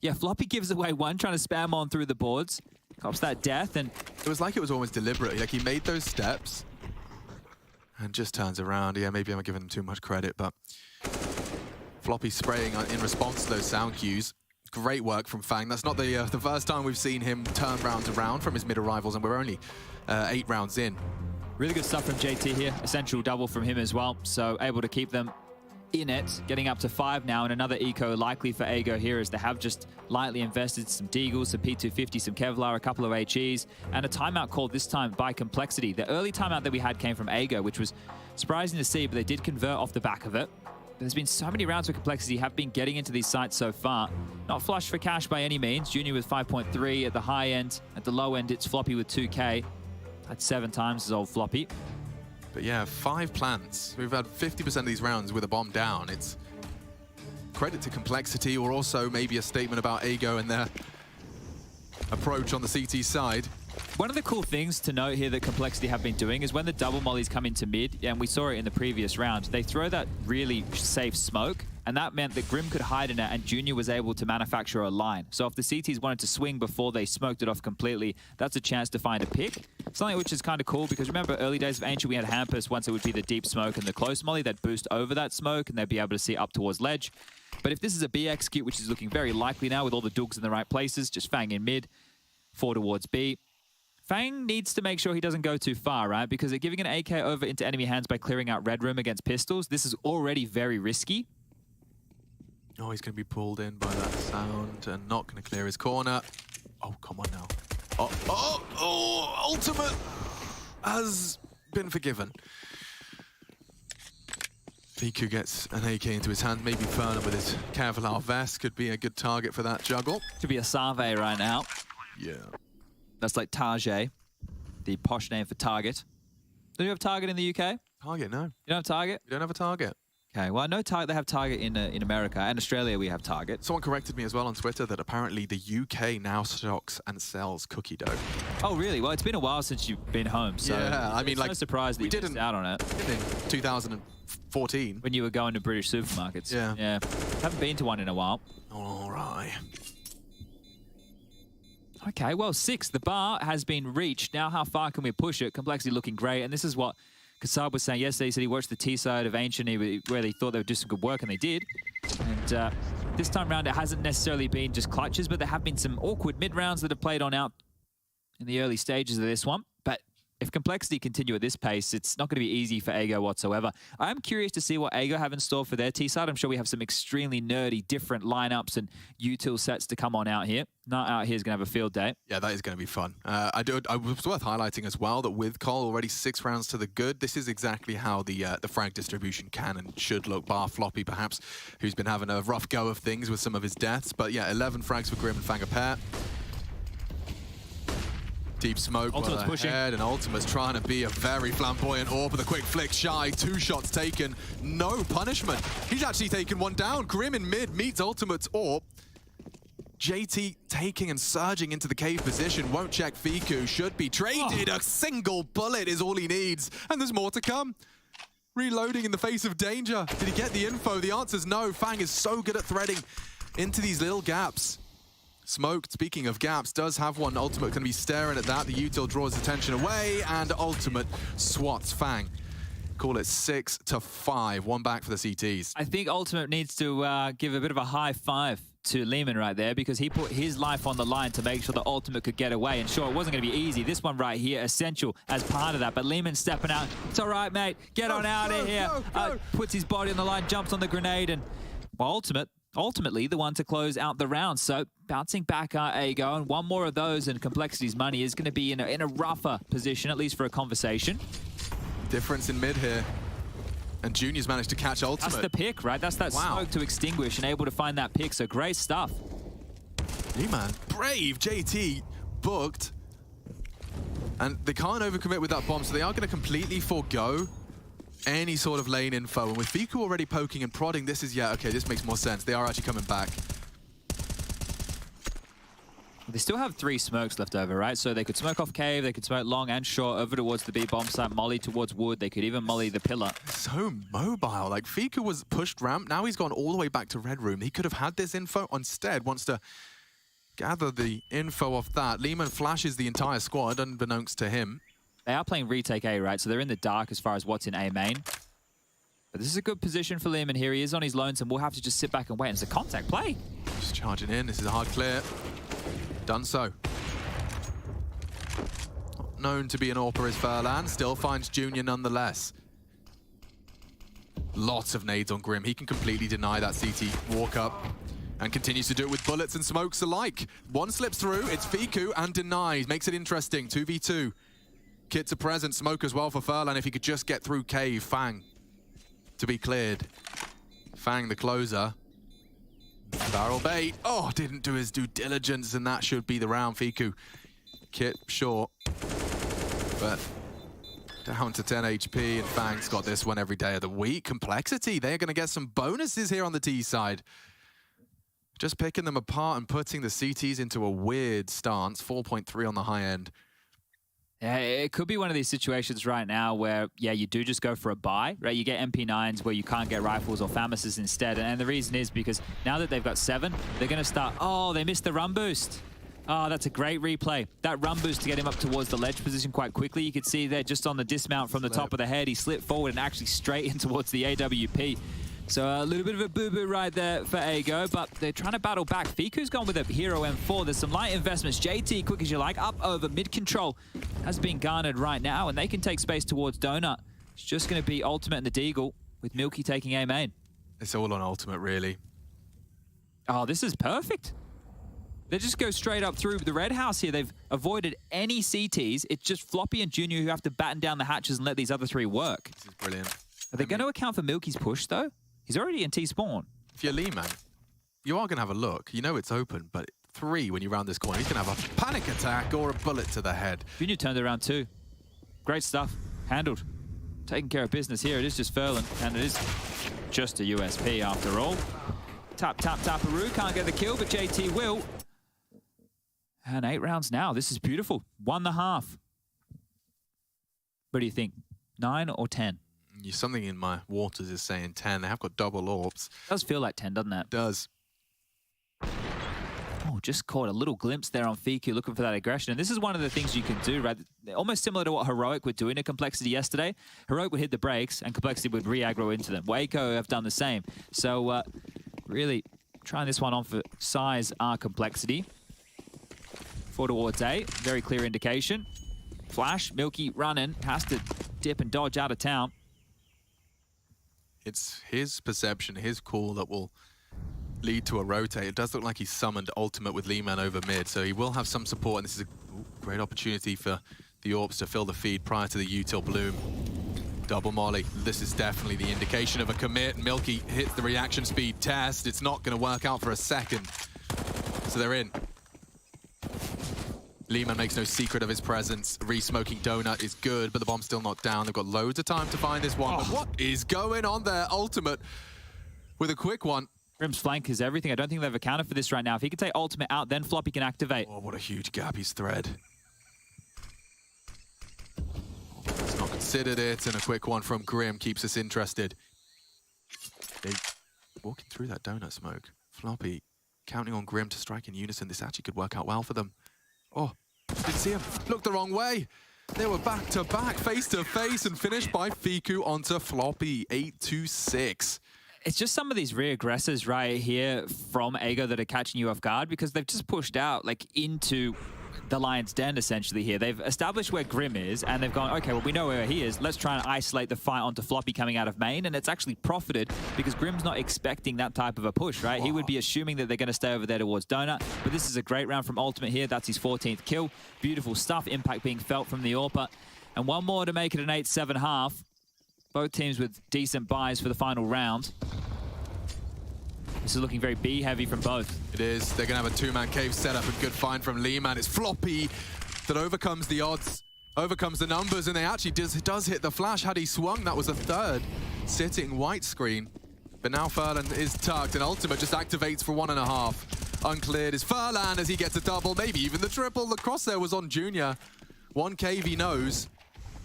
yeah, Floppy gives away 1, trying to spam on through the boards. Cops that death, and... It was like it was almost deliberate. Like, he made those steps and just turns around. Yeah, maybe I'm giving him too much credit, but... Floppy spraying in response to those sound cues. Great work from Fang. That's not the first time we've seen him turn rounds around from his middle rivals, and we're only 8 rounds in. Really good stuff from JT here. Essential double from him as well, so able to keep them in it, getting up to 5 now, and another eco likely for Ago here as they have just lightly invested some Deagles, some P250, some Kevlar, a couple of HEs, and a timeout called this time by Complexity. The early timeout that we had came from Ago, which was surprising to see, but they did convert off the back of it. But there's been so many rounds where Complexity have been getting into these sites so far. Not flush for cash by any means. Junior with 5.3 at the high end. At the low end, it's Floppy with 2K. That's 7 times his old Floppy. But yeah, 5 plants. We've had 50% of these rounds with a bomb down. It's credit to Complexity, or also maybe a statement about Ago and their approach on the CT side. One of the cool things to note here that Complexity have been doing is when the double mollies come into mid, and we saw it in the previous round, they throw that really safe smoke, and that meant that Grim could hide in it and Junior was able to manufacture a line. So if the CTs wanted to swing before they smoked it off completely, that's a chance to find a pick. Something which is kind of cool because remember early days of Ancient we had Hampus, once it would be the deep smoke and the close molly, they'd boost over that smoke and they'd be able to see up towards ledge. But if this is a B execute, which is looking very likely now with all the Dougs in the right places, just Fang in mid, 4 towards B. Fang needs to make sure he doesn't go too far, right? Because they're giving an AK over into enemy hands by clearing out Red Room against pistols. This is already very risky. Oh, he's going to be pulled in by that sound and not going to clear his corner. Oh, come on now. Ultimate has been forgiven. Fiku gets an AK into his hand. Maybe Ferner with his Kevlar vest could be a good target for that juggle. Could be a Save right now. Yeah. That's like Target, the posh name for Target. Do you have Target in the UK? Target, no. You don't have Target? We don't have a Target. Okay, well, I know they have Target in America, and Australia we have Target. Someone corrected me as well on Twitter that apparently the UK now stocks and sells cookie dough. Oh, really? Well, it's been a while since you've been home, so yeah, I mean, it's like, no surprise that you missed out on it. In 2014. When you were going to British supermarkets. Yeah. Yeah. Haven't been to one in a while. All right. Okay, well, 6. The bar has been reached. Now how far can we push it? Complexity looking great, and this is what Kasab was saying yesterday. He said he watched the T side of Ancient where they thought they would do some good work, and they did. And this time round, it hasn't necessarily been just clutches, but there have been some awkward mid-rounds that have played on out in the early stages of this one. But if Complexity continue at this pace, it's not going to be easy for Ago whatsoever. I'm curious to see what Ago have in store for their T-side. I'm sure we have some extremely nerdy, different lineups and util sets to come on out here. Not out here is going to have a field day. Yeah, that is going to be fun. I was worth highlighting as well that with Cole already 6 rounds to the good, this is exactly how the frag distribution can and should look, bar Floppy perhaps, who's been having a rough go of things with some of his deaths. But yeah, 11 frags for Grim and Fang a pair. Deep smoke well ahead, and Ultimate's trying to be a very flamboyant AWP with a quick flick shy. 2 shots taken, no punishment. He's actually taken 1 down. Grim in mid meets Ultimate's AWP. JT taking and surging into the cave position, won't check Fiku, should be traded. A single bullet is all he needs, and there's more to come. Reloading in the face of danger. Did he get the info? The answer's no. Fang is so good at threading into these little gaps. Smoke, speaking of gaps, does have one. Ultimate can be staring at that. The util draws attention away, and Ultimate swats Fang. Call it 6-5. 1 back for the CTs. I think Ultimate needs to give a bit of a high five to Lehman right there, because he put his life on the line to make sure that Ultimate could get away. And sure, it wasn't going to be easy. This one right here, essential as part of that. But Lehman stepping out. It's all right, mate. Get on out of here. Puts his body on the line, jumps on the grenade, and well, ultimately the one to close out the round. So bouncing back are Ago, and 1 more of those, and Complexity's money is going to be in a rougher position, at least for a conversation. Difference in mid here. And Junior's managed to catch Ultimate. That's the pick, right? That's that smoke to extinguish and able to find that pick. So great stuff. Man, brave JT booked. And they can't overcommit with that bomb, so they are going to completely forego any sort of lane info. And with Fiku already poking and prodding, this is, yeah, okay, this makes more sense. They are actually coming back. They still have 3 smokes left over, right? So they could smoke off cave, they could smoke long and short over towards the B bomb site, molly towards wood. They could even molly the pillar. So mobile. Like, Fiku was pushed ramp. Now he's gone all the way back to red room. He could have had this info. Instead, wants to gather the info off that. Lehman flashes the entire squad, unbeknownst to him. They are playing retake A, right? So they're in the dark as far as what's in A main. But this is a good position for Lehman here. He is on his lonesome. We'll have to just sit back and wait. And it's a contact play. Just charging in. This is a hard clear. Done so. Not known to be an AWPer is Furlan. Still finds Junior nonetheless. Lots of nades on Grim. He can completely deny that CT walk up and continues to do it with bullets and smokes alike. One slips through, it's Fiku and denies. Makes it interesting, 2v2. Kits are present, smoke as well for Furlan if he could just get through cave. Fang to be cleared. Fang the closer. Barrel bait. Oh, didn't do his due diligence, and that should be the round. Fiku. Kit short. But down to 10 HP, and Fang's got this one every day of the week. Complexity, they're going to get some bonuses here on the T side. Just picking them apart and putting the CTs into a weird stance. 4.3 on the high end. Yeah, it could be one of these situations right now where, yeah, you do just go for a buy, right? You get MP9s where you can't get rifles or FAMASs instead. And the reason is because now that they've got 7, they're going to start, oh, they missed the run boost. Oh, that's a great replay. That run boost to get him up towards the ledge position quite quickly. You could see there just on the dismount from the top of the head, he slipped forward and actually straight in towards the AWP. So a little bit of a boo-boo right there for Ago, but they're trying to battle back. Fiku's gone with a Hero M4. There's some light investments. JT, quick as you like, up over mid-control has been garnered right now, and they can take space towards Donut. It's just going to be Ultimate and the Deagle, with Milky taking A main. It's all on Ultimate, really. Oh, this is perfect. They just go straight up through the red house here. They've avoided any CTs. It's just Floppy and Junior who have to batten down the hatches and let these other 3 work. This is brilliant. Are they going to account for Milky's push, though? He's already in T-spawn. If you're Lee, man, you are going to have a look. You know it's open, but 3 when you round this corner. He's going to have a panic attack or a bullet to the head. Junior turned it around too. Great stuff. Handled. Taking care of business here. It is just Furlan, and it is just a USP after all. Tap, tap, taparoo. Can't get the kill, but JT will. And 8 rounds now. This is beautiful. 1.5. What do you think? 9 or 10? Something in my waters is saying 10. They have got double orbs. Does feel like 10, doesn't it? It does. Oh, just caught a little glimpse there on Fiku looking for that aggression. And this is one of the things you can do, right? Almost similar to what Heroic were doing to Complexity yesterday. Heroic would hit the brakes and Complexity would re-aggro into them. Waco have done the same. So really trying this one on for size Complexity. 4 towards A. Very clear indication. Flash, Milky running. Has to dip and dodge out of town. It's his perception, his call that will lead to a rotate. It does look like he's summoned Ultimate with Lee-Man over mid, so he will have some support, and this is a great opportunity for the Orps to fill the feed prior to the util bloom. Double molly. This is definitely the indication of a commit. Milky hits the reaction speed test. It's not going to work out for a second. So they're in. Lee-Man makes no secret of his presence. Re-smoking Donut is good, but the bomb's still not down. They've got loads of time to find this one. But what is going on there? Ultimate with a quick one. Grim's flank is everything. I don't think they've accounted for this right now. If he can take Ultimate out, then Floppy can activate. Oh, what a huge gap he's thread. He's not considered it, and a quick one from Grim keeps us interested. They walking through that Donut smoke. Floppy counting on Grim to strike in unison. This actually could work out well for them. Oh, didn't see him. Looked the wrong way. They were back to back, face to face, and finished by Fiku onto Floppy. 8-6. It's just some of these re-aggressors right here from Ago that are catching you off guard because they've just pushed out like into the Lion's Den essentially here. They've established where Grim is and they've gone, okay, well, we know where he is. Let's try and isolate the fight onto Floppy coming out of main, and it's actually profited because Grim's not expecting that type of a push, right? He would be assuming that they're going to stay over there towards Donut, but this is a great round from Ultimate here. That's his 14th kill. Beautiful stuff. Impact being felt from the AWPer. And one more to make it an 8-7.5. Both teams with decent buys for the final round. This is looking very B-heavy from both. It is. They're going to have a 2-man cave setup. A good find from Lee-Man. It's Floppy that overcomes the odds, overcomes the numbers, and they actually does hit the flash. Had he swung, that was a 3rd sitting white screen. But now Furlan is tucked, and Ultimate just activates for 1.5. Uncleared is Furlan as he gets a double, maybe even the triple. The crosshair was on Junior. 1 cave he knows,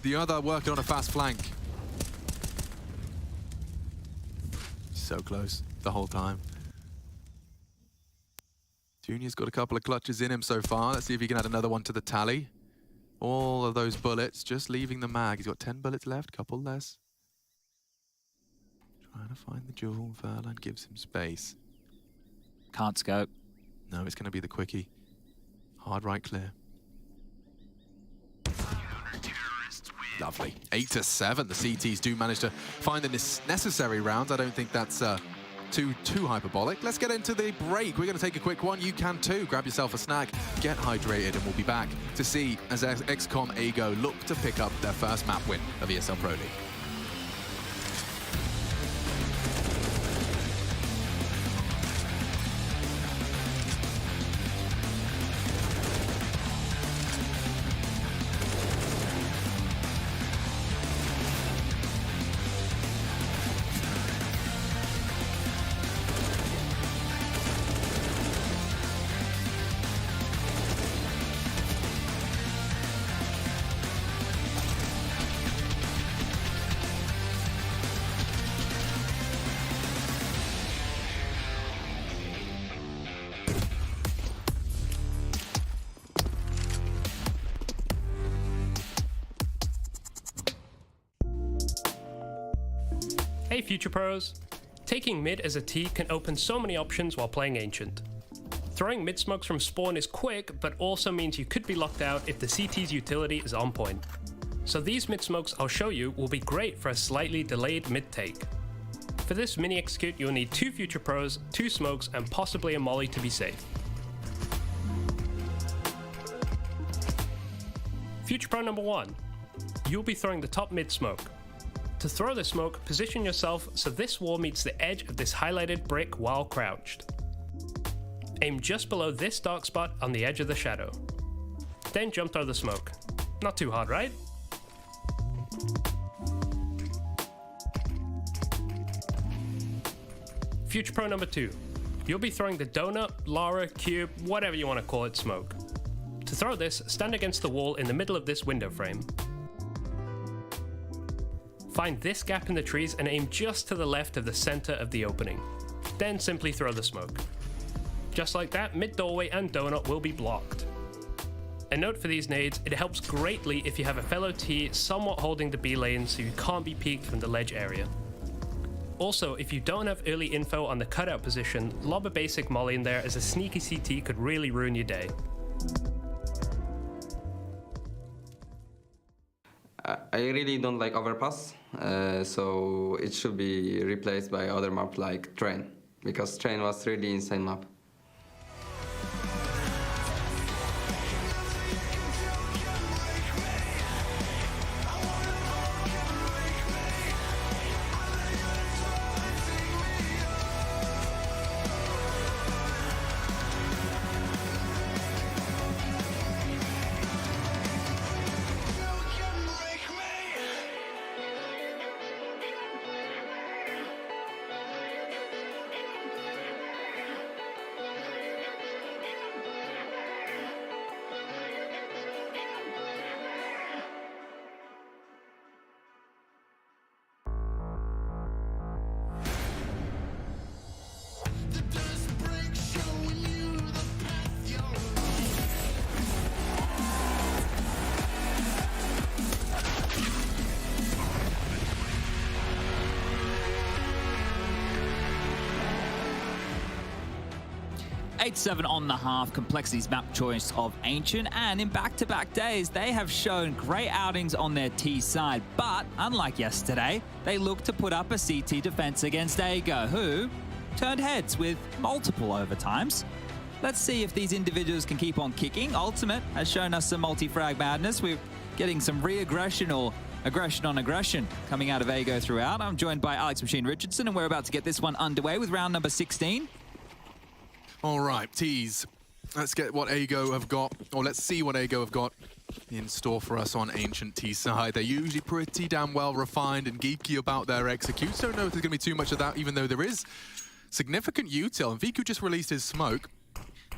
the other working on a fast flank. So close the whole time. Junior's got a couple of clutches in him so far. Let's see if he can add another one to the tally. All of those bullets just leaving the mag. He's got 10 bullets left, couple less. Trying to find the jewel. Furlan gives him space. Can't scope. No, it's going to be the quickie. Hard right clear. Lovely. 8-7. The CTs do manage to find the necessary rounds. I don't think that's too hyperbolic. Let's get into the break. We're going to take a quick one. You can too. Grab yourself a snack, get hydrated, and we'll be back to see as x-kom AGO look to pick up their first map win of ESL Pro League. Hey Future Pros! Taking mid as a T can open so many options while playing Ancient. Throwing mid smokes from spawn is quick, but also means you could be locked out if the CT's utility is on point. So these mid smokes I'll show you will be great for a slightly delayed mid take. For this mini execute you'll need 2 Future Pros, 2 smokes and possibly a molly to be safe. Future Pro number 1. You'll be throwing the top mid smoke. To throw the smoke, position yourself so this wall meets the edge of this highlighted brick while crouched. Aim just below this dark spot on the edge of the shadow. Then jump throw the smoke. Not too hard, right? Future Pro number 2. You'll be throwing the donut, Lara, cube, whatever you want to call it, smoke. To throw this, stand against the wall in the middle of this window frame. Find this gap in the trees and aim just to the left of the center of the opening. Then simply throw the smoke. Just like that, mid doorway and donut will be blocked. A note for these nades, it helps greatly if you have a fellow T somewhat holding the B lane so you can't be peeked from the ledge area. Also, if you don't have early info on the cutout position, lob a basic molly in there as a sneaky CT could really ruin your day. I really don't like overpass, so it should be replaced by other map like Train, because Train was really insane map. Seven on the half, Complexity's map choice of Ancient, and in back-to-back days, they have shown great outings on their T side, but unlike yesterday, they look to put up a CT defense against AGO, who turned heads with multiple overtimes. Let's see if these individuals can keep on kicking. Ultimate has shown us some multi-frag madness. We're getting some re-aggression or aggression on aggression coming out of AGO throughout. I'm joined by Alex Machine Richardson, and we're about to get this one underway with round number 16. All right, Tees. Let's get what AGO have got, or let's see what AGO have got in store for us on Ancient T side. They're usually pretty damn well refined and geeky about their executes. Don't know if there's going to be too much of that, even though there is significant util. And Viku just released his smoke.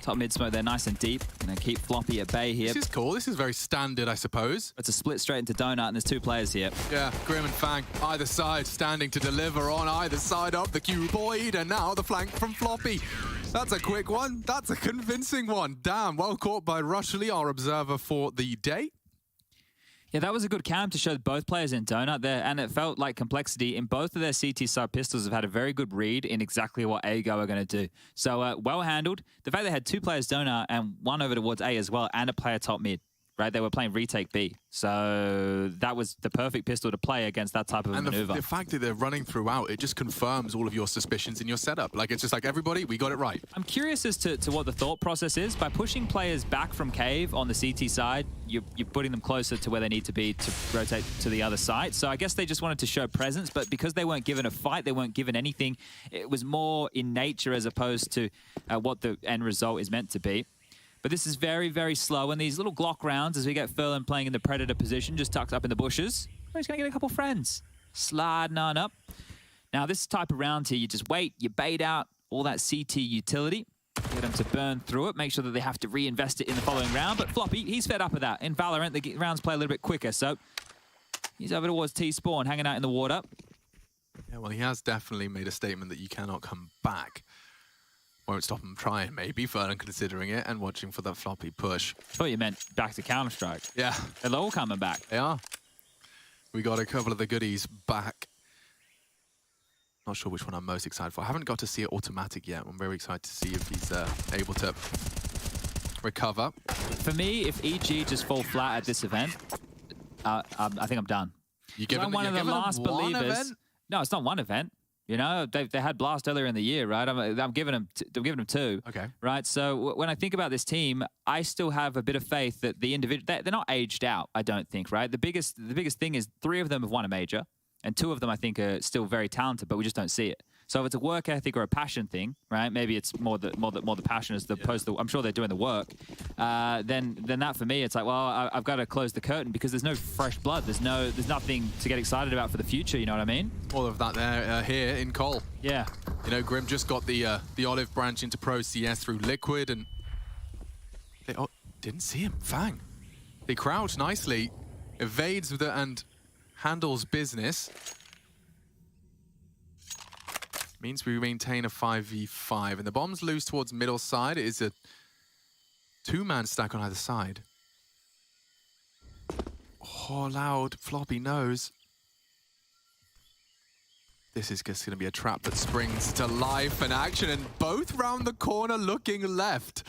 Top mid smoke, they're nice and deep. Gonna keep Floppy at bay here. This is cool. This is very standard, I suppose. It's a split straight into Donut, and there's 2 players here. Yeah, Grim and Fang, either side, standing to deliver on either side of the cuboid, and now the flank from Floppy. That's a quick one. That's a convincing one. Damn, well caught by Rushley, our observer for the day. Yeah, that was a good cam to show both players in Donut there, and it felt like Complexity in both of their CT side pistols have had a very good read in exactly what AGO are going to do. So well handled. The fact they had 2 players Donut and 1 over towards A as well, and a player top mid. right? They were playing retake B. So that was the perfect pistol to play against that type of a maneuver. The fact that they're running throughout, it just confirms all of your suspicions in your setup. Like, it's just like, everybody, we got it right. I'm curious as to what the thought process is. By pushing players back from cave on the CT side, you're putting them closer to where they need to be to rotate to the other side. So I guess they just wanted to show presence, but because they weren't given a fight, they weren't given anything, it was more in nature as opposed to what the end result is meant to be. But this is very, very slow. And these little Glock rounds, as we get Furlan playing in the Predator position, just tucked up in the bushes, he's going to get a couple friends. Sliding on up. Now, this type of round here, you just wait, you bait out all that CT utility, get them to burn through it, make sure that they have to reinvest it in the following round. But Floppy, he's fed up with that. In Valorant, the rounds play a little bit quicker, so he's over towards T-Spawn, hanging out in the water. Yeah, well, he has definitely made a statement that you cannot come back. Won't stop him trying, maybe, Furlan considering it and watching for that Floppy push. I thought you meant back to Counter-Strike. Yeah. They're all coming back. They are. We got a couple of the goodies back. Not sure which one I'm most excited for. I haven't got to see it automatic yet. I'm very excited to see if he's able to recover. For me, if EG just fall flat at this event, I think I'm done. You give them one of the last believers. Event? No, it's not one event. You know, they had Blast earlier in the year, right? I'm giving them two. Okay. Right. So when I think about this team, I still have a bit of faith that the individual they're not aged out. I don't think. Right. The biggest thing is 3 of them have won a major, and 2 of them I think are still very talented, but we just don't see it. So if it's a work ethic or a passion thing, right? Maybe it's more the passion as opposed to I'm sure they're doing the work. Then that for me, it's like, well, I've got to close the curtain because there's no fresh blood. There's nothing to get excited about for the future. You know what I mean? All of that there here in Cole. Yeah. You know, Grim just got the olive branch into Pro CS through Liquid, and they didn't see him. Fang. They crouch nicely, evades and handles business. Means we maintain a 5v5, and the bomb's loose towards middle side. It is a 2-man stack on either side. Oh, loud. Floppy knows. This is just going to be a trap that springs to life and action, and both round the corner looking left.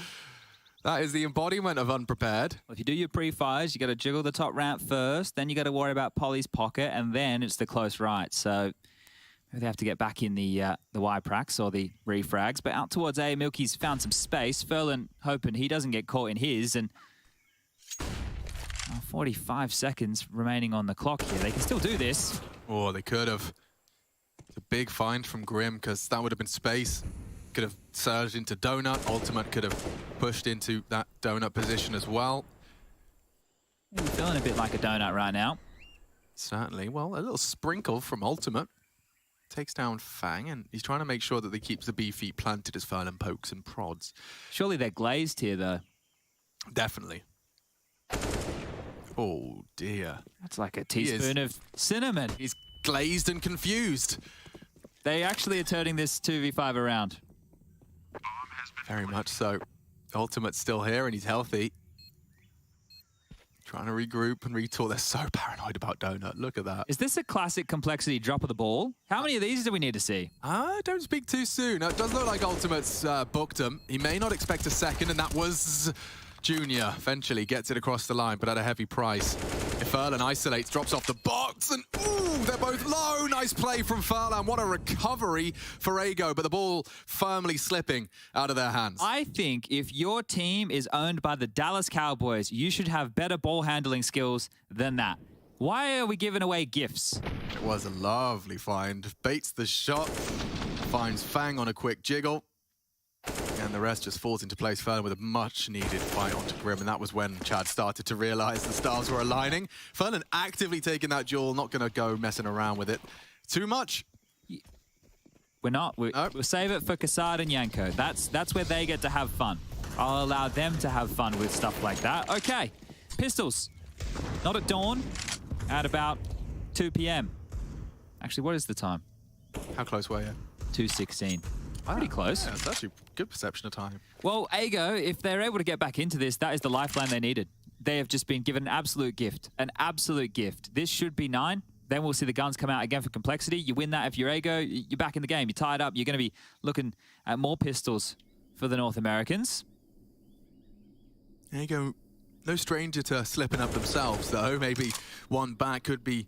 That is the embodiment of unprepared. Well, if you do your pre-fires, you got to jiggle the top ramp first, then you got to worry about Polly's pocket, and then it's the close right. So they have to get back in the Y-Prax or the refrags. But out towards A, Milky's found some space. Furlan hoping he doesn't get caught in his. And 45 seconds remaining on the clock here. They can still do this. Oh, they could have. It's a big find from Grim because that would have been space. Could have surged into Donut. Ultimate could have pushed into that Donut position as well. I'm feeling a bit like a Donut right now. Certainly. Well, a little sprinkle from Ultimate. Takes down Fang, and he's trying to make sure that they keep the B feet planted as Furlan pokes and prods. Surely they're glazed here, though. Definitely. Oh, dear. That's like a teaspoon of cinnamon. He's glazed and confused. They actually are turning this 2v5 around. Very much so. Ultimate's still here, and he's healthy. Trying to regroup and retool. They're so paranoid about Donut. Look at that. Is this a classic complexity drop of the ball? How many of these do we need to see? Don't speak too soon. It does look like Ultimate's booked him. He may not expect a second, and that was Junior. Eventually gets it across the line, but at a heavy price. If Furlan isolates, drops off the box, and ooh, they're both low. Nice play from Furlan. What a recovery for Ego, but the ball firmly slipping out of their hands. I think if your team is owned by the Dallas Cowboys, you should have better ball handling skills than that. Why are we giving away gifts? It was a lovely find. Baits the shot, finds Fang on a quick jiggle. And the rest just falls into place. Furlan with a much-needed fight onto Grim, and that was when Chad started to realize the stars were aligning. Furlan actively taking that duel, not going to go messing around with it too much. We're not. We'll save it for Kassad and Yanko. That's where they get to have fun. I'll allow them to have fun with stuff like that. Okay, pistols. Not at dawn, at about 2 p.m. Actually, what is the time? How close were you? 2:16. Pretty close. Yeah, it's actually good perception of time. Well, Ego, if they're able to get back into this, that is the lifeline they needed. They have just been given an absolute gift. An absolute gift. This should be 9. Then we'll see the guns come out again for complexity. You win that if you're Ego, you're back in the game. You're tied up. You're going to be looking at more pistols for the North Americans. Ego No stranger to slipping up themselves, though. Maybe one back could be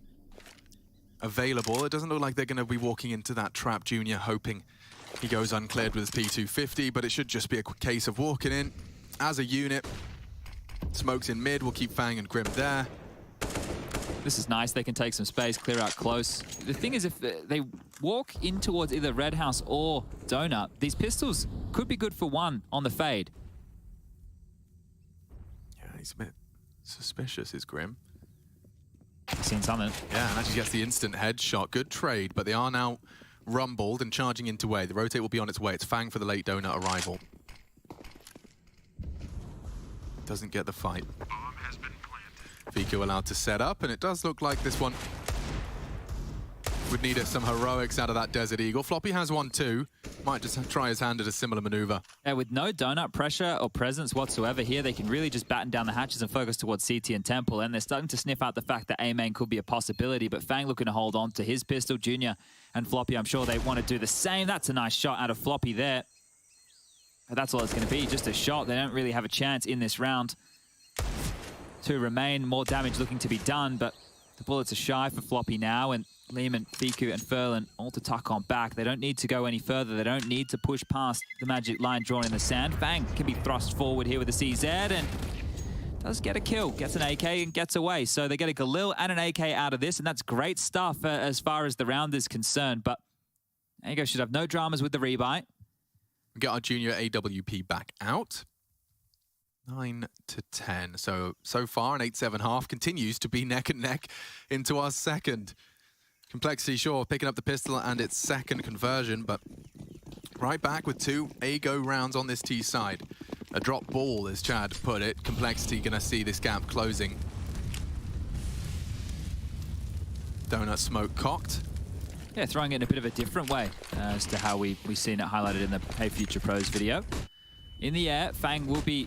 available. It doesn't look like they're going to be walking into that trap, Junior, hoping he goes uncleared with his P250, but it should just be a quick case of walking in as a unit. Smokes in mid, we'll keep Fang and Grim there. This is nice, they can take some space, clear out close. The thing is, if they walk in towards either Red House or Donut, these pistols could be good for one on the fade. Yeah, he's a bit suspicious, is Grim. Seen something. Yeah, and actually gets the instant headshot. Good trade, but they are now rumbled and charging into way. The rotate will be on its way. It's Fang for the late Donut arrival. Doesn't get the fight. Vico allowed to set up, and it does look like this one would need some heroics out of that Desert Eagle. Floppy has one too. Might just try his hand at a similar maneuver. Yeah, with no Donut pressure or presence whatsoever here, they can really just batten down the hatches and focus towards CT and Temple, and they're starting to sniff out the fact that A-main could be a possibility, but Fang looking to hold on to his pistol. Junior and Floppy, I'm sure they want to do the same. That's a nice shot out of Floppy there. But that's all it's going to be, just a shot. They don't really have a chance in this round to remain. More damage looking to be done, but the bullets are shy for Floppy now, and Lehman, Fiku, and Furlan all to tuck on back. They don't need to go any further. They don't need to push past the magic line drawn in the sand. Fang can be thrust forward here with a CZ, and does get a kill. Gets an AK and gets away. So they get a Galil and an AK out of this, and that's great stuff as far as the round is concerned. But there you go. Should have no dramas with the rebuy. We get our Junior AWP back out. 9 to 10. So far, an 8-7 continues to be neck and neck into our second. Complexity, sure, picking up the pistol and its second conversion, but right back with 2 A-go rounds on this T side. A drop ball, as Chad put it. Complexity gonna see this gap closing. Donut smoke cocked. Yeah, throwing it in a bit of a different way as to how we've seen it highlighted in the Hey Future Pros video. In the air, Fang will be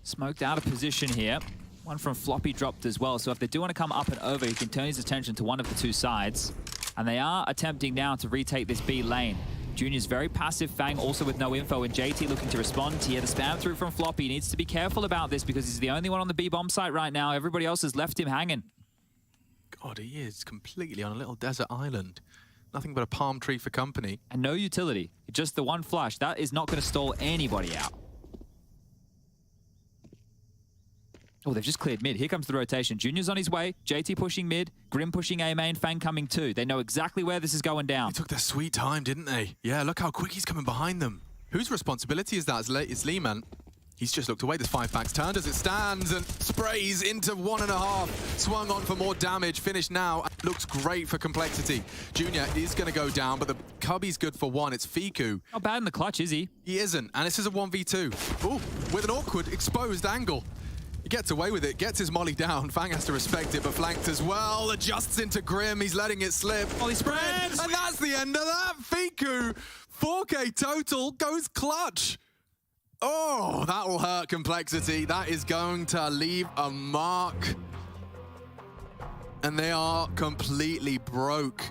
smoked out of position here. One from Floppy dropped as well, so if they do want to come up and over, he can turn his attention to one of the two sides. And they are attempting now to retake this B lane. Junior's very passive, Fang also with no info, and JT looking to respond here. The spam through from Floppy. He needs to be careful about this because he's the only one on the B bomb site right now. Everybody else has left him hanging. God, he is completely on a little desert island. Nothing but a palm tree for company. And no utility. Just the one flash. That is not going to stall anybody out. Oh, they've just cleared mid. Here comes the rotation. Junior's on his way. JT pushing mid. Grim pushing A main. Fang coming too. They know exactly where this is going down. They took their sweet time, didn't they? Yeah, look how quick he's coming behind them. Whose responsibility is that? It's Lehman. He's just looked away. There's 5 backs turned as it stands and sprays into 1.5. Swung on for more damage. Finished now. Looks great for Complexity. Junior is going to go down, but the Cubby's good for 1. It's Fiku. Not bad in the clutch, is he? He isn't. And this is a 1v2. Ooh, with an awkward exposed angle. He gets away with it, gets his molly down. Fang has to respect it, but flanked as well. Adjusts into Grim. He's letting it slip. Molly spreads! And that's the end of that. Fiku, 4K total, goes clutch. Oh, that will hurt Complexity. That is going to leave a mark. And they are completely broke.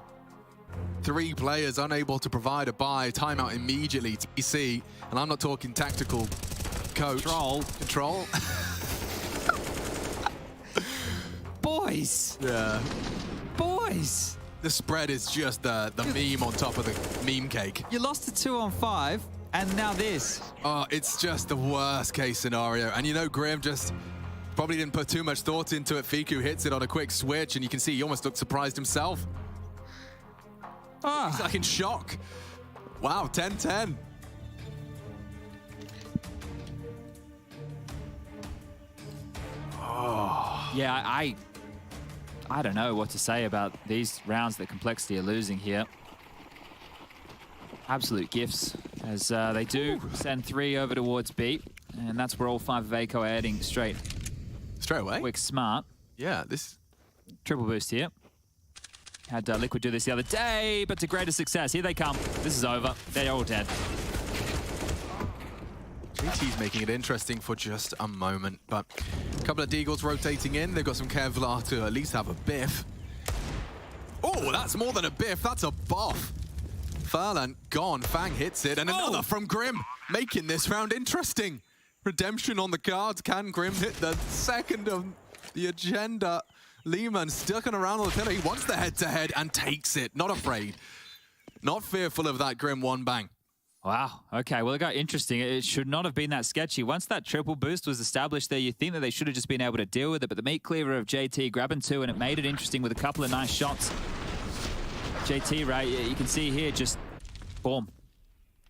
3 players unable to provide a buy. Timeout immediately, TC. And I'm not talking tactical coach. Control. Boys! Yeah. Boys! The spread is just the meme on top of the meme cake. You lost to 2 on 5, and now this. Oh, it's just the worst case scenario. And you know, Graham just probably didn't put too much thought into it. Fiku hits it on a quick switch, and you can see he almost looked surprised himself. He's like in shock. Wow, 10-10. Oh. Yeah, I don't know what to say about these rounds that Complexity are losing here. Absolute gifts as they do send 3 over towards B, and that's where all 5 of ACO are heading straight away. Quick smart. Yeah, this triple boost here. Had Liquid do this the other day, but to greater success. Here they come. This is over. They're all dead. JT's making it interesting for just a moment, but a couple of Deagles rotating in. They've got some Kevlar to at least have a biff. Oh, that's more than a biff. That's a buff. Furlan gone. Fang hits it, and another from Grim, making this round interesting. Redemption on the cards. Can Grim hit the second of the agenda? Lehman sticking around on the pillar. He wants the head-to-head and takes it. Not afraid. Not fearful of that Grim one bang. Wow. Okay, well, it got interesting. It should not have been that sketchy. Once that triple boost was established there, you think that they should have just been able to deal with it, but the meat cleaver of JT grabbing two, and it made it interesting with a couple of nice shots. JT, right, you can see here, just boom.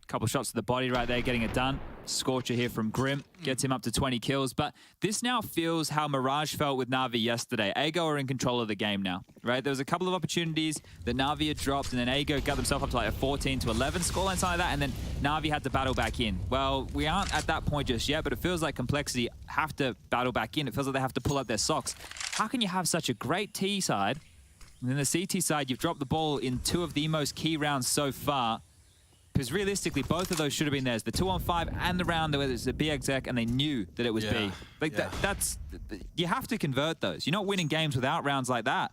Couple shots to the body right there, getting it done. Scorcher here from Grim gets him up to 20 kills, but this now feels how Mirage felt with Na'Vi yesterday. Ego are in control of the game now, right? There was a couple of opportunities that Na'Vi had dropped, and then Ego got themselves up to like a 14 to 11 scoreline, something like that, and then Na'Vi had to battle back in. Well, we aren't at that point just yet, but it feels like Complexity have to battle back in. It feels like they have to pull up their socks. How can you have such a great T side, and then the CT side, you've dropped the ball in two of the most key rounds so far? Because realistically, both of those should have been theirs. The 2-on-5 and the round where it's a B exec, and they knew that it was B. Like that's you have to convert those. You're not winning games without rounds like that.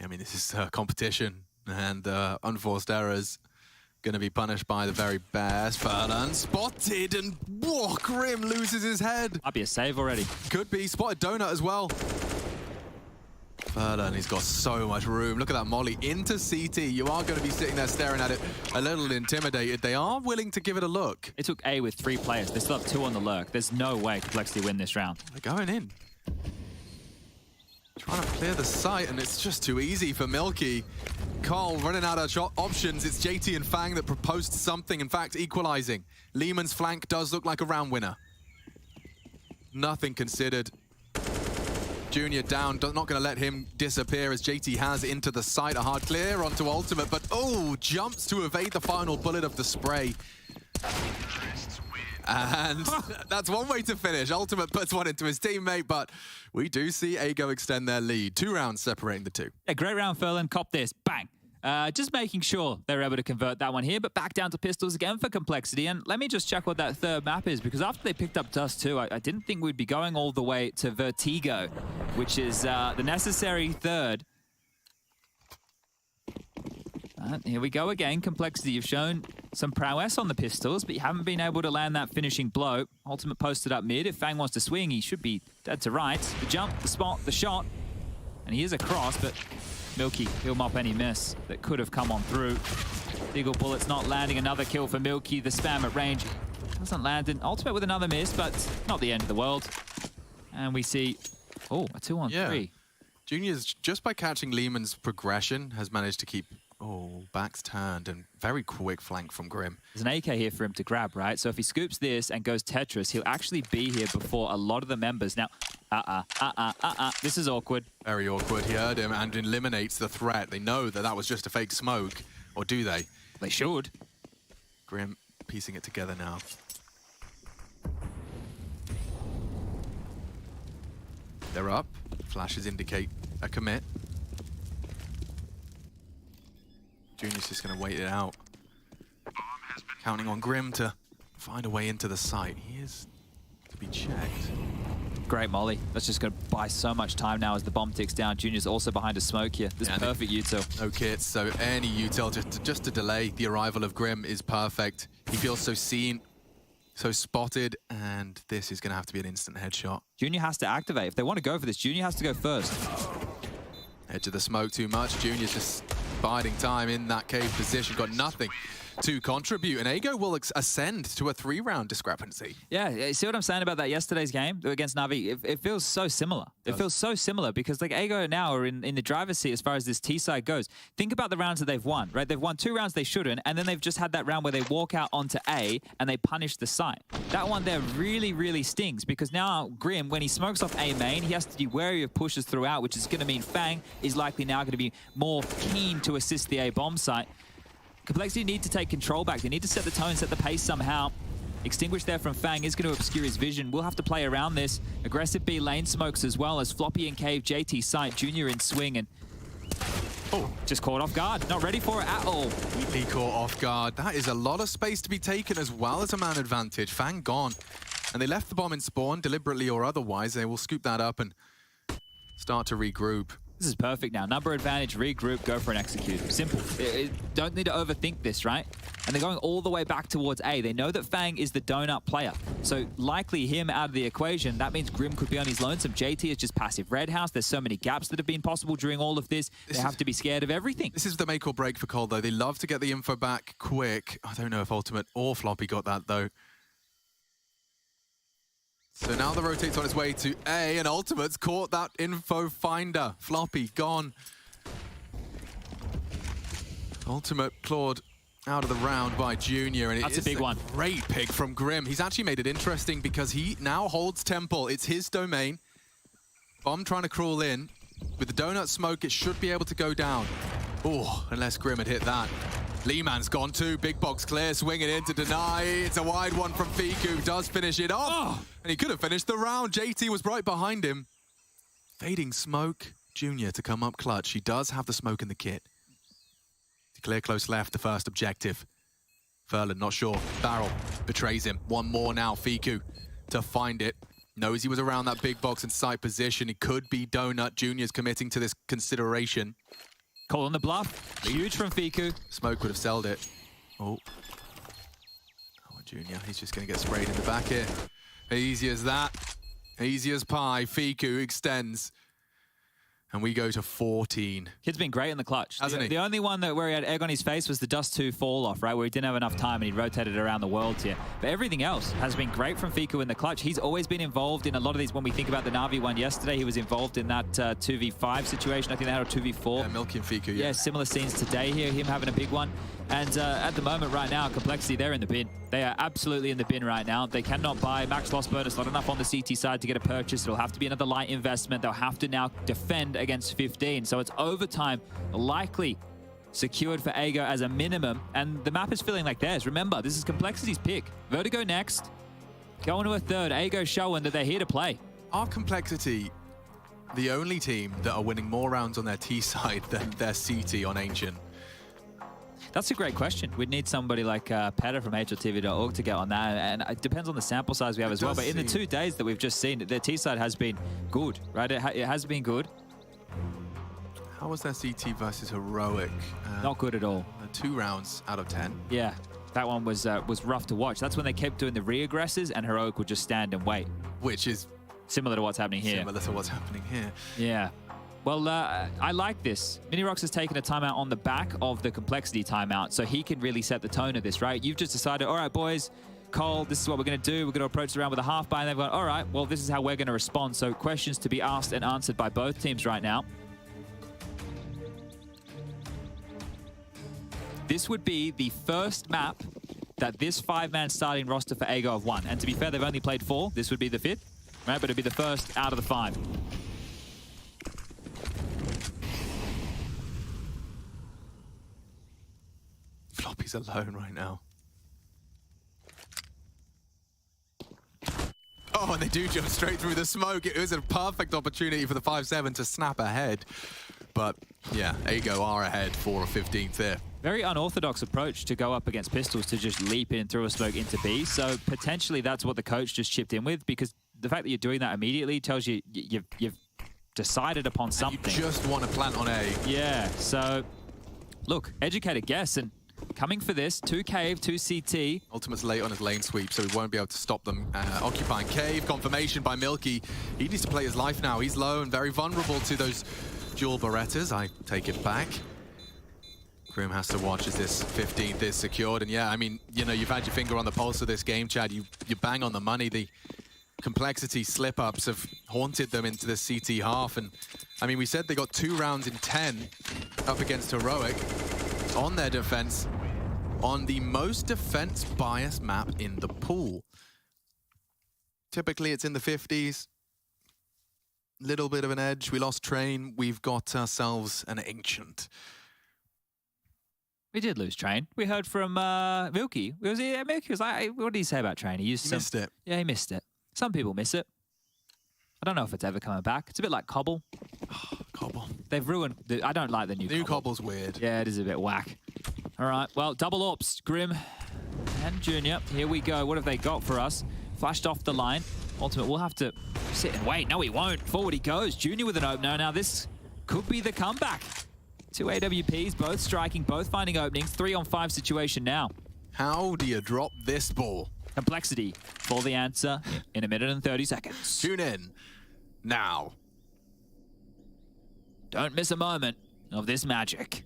I mean, this is competition, and unforced errors going to be punished by the very best. Furlan spotted, and whoa, Grim loses his head. Might be a save already. Could be. Spotted Donut as well. Furlan, he's got so much room. Look at that molly into CT. You are going to be sitting there staring at it, a little intimidated. They are willing to give it a look. It took A with 3 players. They still have 2 on the lurk. There's no way Complexity win this round. They're going in. Trying to clear the site, and it's just too easy for Milky. Carl running out of shot options. It's JT and Fang that proposed something, in fact, equalizing. Lehman's flank does look like a round winner. Nothing considered. Junior down, not going to let him disappear as JT has into the site. A hard clear onto Ultimate, but oh, jumps to evade the final bullet of the spray. And that's one way to finish. Ultimate puts one into his teammate, but we do see Ego extend their lead. 2 rounds separating the two. Yeah, great round, Furlan. Cop this. Bang. Just making sure they were able to convert that one here, but back down to pistols again for Complexity. And let me just check what that third map is, because after they picked up Dust 2, I didn't think we'd be going all the way to Vertigo, which is the necessary third. Here we go again. Complexity, you've shown some prowess on the pistols, but you haven't been able to land that finishing blow. Ultimate posted up mid. If Fang wants to swing, he should be dead to rights. The jump, the spot, the shot, and he is across, but Milky, he'll mop any miss that could have come on through. Eagle Bullet's not landing. Another kill for Milky. The spam at range doesn't land. An Ultimate with another miss, but not the end of the world. And we see, oh, a 2-on-3. Junior's, just by catching Lehman's progression, has managed to keep, backs turned, and very quick flank from Grim. There's an AK here for him to grab, right? So if he scoops this and goes Tetris, he'll actually be here before a lot of the members. Now, this is awkward. Very awkward. He heard him and eliminates the threat. They know that that was just a fake smoke, or do they? They should. Grim piecing it together now. They're up. Flashes indicate a commit. Junior's just going to wait it out. Counting on Grim to find a way into the site. He is to be checked. Great molly. That's just going to buy so much time now as the bomb ticks down. Junior's also behind a smoke here. This is perfect util. No kits, so any util just to delay the arrival of Grim is perfect. He feels so seen, so spotted, and this is going to have to be an instant headshot. Junior has to activate. If they want to go for this, Junior has to go first. Edge of the smoke too much. Junior's just biding time in that cave position. Got nothing to contribute, and Ego will ascend to a 3-round discrepancy. Yeah, you see what I'm saying about that yesterday's game against Na'Vi? It feels so similar. It feels so similar because like Ego now are in the driver's seat as far as this T side goes. Think about the rounds that they've won, right? They've won 2 rounds they shouldn't, and then they've just had that round where they walk out onto A and they punish the site. That one there really, really stings because now Grim, when he smokes off A main, he has to be wary of pushes throughout, which is going to mean Fang is likely now going to be more keen to assist the A bomb site. Complexity need to take control back. They need to set the tone, set the pace somehow. Extinguish there from Fang is going to obscure his vision. We'll have to play around this. Aggressive B lane smokes as well as Floppy and Cave, JT site, Junior in swing, and just caught off guard. Not ready for it at all. Completely caught off guard. That is a lot of space to be taken as well as a man advantage. Fang gone. And they left the bomb in spawn, deliberately or otherwise. They will scoop that up and start to regroup. This is perfect now. Number advantage, regroup, go for an execute. Simple. Don't need to overthink this, right? And they're going all the way back towards A. They know that Fang is the donut player. So likely him out of the equation, that means Grim could be on his lonesome. JT is just passive Red House. There's so many gaps that have been possible during all of this. They have to be scared of everything. This is the make or break for Cold, though. They love to get the info back quick. I don't know if Ultimate or Floppy got that, though. So now the rotate's on its way to A, and Ultimate's caught that info finder. Floppy gone. Ultimate clawed out of the round by Junior, and that's a big one. Great pick from Grim. He's actually made it interesting because he now holds Temple. It's his domain. Bomb trying to crawl in. With the donut smoke, it should be able to go down. Oh, unless Grim had hit that. Leeman's gone too. Big box clear, swinging in to deny. It's a wide one from Fiku. Does finish it off. And he could have finished the round. JT was right behind him. Fading smoke. Junior to come up clutch. He does have the smoke in the kit. To clear close left, the first objective. Furlan not sure. Barrel betrays him. One more now. Fiku to find it. Knows he was around that big box in sight position. He could be donut. Junior's committing to this consideration. Call on the bluff. Huge from Fiku. Smoke would have sold it. Oh, Junior. He's just going to get sprayed in the back here. Easy as that. Easy as pie. Fiku extends. And we go to 14. Kid's been great in the clutch. Hasn't he? The only one where he had egg on his face was the Dust 2 fall off, right? Where he didn't have enough time and he rotated around the world here. But everything else has been great from Fiku in the clutch. He's always been involved in a lot of these. When we think about the Na'Vi one yesterday, he was involved in that 2v5 situation. I think they had a 2v4. Yeah, Milky and Fiku, yeah. Yeah, similar scenes today here, him having a big one. And at the moment right now, Complexity, they're in the bin. They are absolutely in the bin right now. They cannot buy max loss bonus, not enough on the CT side to get a purchase. It'll have to be another light investment. They'll have to now defend against 15. So it's overtime, likely secured for Ago as a minimum. And the map is feeling like theirs. Remember, this is Complexity's pick. Vertigo next. Going to a third. Ago showing that they're here to play. Are Complexity the only team that are winning more rounds on their T side than their CT on Ancient? That's a great question. We'd need somebody like Petter from HLTV.org to get on that, and it depends on the sample size we have as well. But in the 2 days that we've just seen, their T side has been good, right? It has been good. How was their CT versus Heroic? Not good at all. 2 rounds out of 10. Yeah, that one was rough to watch. That's when they kept doing the re-aggressors, and Heroic would just stand and wait. Which is similar to what's happening here. Similar to what's happening here. Yeah. Well, I like this. Minirox has taken a timeout on the back of the Complexity timeout, so he can really set the tone of this, right? You've just decided, all right, boys, Cole, this is what we're going to do. We're going to approach the round with a half buy, and they've gone, all right, well, this is how we're going to respond. So questions to be asked and answered by both teams right now. This would be the first map that this 5-man starting roster for Ago have won. And to be fair, they've only played 4. This would be the 5th, right? But it'd be the first out of the 5. Floppy's alone right now. Oh, and they do jump straight through the smoke. It was a perfect opportunity for the 5-7 to snap ahead. But yeah, Ago are ahead for a 15th there. Very unorthodox approach to go up against pistols, to just leap in through a smoke into B. So potentially that's what the coach just chipped in with, because the fact that you're doing that immediately tells you you've decided upon something. And you just want to plant on A. Yeah, so look, educated guess, and coming for this, 2 Cave, 2 CT. Ultimate's late on his lane sweep, so he won't be able to stop them occupying Cave. Confirmation by Milky. He needs to play his life now. He's low and very vulnerable to those dual Berettas. I take it back. Grim has to watch as this 15th is secured. And yeah, I mean, you know, you've had your finger on the pulse of this game, Chad. You bang on the money. The Complexity slip-ups have haunted them into the CT half. And I mean, we said they got 2 rounds in 10 up against Heroic on their defense on the most defense-biased map in the pool. Typically, it's in the 50s. Little bit of an edge. We lost Train. We've got ourselves an Ancient. We did lose Train. We heard from Milky. Milky was like, what did he say about Train? He missed it. Yeah, he missed it. Some people miss it. I don't know if it's ever coming back. It's a bit like Cobble. Cobble. They've ruined... I don't like the new Cobble's weird. Yeah, it is a bit whack. All right, well, double ops. Grim and Junior. Here we go. What have they got for us? Flashed off the line. Ultimate will have to sit and wait. No, he won't. Forward he goes. Junior with an opener. Now this could be the comeback. 2 AWPs, both striking, both finding openings. 3-on-5 situation now. How do you drop this ball? Complexity for the answer in 1 minute and 30 seconds. Tune in now. Don't miss a moment of this magic.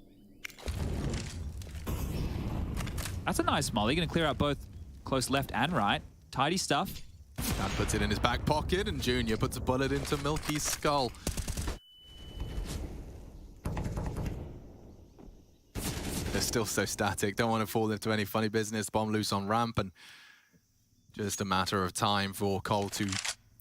That's a nice molly. Going to clear out both close left and right. Tidy stuff. That puts it in his back pocket, and Junior puts a bullet into Milky's skull. They're still so static. Don't want to fall into any funny business. Bomb loose on ramp, and just a matter of time for Cole to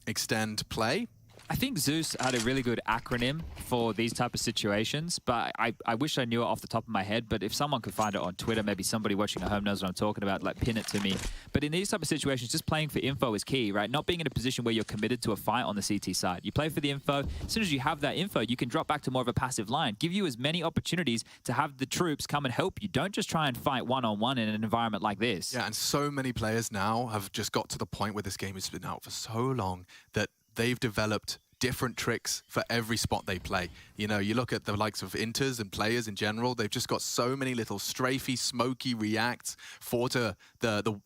extend play. I think Zeus had a really good acronym for these type of situations, but I wish I knew it off the top of my head. But if someone could find it on Twitter, maybe somebody watching at home knows what I'm talking about, like pin it to me. But in these type of situations, just playing for info is key, right? Not being in a position where you're committed to a fight on the CT side. You play for the info. As soon as you have that info, you can drop back to more of a passive line. Give you as many opportunities to have the troops come and help you. Don't just try and fight one-on-one in an environment like this. Yeah, and so many players now have just got to the point where this game has been out for so long that they've developed different tricks for every spot they play. You know, you look at the likes of Inters and players in general, they've just got so many little strafey, smoky reacts. Forta,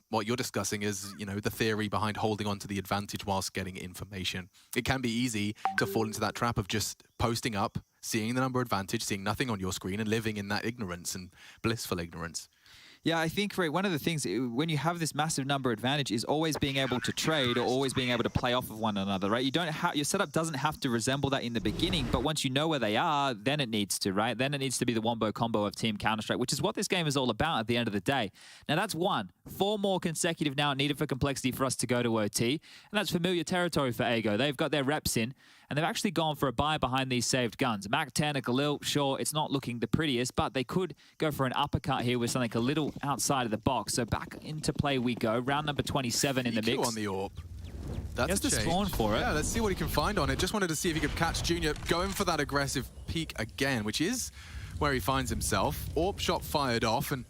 what you're discussing is, you know, the theory behind holding on to the advantage whilst getting information. It can be easy to fall into that trap of just posting up, seeing the number advantage, seeing nothing on your screen, and living in that ignorance and blissful ignorance. Yeah, I think, Ray, one of the things, when you have this massive number advantage, is always being able to trade or always being able to play off of one another, right? You don't have, your setup doesn't have to resemble that in the beginning, but once you know where they are, then it needs to, right? Then it needs to be the wombo combo of Team Counter-Strike, which is what this game is all about at the end of the day. Now, that's 1. 4 more consecutive now needed for Complexity for us to go to OT, and that's familiar territory for Ago. They've got their reps in, and they've actually gone for a buy behind these saved guns. Mac 10, a Galil, sure, it's not looking the prettiest, but they could go for an uppercut here with something a little outside of the box. So back into play we go. Round number 27 in the mix. on the AWP. That's he has a the change. spawn for it. Yeah, let's see what he can find on it. Just wanted to see if he could catch Junior going for that aggressive peek again, which is where he finds himself. AWP shot fired off, and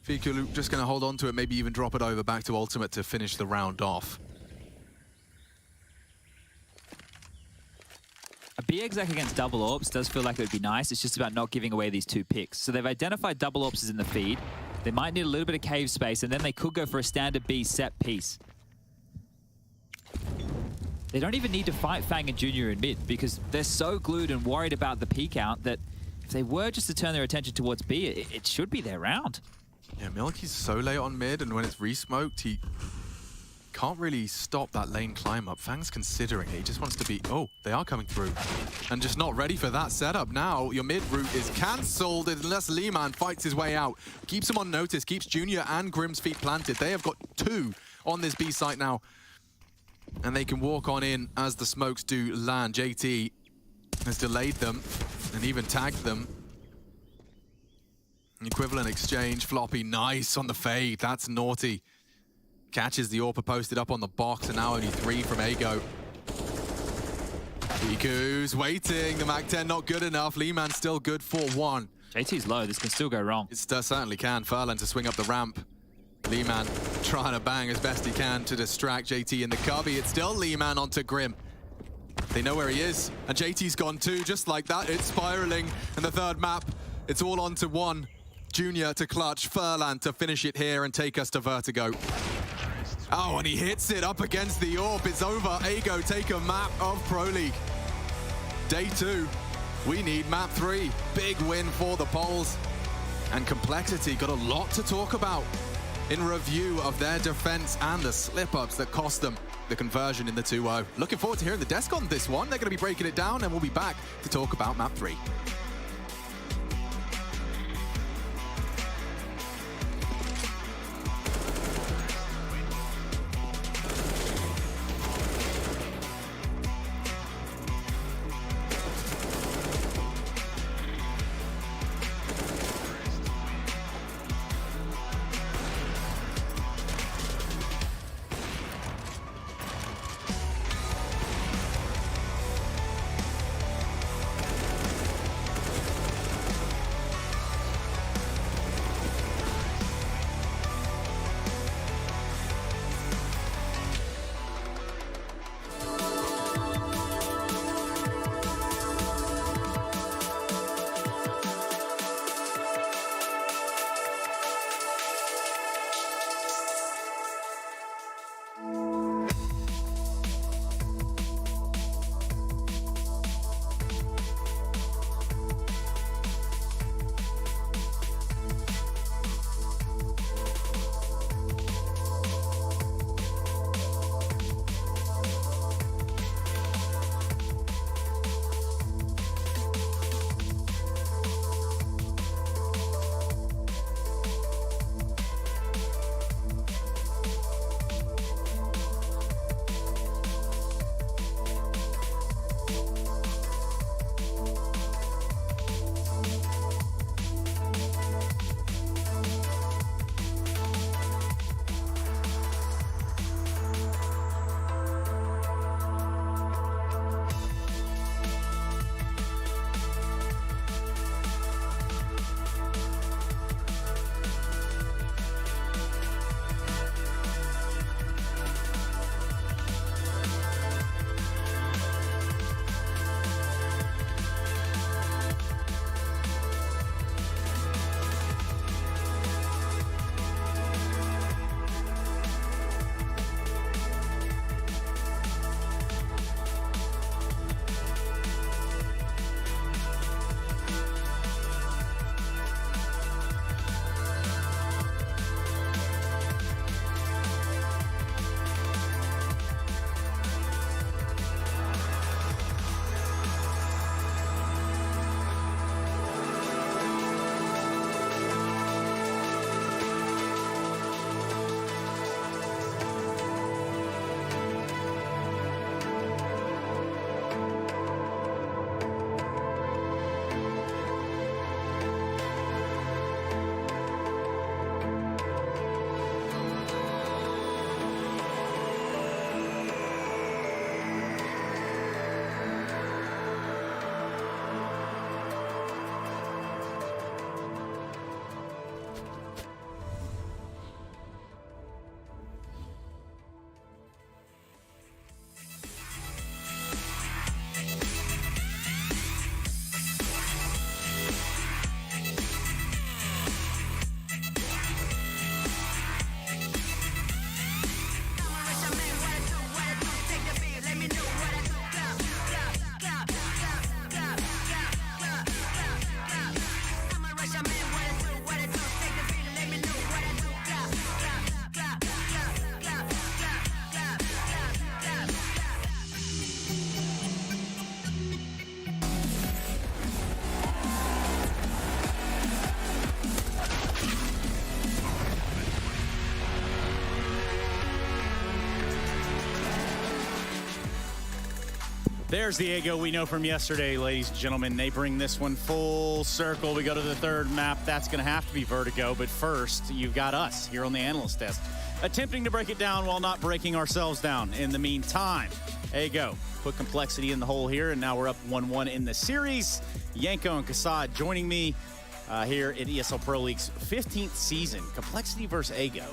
Fiku just going to hold on to it, maybe even drop it over back to Ultimate to finish the round off. A B-exec against double AWPs does feel like it would be nice. It's just about not giving away these 2 picks. So they've identified double AWPs in the feed. They might need a little bit of cave space, and then they could go for a standard B set piece. They don't even need to fight Fang and Junior in mid because they're so glued and worried about the peek out that if they were just to turn their attention towards B, it should be their round. Yeah, Milky's so late on mid, and when it's re-smoked, he can't really stop that lane climb up. Fang's considering it. He just wants to be... Oh, they are coming through. And just not ready for that setup. Now, your mid route is cancelled unless Leeman fights his way out. Keeps him on notice. Keeps Junior and Grim's feet planted. They have got 2 on this B site now. And they can walk on in as the smokes do land. JT has delayed them and even tagged them. An equivalent exchange. Floppy, nice on the fade. That's naughty. Catches the AWP posted up on the box, and now only 3 from Ago. Piku's waiting. The Mac 10 not good enough. Leeman still good for 1. JT's low. This can still go wrong. It certainly can. Furlan to swing up the ramp. Leeman trying to bang as best he can to distract JT in the cubby. It's still Leeman onto Grim. They know where he is, and JT's gone too. Just like that, it's spiraling. And the 3rd map, it's all onto 1. Junior to clutch. Furlan to finish it here and take us to Vertigo. Oh, and he hits it up against the AWP. It's over. Ago take a map of Pro League. Day 2. We need map 3. Big win for the Poles. And Complexity got a lot to talk about in review of their defense and the slip-ups that cost them the conversion in the 2-0. Looking forward to hearing the desk on this one. They're going to be breaking it down, and we'll be back to talk about map 3. There's the ego we know from yesterday, ladies and gentlemen. They bring this one full circle. We go to the third map. That's going to have to be Vertigo. But first, you've got us here on the analyst desk, attempting to break it down while not breaking ourselves down. In the meantime, ego put complexity in the hole here, and now we're up 1-1 in the series. Yanko and Kassad joining me here at ESL Pro League's 15th season. Complexity versus ego.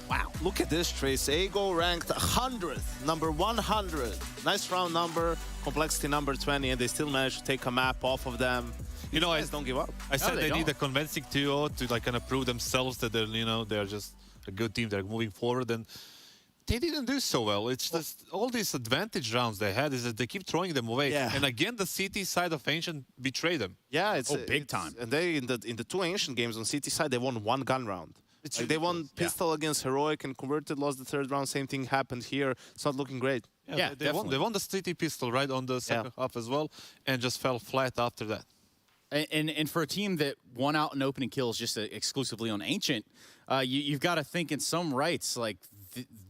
Wow. Look at this, Trace. Ego ranked 100th, number 100. Nice round number, complexity number 20, and they still managed to take a map off of them. You know, I don't give up. I said they need a convincing 2-0 to like kind of prove themselves that they're, you know, they're just a good team. They're moving forward, and they didn't do so well. It's just all these advantage rounds they had is that they keep throwing them away. Yeah. And again, the CT side of Ancient betrayed them. Yeah, it's big time. And they in the two Ancient games on CT side, they won one gun round. Like they won pistol against Heroic and converted, lost the third round. Same thing happened here. It's not looking great. Yeah, they won the CT pistol right on the second half as well, and just fell flat after that. And for a team that won out in opening kills just exclusively on Ancient, you've got to think in some rights, like,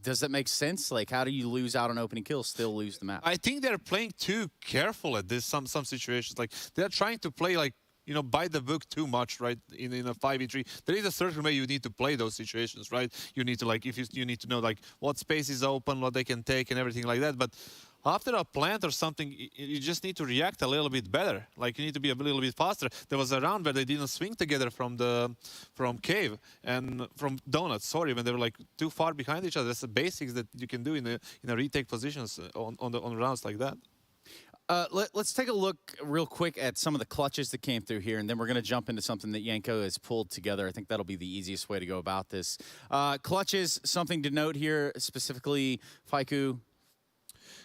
does that make sense? Like, how do you lose out on opening kills, still lose the map? I think they're playing too careful at this, some situations. Like, they're trying to play, like, you know, by the book too much, right? In a 5v3, there is a certain way you need to play those situations, right? You need to, like, if you need to know, like, what space is open, what they can take, and everything like that. But after a plant or something, you just need to react a little bit better. Like, you need to be a little bit faster. There was a round where they didn't swing together from Cave and from Donuts, sorry, when they were like too far behind each other. That's the basics that you can do in a retake positions on rounds like that. Let's take a look real quick at some of the clutches that came through here, and then we're going to jump into something that Yanko has pulled together. I think that'll be the easiest way to go about this. Clutches, something to note here, specifically Faiku.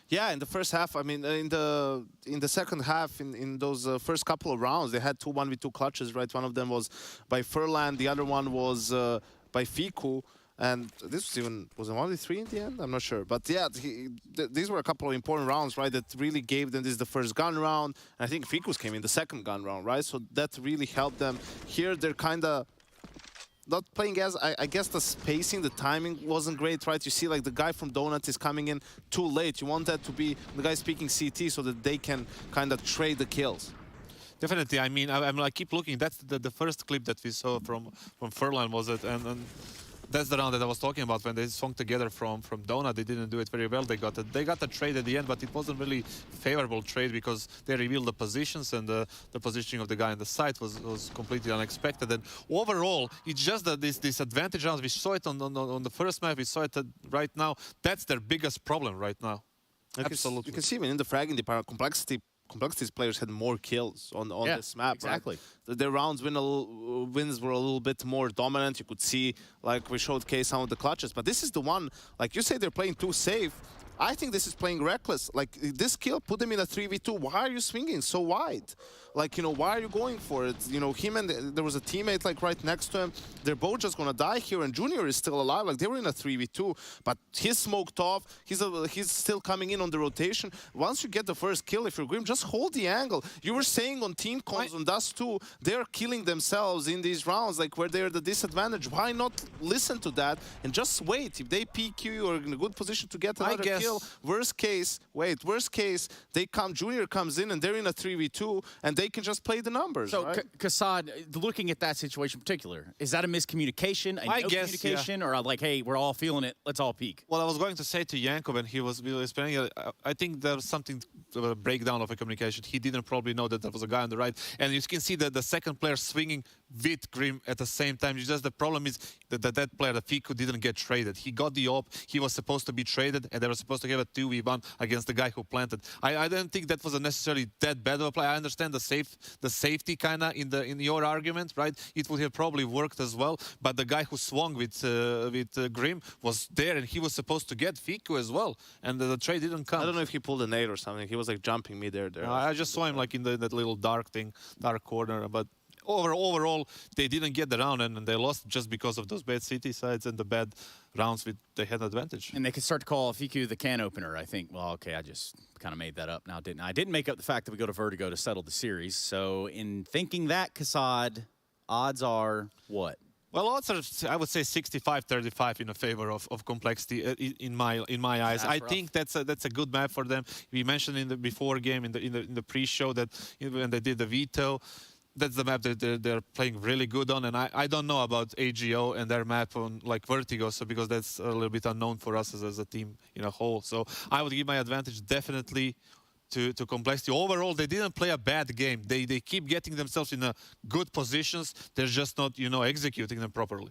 Yeah, in the first half, I mean, in the second half, in those first couple of rounds, they had two 1v2 clutches, right? One of them was by Furlan, the other one was by Fiku. And this was a 1v3 in the end? I'm not sure. But yeah, these were a couple of important rounds, right, that really gave them. This is the first gun round. And I think Fikus came in the second gun round, right? So that really helped them. Here, they're kind of not playing as, I guess the spacing, the timing wasn't great, right? You see, like, the guy from Donut is coming in too late. You want that to be the guy speaking CT so that they can kind of trade the kills. Definitely. I mean, I keep looking. That's the first clip that we saw from Furlan, was it? And that's the round that I was talking about when they swung together from Donut. They didn't do it very well. They got a trade at the end, but it wasn't really favorable trade because they revealed the positions, and the positioning of the guy on the side was completely unexpected. And overall, it's just that this advantage rounds. We saw it on the first map. We saw it right now. That's their biggest problem right now. Absolutely. You can see even in the fragging department, Complexity's players had more kills on this map. Exactly. Right? Their rounds wins were a little bit more dominant. You could see, like we showcased some of the clutches. But this is the one, like you say, they're playing too safe. I think this is playing reckless. Like, this kill, put them in a 3v2. Why are you swinging so wide? Like, you know, why are you going for it? You know, him and there was a teammate, like, right next to him. They're both just going to die here, and Junior is still alive. Like, they were in a 3v2, but he's smoked off. He's still coming in on the rotation. Once you get the first kill, if you're Grim, just hold the angle. You were saying on team comms, on Dust 2, they're killing themselves in these rounds, like, where they're the disadvantage. Why not listen to that and just wait? If they peek you, you're in a good position to get another kill. Worst case, Junior comes in and they're in a 3v2 and they can just play the numbers. So, right? Kassad, looking at that situation in particular, is that a miscommunication, communication, or like, hey, we're all feeling it, let's all peak? Well, I was going to say to Yanko when he was explaining it, I think there was something of a breakdown of a communication. He didn't probably know that there was a guy on the right, and you can see that the second player swinging with Grim at the same time. It's just the problem is that player, the Fiku, didn't get traded. He got the op, he was supposed to be traded, and they were supposed to have a 2v1 against the guy who planted. I don't think that was a necessarily that bad of a play. I understand the safety kind of in your argument, right? It would have probably worked as well, but the guy who swung with Grim was there, and he was supposed to get Fiku as well, and the trade didn't come. I don't know if he pulled a nade or something. He was like jumping me there. I just saw him like in that little dark corner, but overall, they didn't get the round, and they lost just because of those bad CT sides and the bad rounds they had advantage. And they could start to call Fiku the can opener, I think. Well, okay, I just kind of made that up now, didn't I? I didn't make up the fact that we go to Vertigo to settle the series. So in thinking that, Kassad, odds are what? Well, odds are, I would say, 65-35 in favor of complexity in my eyes. I think that's a good map for them. We mentioned in the before game in the pre-show that when they did the veto, that's the map that they're playing really good on. And I don't know about AGO and their map on like Vertigo, so because that's a little bit unknown for us as a team in a whole. So I would give my advantage definitely to complexity. Overall, they didn't play a bad game. They keep getting themselves in good positions. They're just not, executing them properly.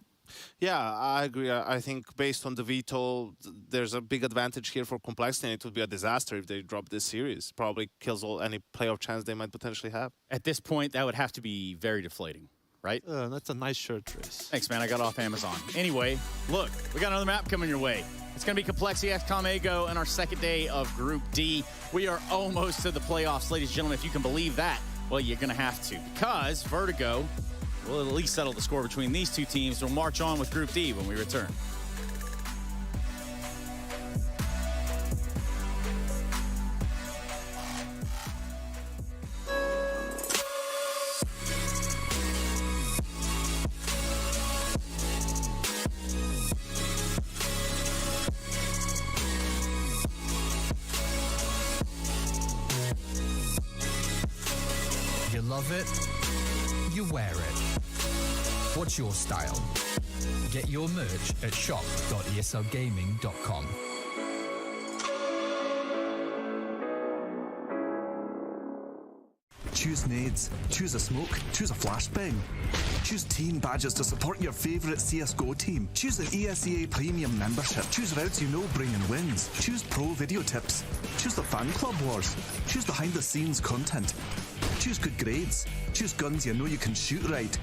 Yeah, I agree. I think based on the veto, there's a big advantage here for complexity, and it would be a disaster if they drop this series. Probably kills any playoff chance they might potentially have. At this point, that would have to be very deflating, right? That's a nice shirt, Trace. Thanks, man. I got off Amazon. Anyway, look, we got another map coming your way. It's going to be Complexity, x-kom, Ego, and our second day of Group D. We are almost to the playoffs, ladies and gentlemen. If you can believe that, well, you're going to have to, because Vertigo will at least settle the score between these two teams. We'll march on with Group D when we return. You love it, you wear it. What's your style? Get your merch at shop.eslgaming.com. Choose nades, choose a smoke, choose a flashbang. Choose team badges to support your favourite CSGO team. Choose an ESEA Premium membership. Choose routes you know bring in wins. Choose pro video tips. Choose the fan club wars. Choose behind the scenes content. Choose good grades. Choose guns you know you can shoot right.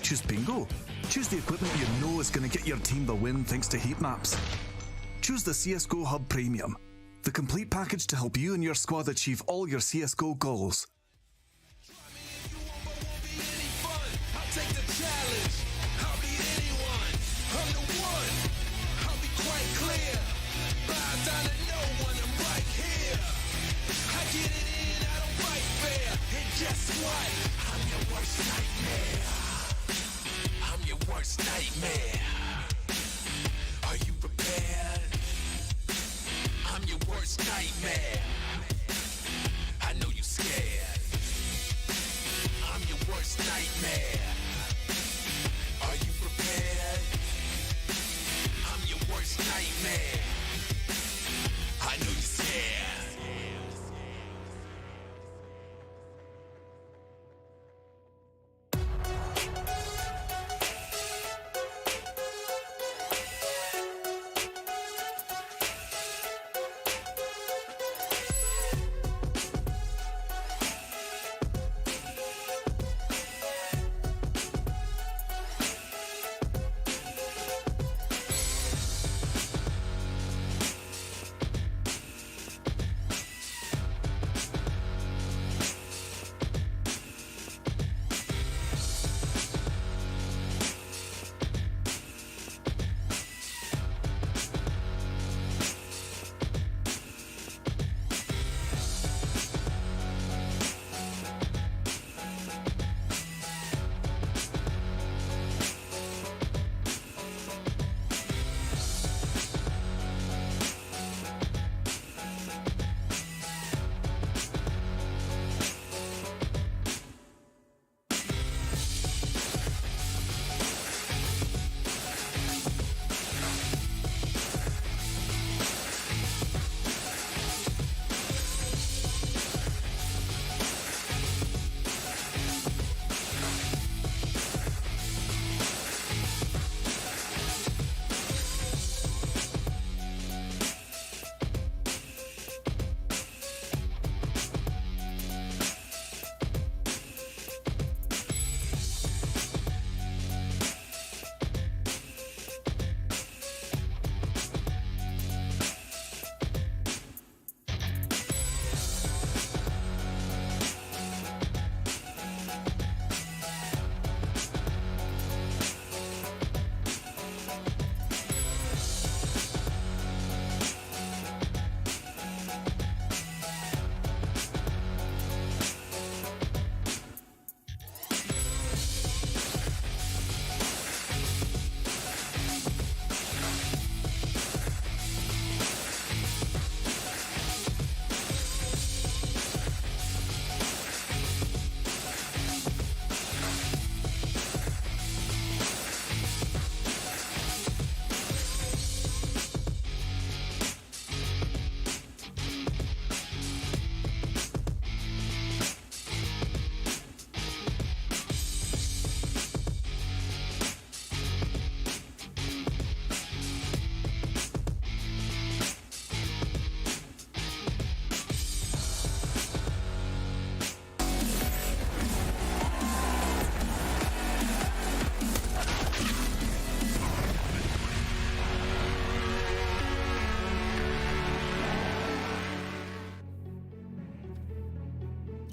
Choose bingo. Choose the equipment you know is going to get your team the win thanks to heat maps. Choose the CSGO Hub Premium, the complete package to help you and your squad achieve all your CSGO goals. Take the challenge. I'll beat anyone. I'm the one. I'll be quite clear. Bow down to no one. I'm right here. I get it in. I don't fight fair. And guess what? I'm your worst nightmare. I'm your worst nightmare. Are you prepared? I'm your worst nightmare. I know you scared.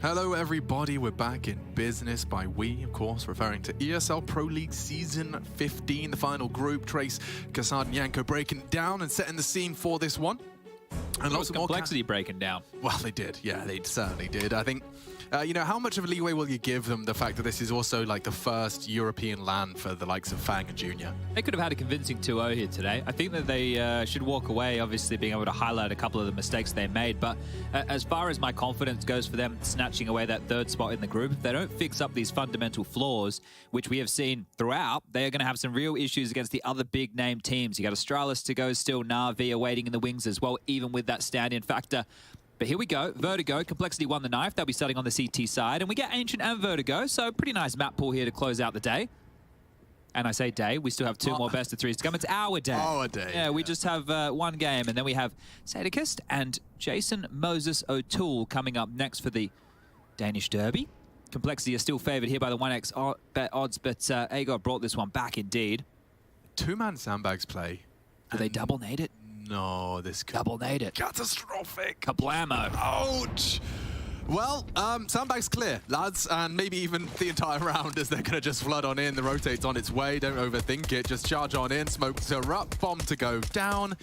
Hello everybody, we're back in business. By we, of course, referring to ESL Pro League Season 15, the final group. Trace, Kassad and Yanko breaking down and setting the scene for this one. And lots of complexity breaking down. Well, they did. Yeah, they certainly did. I think, you know, how much of a leeway will you give them the fact that this is also like the first European LAN for the likes of Fang and Junior? They could have had a convincing 2-0 here today. I think that they should walk away, obviously being able to highlight a couple of the mistakes they made. But as far as my confidence goes for them snatching away that third spot in the group, if they don't fix up these fundamental flaws, which we have seen throughout, they are going to have some real issues against the other big name teams. You got Astralis to go still, Na'Vi waiting in the wings as well, even with that stand-in factor. But here we go, Vertigo, Complexity won the knife. They'll be starting on the CT side, and we get Ancient and Vertigo, so pretty nice map pool here to close out the day. And I say day, we still have two more best of threes to come. It's our day. Our day. Yeah, we just have one game, and then we have Sadikist and Jason Moses O'Toole coming up next for the Danish Derby. Complexity is still favored here by the 1x bet odds, but Agor brought this one back indeed. Two-man sandbags play. Do they double nade it? No, this could double nade it. Catastrophic. Kablamo. Ouch. Well, sandbags clear, lads, and maybe even the entire round as they're going to just flood on in. The rotate's on its way. Don't overthink it. Just charge on in. Smoke to erupt. Bomb to go down.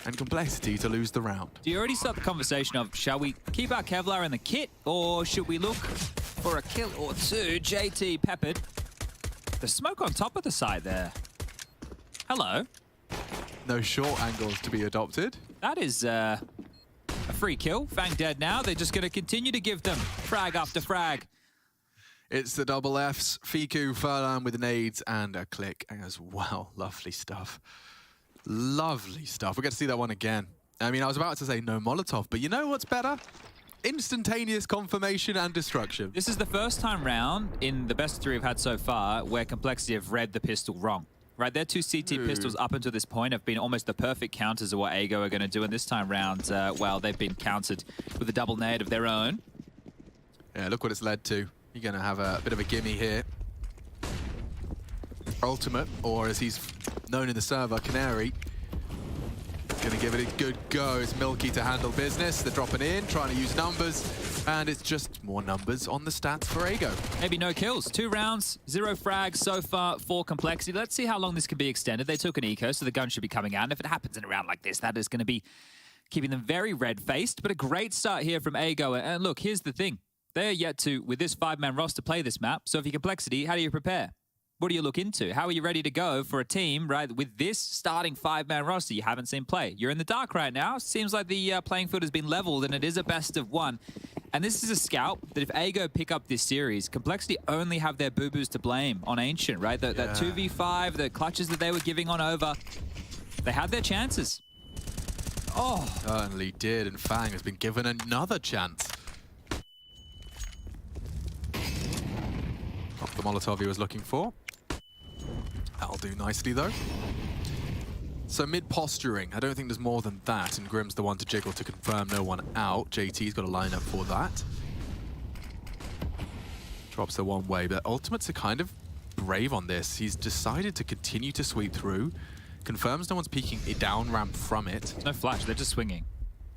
And Complexity to lose the round. Do you already start the conversation of, shall we keep our Kevlar in the kit, or should we look for a kill or two? JT peppered. The smoke on top of the site there. Hello. No short angles to be adopted. That is a free kill. Fang dead now. They're just going to continue to give them frag after frag. It's the double Fs. Fiku, Furlan with nades and a click as well. Lovely stuff. Lovely stuff. We get to see that one again. I mean, I was about to say no Molotov, but you know what's better? Instantaneous confirmation and destruction. This is the first time round in the best three we've had so far where Complexity have read the pistol wrong. Right, their two CT pistols up until this point have been almost the perfect counters of what Ago are going to do. And this time round, well, they've been countered with a double nade of their own. Yeah, look what it's led to. You're going to have a bit of a gimme here. Ultimate, or as he's known in the server, Canary. Going to give it a good go. It's Milky to handle business. They're dropping in, trying to use numbers. And it's just more numbers on the stats for Ago. Maybe no kills. 2 rounds, 0 frags so far for Complexity. Let's see how long this can be extended. They took an eco, so the gun should be coming out. And if it happens in a round like this, that is going to be keeping them very red-faced. But a great start here from Ago. And look, here's the thing. They're yet to, with this 5-man roster, play this map. So if you're Complexity, how do you prepare? What do you look into? How are you ready to go for a team, right, with this starting 5-man roster you haven't seen play? You're in the dark right now. Seems like the playing field has been leveled, and it is a best of 1. And this is a scout that if Ago pick up this series, Complexity only have their boo-boos to blame on Ancient, right? That 2v5, the clutches that they were giving on over, they had their chances. Oh. Certainly did, and Fang has been given another chance. Not the Molotov he was looking for. That'll do nicely, though. So mid-posturing, I don't think there's more than that, and Grim's the one to jiggle to confirm no one out. JT's got a lineup for that. Drops the one way, but Ultimates are kind of brave on this. He's decided to continue to sweep through. Confirms no one's peeking a down ramp from it. There's no flash, they're just swinging.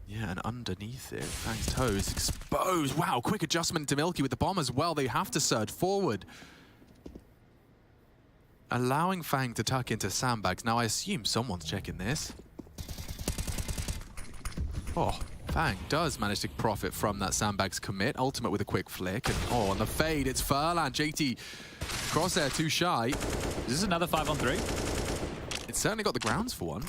Yeah, and underneath it, Fang's toes exposed. Wow, quick adjustment to Milky with the bomb as well. They have to surge forward. Allowing Fang to tuck into sandbags. Now, I assume someone's checking this. Oh, Fang does manage to profit from that sandbags commit. Ultimate with a quick flick. And on the fade, it's Furlan. JT crosshair too shy. Is this another 5-on-3? It's certainly got the grounds for one.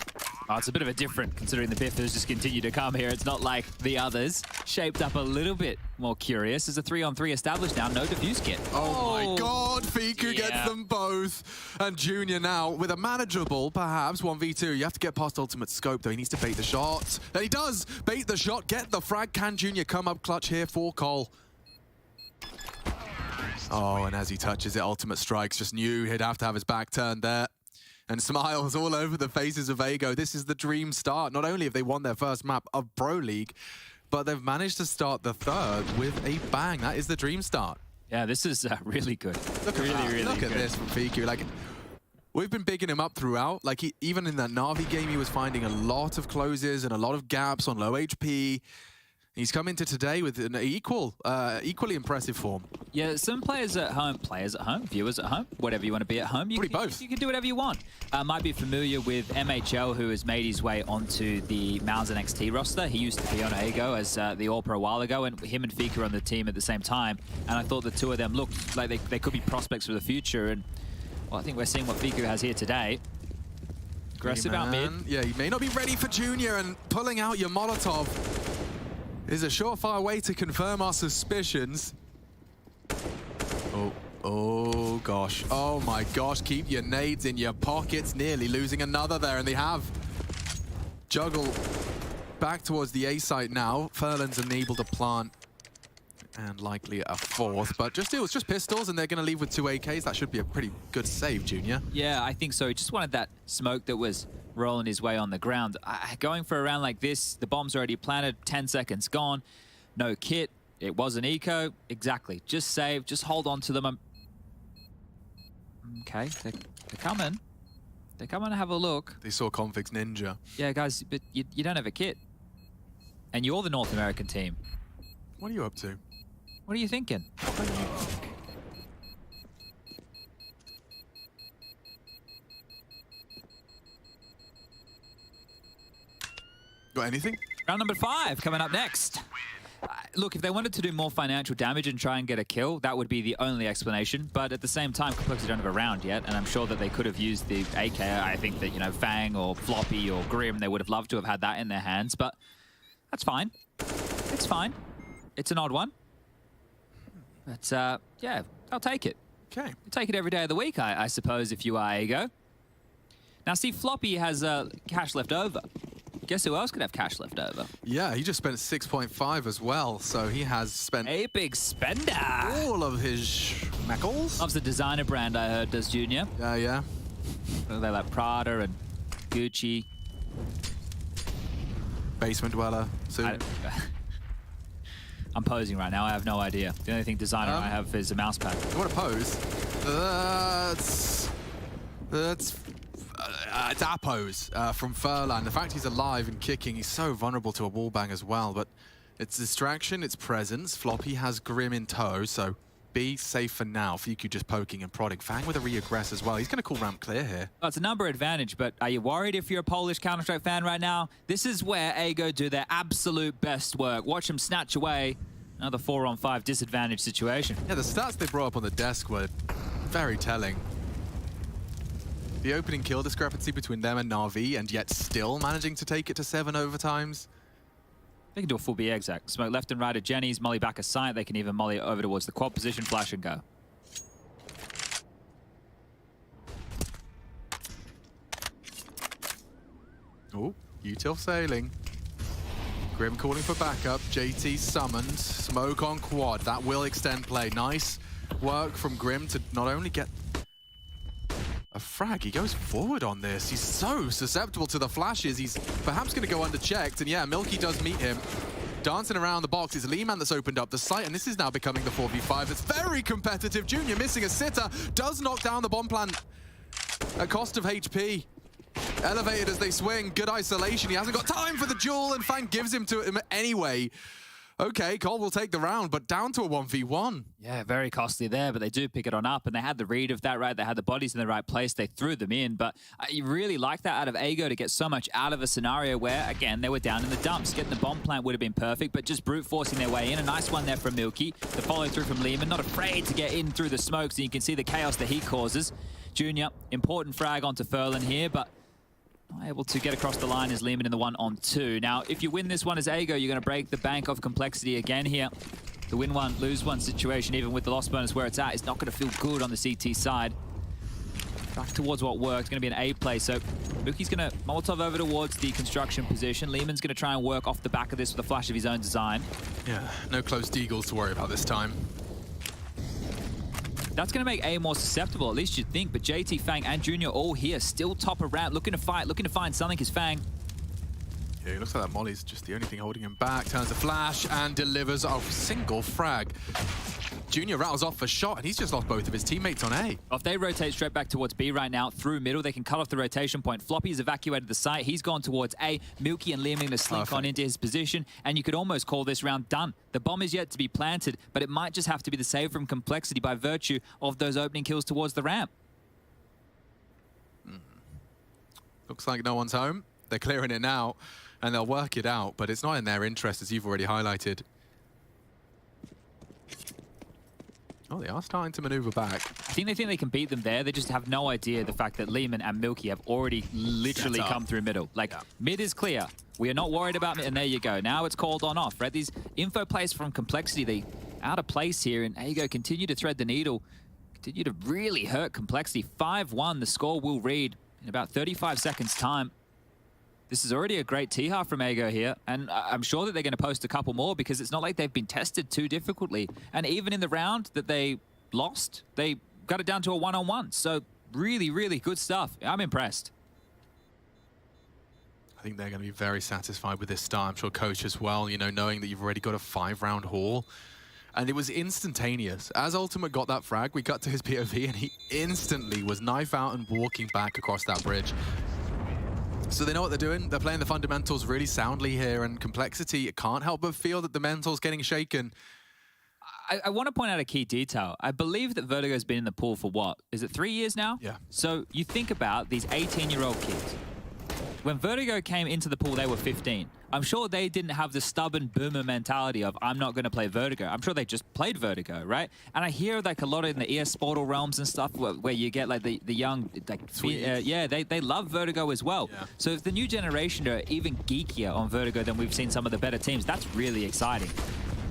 Oh, it's a bit of a different, considering the biffers just continue to come here. It's not like the others. Shaped up a little bit more curious. There's a 3-on-3 established now. No defuse kit. Oh my God, Fiku gets them both. And Junior now with a manageable, perhaps, 1v2. You have to get past ultimate scope, though. He needs to bait the shot. And he does bait the shot, get the frag. Can Junior come up clutch here for Cole? Oh, and as he touches it, ultimate strikes. Just knew he'd have to have his back turned there. And smiles all over the faces of Ago. This is the dream start. Not only have they won their first map of Pro League, but they've managed to start the third with a bang. That is the dream start. Yeah, this is really good. Look at that. Look at this from Fiku. Like, we've been bigging him up throughout. Like, even in that Na'Vi game, he was finding a lot of closes and a lot of gaps on low HP. He's come into today with an equally impressive form. Yeah, some players at home, viewers at home, whatever you want to be at home, you can do whatever you want. Might be familiar with MHL, who has made his way onto the Mauser NXT roster. He used to be on Ago as the All-Pro a while ago, and him and Fika are on the team at the same time. And I thought the two of them looked like they could be prospects for the future. And well, I think we're seeing what Fika has here today. Aggressive out mid. Yeah, you may not be ready for Junior, and pulling out your Molotov is a surefire way to confirm our suspicions. Oh gosh. Oh my gosh, keep your nades in your pockets. Nearly losing another there, and they have. Juggle back towards the A site now. Furlan's unable to plant, and likely a fourth, but it was just pistols, and they're going to leave with 2 AKs. That should be a pretty good save, Junior. Yeah, I think so. He just wanted that smoke that was rolling his way on the ground. Going for a round like this, the bomb's already planted, 10 seconds gone, no kit. It was an eco. Exactly. Just save, just hold on to them. Okay, they're coming. They're coming to have a look. They saw Config's Ninja. Yeah, guys, but you don't have a kit. And you're the North American team. What are you up to? What are you thinking? Got anything? Round number 5 coming up next. Look, if they wanted to do more financial damage and try and get a kill, that would be the only explanation. But at the same time, Complexity don't have a round yet, and I'm sure that they could have used the AK. I think that, you know, Fang or Floppy or Grim, they would have loved to have had that in their hands, but that's fine. It's fine. It's an odd one. But, yeah, I'll take it. Okay. I'll take it every day of the week, I suppose, if you are Ego. Now, see, Floppy has cash left over. Guess who else could have cash left over? Yeah, he just spent 6.5 as well, so he has spent a big spender. All of his schmeckles. Loves the designer brand, I heard, does Junior. Yeah. They like Prada and Gucci. Basement Dweller. I'm posing right now. I have no idea. The only thing designer I have is a mouse pad. You want to pose? It's our pose from Furlan. The fact he's alive and kicking, he's so vulnerable to a wallbang as well, but it's distraction, it's presence. Floppy has Grim in tow, so be safe for now. Fiku just poking and prodding. Fang with a re-aggress as well. He's going to call ramp clear here. Well, it's a number advantage, but are you worried if you're a Polish Counter-Strike fan right now? This is where Ago do their absolute best work. Watch them snatch away another 4-on-5 disadvantage situation. Yeah, the stats they brought up on the desk were very telling. The opening kill discrepancy between them and Na'Vi, and yet still managing to take it to 7 overtimes. They can do a full B exact. Smoke left and right at Jenny's, molly back a site. They can even molly over towards the quad position, flash and go. Oh, util sailing. Grim calling for backup. JT summoned. Smoke on quad. That will extend play. Nice work from Grim to not only get a frag, he goes forward on this. He's so susceptible to the flashes. He's perhaps going to go underchecked. And yeah, Milky does meet him. Dancing around the box is Leeman that's opened up the site, and this is now becoming the 4v5. It's very competitive. Junior missing a sitter. Does knock down the bomb plant at cost of HP. Elevated as they swing. Good isolation. He hasn't got time for the duel, and Fang gives him to him anyway. Okay, Cole will take the round, but down to a 1v1. Yeah, very costly there, but they do pick it on up, and they had the read of that, right? They had the bodies in the right place. They threw them in, but you really like that out of Ago to get so much out of a scenario where, again, they were down in the dumps. Getting the bomb plant would have been perfect, but just brute forcing their way in. A nice one there from Milky. The follow through from Lehman, not afraid to get in through the smokes, and you can see the chaos that he causes. Junior, important frag onto Furlan here, but not able to get across the line as Lehman in the 1-on-2. Now, if you win this one as Ago, you're going to break the bank of Complexity again here. The win one, lose one situation, even with the loss bonus where it's at, is not going to feel good on the CT side. Back towards what worked. It's going to be an A play. So Mookie's going to Molotov over towards the construction position. Lehman's going to try and work off the back of this with a flash of his own design. Yeah, no close deagles to worry about this time. That's going to make A more susceptible, at least you'd think. But JT, Fang, and Junior all here, still top of round, looking to fight, looking to find something as Fang. Yeah, it looks like that molly's just the only thing holding him back. Turns a flash and delivers a single frag. Junior rattles off a shot, and he's just lost both of his teammates on A. If they rotate straight back towards B right now, through middle, they can cut off the rotation point. Floppy's evacuated the site. He's gone towards A. Milky and Liam going to slink on into his position, and you could almost call this round done. The bomb is yet to be planted, but it might just have to be the save from Complexity by virtue of those opening kills towards the ramp. Looks like no one's home. They're clearing it now, and they'll work it out, but it's not in their interest, as you've already highlighted. Oh, they are starting to maneuver back. I think they can beat them there. They just have no idea the fact that Lehman and Milky have already literally come through middle. Like, mid is clear. We are not worried about mid, and there you go. Now it's called on off, right? These info plays from Complexity, they out of place here, and Ago continue to thread the needle, continue to really hurt Complexity. 5-1, the score will read in about 35 seconds' time. This is already a great T-half from Ago here, and I'm sure that they're going to post a couple more because it's not like they've been tested too difficultly. And even in the round that they lost, they got it down to a one-on-one. So really, really good stuff. I'm impressed. I think they're going to be very satisfied with this start. I'm sure coach as well, you know, knowing that you've already got a 5-round haul. And it was instantaneous. As Ultimate got that frag, we cut to his POV, and he instantly was knife out and walking back across that bridge. So they know what they're doing. They're playing the fundamentals really soundly here, and Complexity, it can't help but feel that the mental's getting shaken. I want to point out a key detail. I believe that Vertigo's been in the pool for what? Is it 3 years now? Yeah. So you think about these 18-year-old kids. When Vertigo came into the pool, they were 15. I'm sure they didn't have the stubborn boomer mentality of, I'm not going to play Vertigo. I'm sure they just played Vertigo, right? And I hear like a lot in the esportal realms and stuff where you get like the young, like, yeah, they love Vertigo as well. Yeah. So if the new generation are even geekier on Vertigo than we've seen some of the better teams, that's really exciting.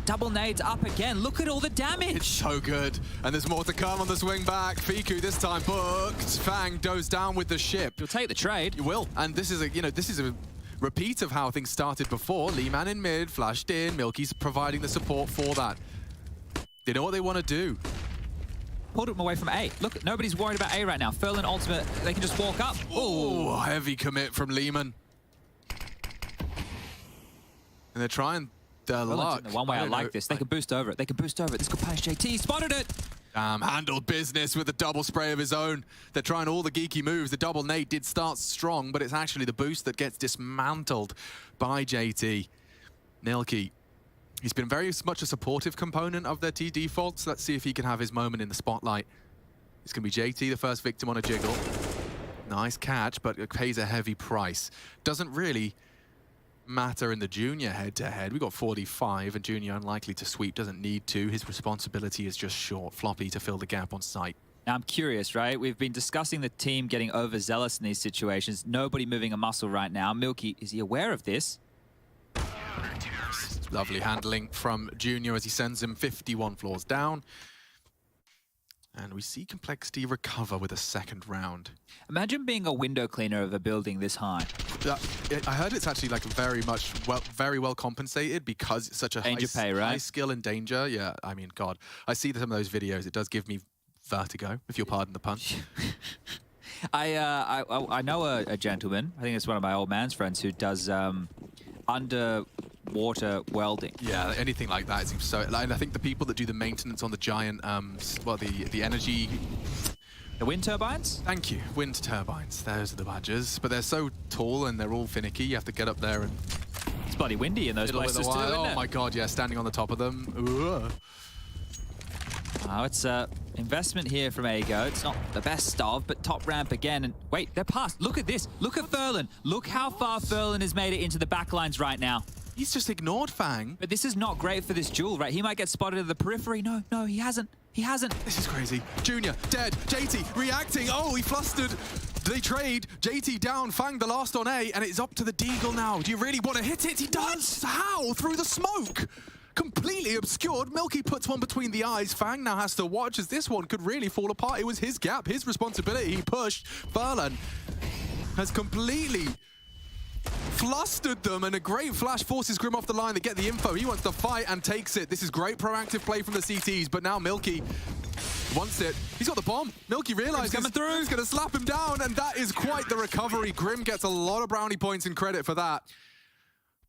Double nades up again. Look at all the damage. It's so good. And there's more to come on the swing back. Fiku this time booked. Fang goes down with the ship. You'll take the trade. You will. And this is a, you know, this is a repeat of how things started before. Lee-Man in mid, flashed in. Milky's providing the support for that. They know what they want to do. Pulled him away from A. Look, nobody's worried about A right now. Ferlin ultimate, they can just walk up. Oh, heavy commit from Lee-Man. And they're trying their luck. The one way I like this. They can boost over it. They can boost over it. This could punish JT. Spotted it. Handled business with the double spray of his own. They're trying all the geeky moves. The double nade did start strong, but it's actually the boost that gets dismantled by JT. Milky, he's been very much a supportive component of their T defaults. Let's see if he can have his moment in the spotlight. It's going to be JT, the first victim on a jiggle. Nice catch, but it pays a heavy price. Doesn't really matter in the junior head-to-head. We got 45, and junior unlikely to sweep, doesn't need to. His responsibility is just short. Floppy to fill the gap on site. Now, I'm curious, right? We've been discussing the team getting overzealous in these situations. Nobody moving a muscle right now. Milky, is he aware of this? Lovely handling from Junior as he sends him 51 floors down. And we see Complexity recover with a second round. Imagine being a window cleaner of a building this high. I heard it's actually like very well compensated because it's such a high skill and danger. Yeah, I mean, God, I see some of those videos. It does give me vertigo, if you'll pardon the pun. I know a gentleman, I think it's one of my old man's friends, who does underwater welding. Yeah, anything like that seems so. And I think the people that do the maintenance on the giant, well, the energy. The wind turbines? Thank you, wind turbines. Those are the badges. But they're so tall and they're all finicky. You have to get up there and. It's bloody windy in those places too, isn't Oh it? my God, yeah, standing on the top of them. Ugh. Oh, it's investment here from Ago. It's not the best of, but top ramp again. And wait, they're past. Look at this. Look at Ferlin. Look how far Ferlin has made it into the back lines right now. He's just ignored Fang. But this is not great for this duel, right? He might get spotted at the periphery. No, he hasn't. He hasn't. This is crazy. Junior, dead. JT, reacting. Oh, he flustered. They trade. JT down. Fang the last on A, and it's up to the Deagle now. Do you really want to hit it? He does. How? Through the smoke. Completely obscured. Milky puts one between the eyes. Fang now has to watch as this one could really fall apart. It was his gap, his responsibility. He pushed. Ferlin has completely flustered them, and a great flash forces Grim off the line to get the info. He wants to fight and takes it. This is great proactive play from the CTs, but now Milky wants it. He's got the bomb. Milky realizes he's going to slap him down, and that is quite the recovery. Grim gets a lot of brownie points and credit for that.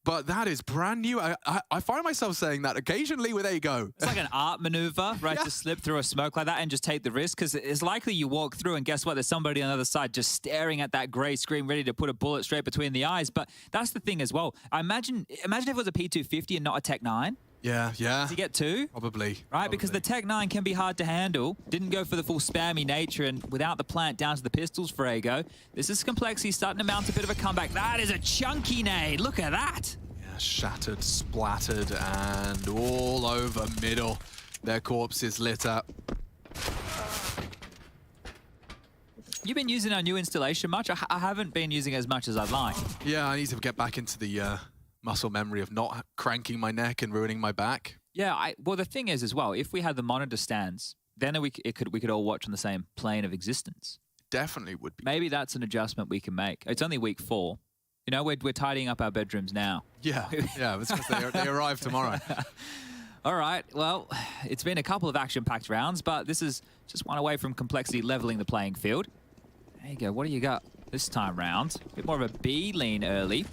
but that is brand new. I find myself saying that occasionally with Ego. It's like an art maneuver, right? To slip through a smoke like that and just take the risk, because it's likely you walk through and guess what? There's somebody on the other side just staring at that grey screen, ready to put a bullet straight between the eyes. But that's the thing as well. Imagine if it was a P250 and not a Tech 9. Yeah. Does he get 2? Probably. Right, because the Tech 9 can be hard to handle. Didn't go for the full spammy nature, and without the plant down to the pistols for Ego. This is Complexity starting to mount a bit of a comeback. That is a chunky nade. Look at that. Yeah, shattered, splattered, and all over middle. Their corpses lit up. You've been using our new installation much? I haven't been using it as much as I'd like. Yeah, I need to get back into the muscle memory of not cranking my neck and ruining my back. Yeah, well, the thing is as well, if we had the monitor stands, then we could all watch on the same plane of existence. Definitely would be. Maybe that's an adjustment we can make. It's only week 4. You know, we're tidying up our bedrooms now. Yeah, it's because they arrive tomorrow. All right, well, it's been a couple of action-packed rounds, but this is just one away from Complexity leveling the playing field. There you go, what do you got this time round? A bit more of a B lean early.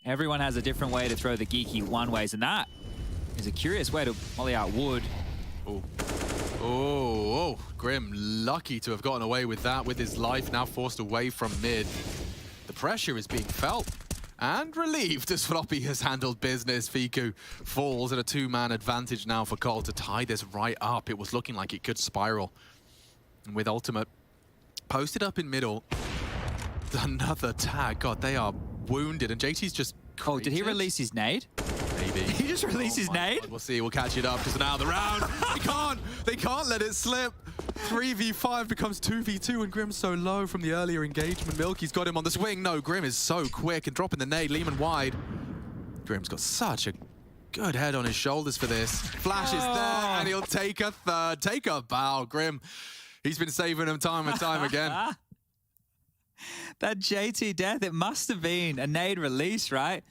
Everyone has a different way to throw the geeky one-ways, and that is a curious way to molly out wood. Oh, Grim lucky to have gotten away with that, with his life now forced away from mid. The pressure is being felt and relieved as Floppy has handled business. Fiku falls at a 2-man advantage now for Cole to tie this right up. It was looking like it could spiral. And with Ultimate posted up in middle, another tag. God, they are wounded, and JT's just Oh, did he release his nade? Maybe. He just released his nade? God, we'll see. We'll catch it up because now the round. They can't let it slip. 3v5 becomes 2v2, and Grim's so low from the earlier engagement. Milky's got him on the swing. No, Grim is so quick and dropping the nade. Lehman wide. Grim's got such a good head on his shoulders for this. Flash is there, and he'll take a third. Take a bow. Grim, he's been saving him time and time again. That JT death, it must have been a nade release, right?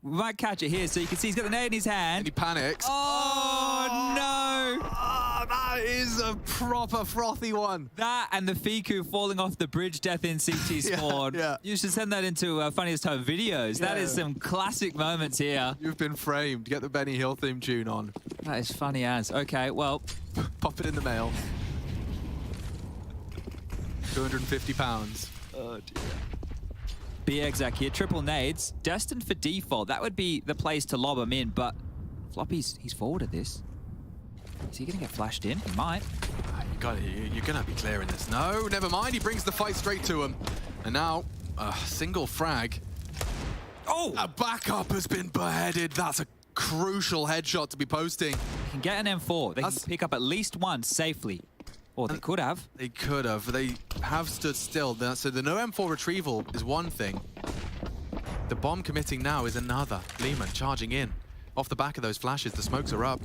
We might catch it here so you can see he's got the nade in his hand. And he panics. Oh, no! Oh, that is a proper frothy one. That and the Fiku falling off the bridge death in CT spawn. Yeah. You should send that into Funniest Home videos. Yeah. That is some classic moments here. You've been framed. Get the Benny Hill theme tune on. That is funny as. Okay, well. Pop it in the mail. 250 pounds. Oh, dear. BXac here, triple nades, destined for default. That would be the place to lob him in, but Floppy's he's forward at this. Is he going to get flashed in? He might. You're going to be clearing this. No, never mind. He brings the fight straight to him. And now, a single frag. Oh! A backup has been beheaded. That's a crucial headshot to be posting. They can get an M4. They can pick up at least one safely. Or they could have. They could have. They have stood still. So the no M4 retrieval is one thing. The bomb committing now is another. Lehman charging in. Off the back of those flashes, the smokes are up.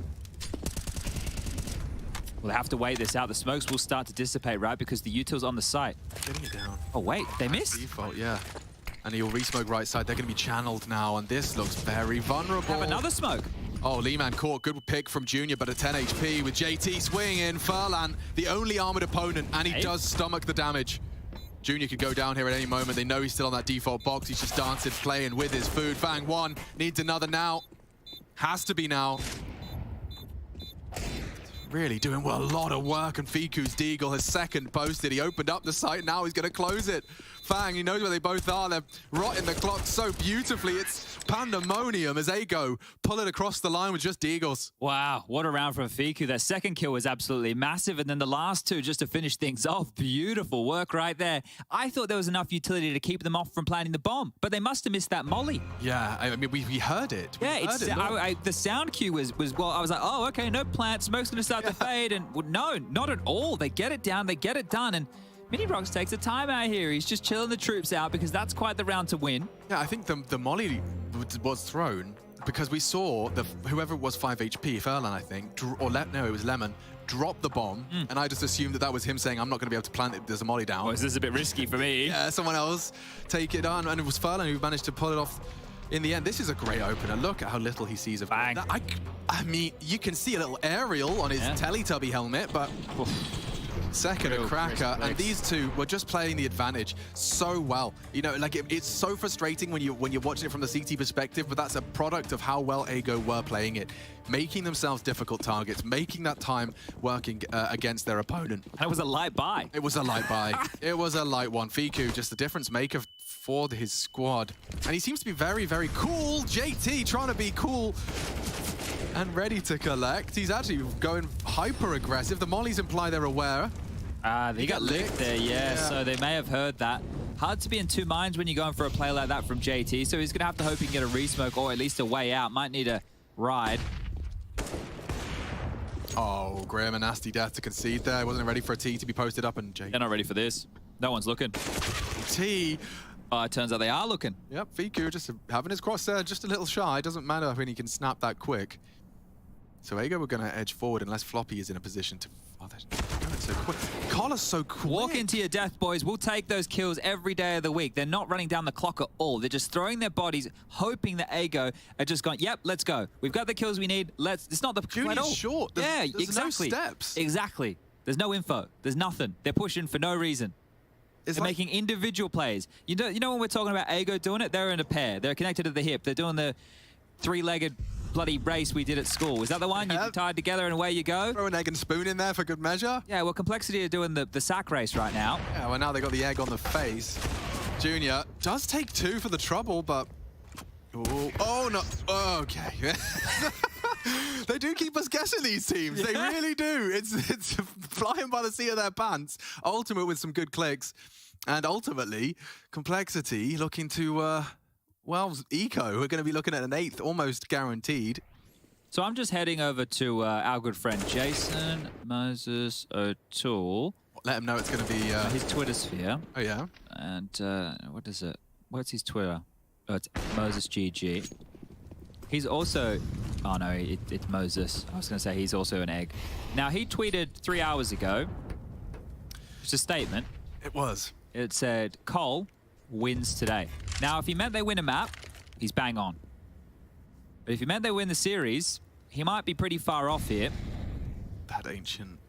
Well, they have to wait this out. The smokes will start to dissipate, right? Because the util's on the site. Getting it down. Oh, wait. They missed? Default, yeah. And he'll re-smoke right side. They're going to be channeled now, and this looks very vulnerable. Have another smoke. Oh, Lehman caught. Good pick from Junior, but at 10 HP with JT swinging in. Furlan, the only armored opponent, and he does stomach the damage. Junior could go down here at any moment. They know he's still on that default box. He's just dancing, playing with his food. Fang one, needs another now. Has to be now. Really doing a lot of work, and Fiku's Deagle has second posted. He opened up the site, now he's going to close it. Fang, he knows where they both are. They're rotting the clock so beautifully. It's pandemonium as Ego pull it across the line with just Deagles. Wow, what a round from Fiku. That second kill was absolutely massive, and then the last two just to finish things off. Beautiful work right there. I thought there was enough utility to keep them off from planting the bomb, but they must have missed that molly. Yeah, I mean, we heard it. The sound cue was well, I was like, oh, okay, no plant, smoke's going to start to fade, and well, no, not at all. They get it down, they get it done, and Mini Rocks takes a timeout here. He's just chilling the troops out because that's quite the round to win. Yeah, I think the molly was thrown because we saw whoever it was 5 HP, Furlan, I think, no, it was Lemon, drop the bomb, and I just assumed that was him saying, I'm not going to be able to plant it, there's a molly down. Oh, this is a bit risky for me. Yeah, someone else take it on, and it was Furlan who managed to pull it off in the end, this is a great opener. Look at how little he sees of Bang. that. I mean, you can see a little aerial on his Teletubby helmet, but second a cracker, and these two were just playing the advantage so well. You know, like it's so frustrating when you're watching it from the CT perspective, but that's a product of how well AGO were playing it, making themselves difficult targets, making that time working against their opponent. And it was a light buy. It was a light buy. It was a light one. Fiku, just a difference maker for his squad. And he seems to be very, very cool. JT trying to be cool and ready to collect. He's actually going hyper aggressive. The mollies imply they're aware. They got licked there, yeah, so they may have heard that. Hard to be in two minds when you're going for a play like that from JT, so he's going to have to hope he can get a resmoke or at least a way out. Might need a ride. Oh, Graham, a nasty death to concede there. Wasn't ready for a T to be posted up, and JT. They're not ready for this. No one's looking. T. Oh, it turns out they are looking. Yep, Fiku just having his crosshair just a little shy. Doesn't matter when he can snap that quick. So AGO we're going to edge forward unless Floppy is in a position to... Oh, they're going so quick. Collar's so quick. Walk into your death, boys. We'll take those kills every day of the week. They're not running down the clock at all. They're just throwing their bodies, hoping that AGO are just going, yep, let's go. We've got the kills we need. Let's... It's not the... Junior's short. There's exactly. no steps. Exactly. There's no info. There's nothing. They're pushing for no reason. They're making individual plays. You know when we're talking about AGO doing it, they're in a pair. They're connected to the hip. They're doing the three-legged bloody race we did at school. Is that the one? You're tied together and away you go? Throw an egg and spoon in there for good measure. Yeah, well, Complexity are doing the sack race right now. Yeah, well, now they got the egg on the face. Junior does take two for the trouble, but... Oh, no. Okay. They do keep us guessing, these teams. Yeah. They really do. It's flying by the seat of their pants. Ultimate with some good clicks. And ultimately, Complexity looking to, well, Eco, we're going to be looking at an 8th, almost guaranteed. So I'm just heading over to our good friend Jason Moses O'Toole. Let him know it's going to be... his Twitter sphere. Oh, yeah? And what is it? What's his Twitter? Oh, it's Moses GG. He's also... Oh, no, it's Moses. I was going to say he's also an egg. Now, he tweeted 3 hours ago. It's a statement. It was. It said, Cole wins today. Now, if he meant they win a map, he's bang on. But if he meant they win the series, he might be pretty far off here. That ancient...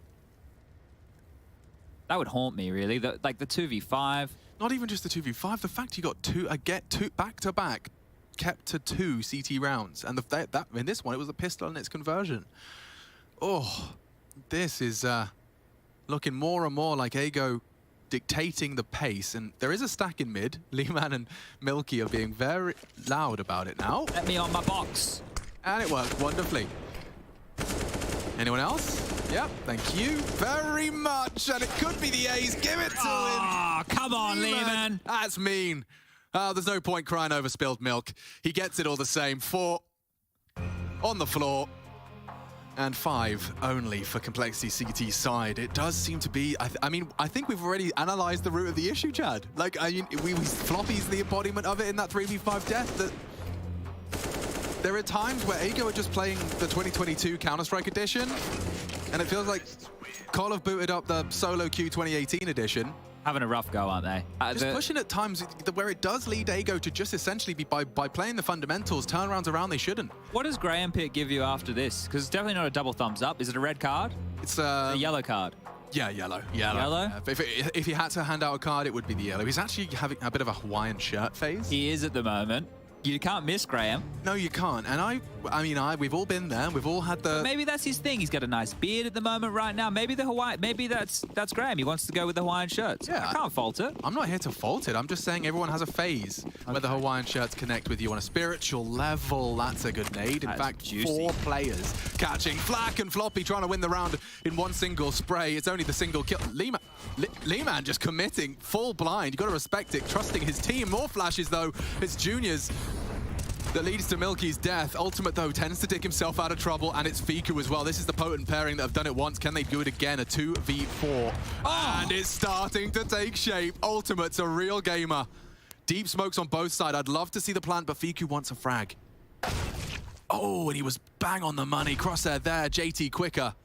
That would haunt me, really. Like the 2v5. Not even just the 2v5. The fact you got two back-to-back kept to 2 CT rounds. And that in this one, it was a pistol and its conversion. Oh, this is looking more and more like AGO dictating the pace. And there is a stack in mid. Leeman and Milky are being very loud about it now. Let me on my box. And it worked wonderfully. Anyone else? Yep, thank you very much. And it could be the A's. Give it to him. Oh, come on, Leeman. That's mean. There's no point crying over spilled milk. He gets it all the same. 4 on the floor. And 5 only for Complexity CT side. It does seem to be... I mean, I think we've already analysed the root of the issue, Chad. Like, I mean, Floppy's the embodiment of it in that 3v5 death. That there are times where AGO are just playing the 2022 Counter-Strike edition, and it feels like Call have booted up the solo Q 2018 edition. Having a rough go, aren't they? Just pushing at times where it does lead AGO to just essentially be by playing the fundamentals, turnarounds around they shouldn't. What does Graham Pitt give you after this? Because it's definitely not a double thumbs up. Is it a red card? It's a yellow card. Yeah, yellow. Yellow? If he had to hand out a card, it would be the yellow. He's actually having a bit of a Hawaiian shirt phase. He is at the moment. You can't miss Graham. No, you can't. And I mean, we've all been there. We've all had the... But maybe that's his thing. He's got a nice beard at the moment right now. Maybe that's Graham. He wants to go with the Hawaiian shirts. Yeah, I can't fault it. I'm not here to fault it. I'm just saying everyone has a phase where the Hawaiian shirts connect with you on a spiritual level. That's a good nade. In fact, juicy. 4 players catching Flack and Floppy trying to win the round in one single spray. It's only the single kill. Leeman just committing full blind. You've got to respect it. Trusting his team. More flashes, though. It's Juniors that leads to Milky's death. Ultimate, though, tends to dig himself out of trouble, and it's Fiku as well. This is the potent pairing that have done it once. Can they do it again? A 2v4. Oh. And it's starting to take shape. Ultimate's a real gamer. Deep smokes on both sides. I'd love to see the plant, but Fiku wants a frag. Oh, and he was bang on the money. Crosshair there. JT quicker.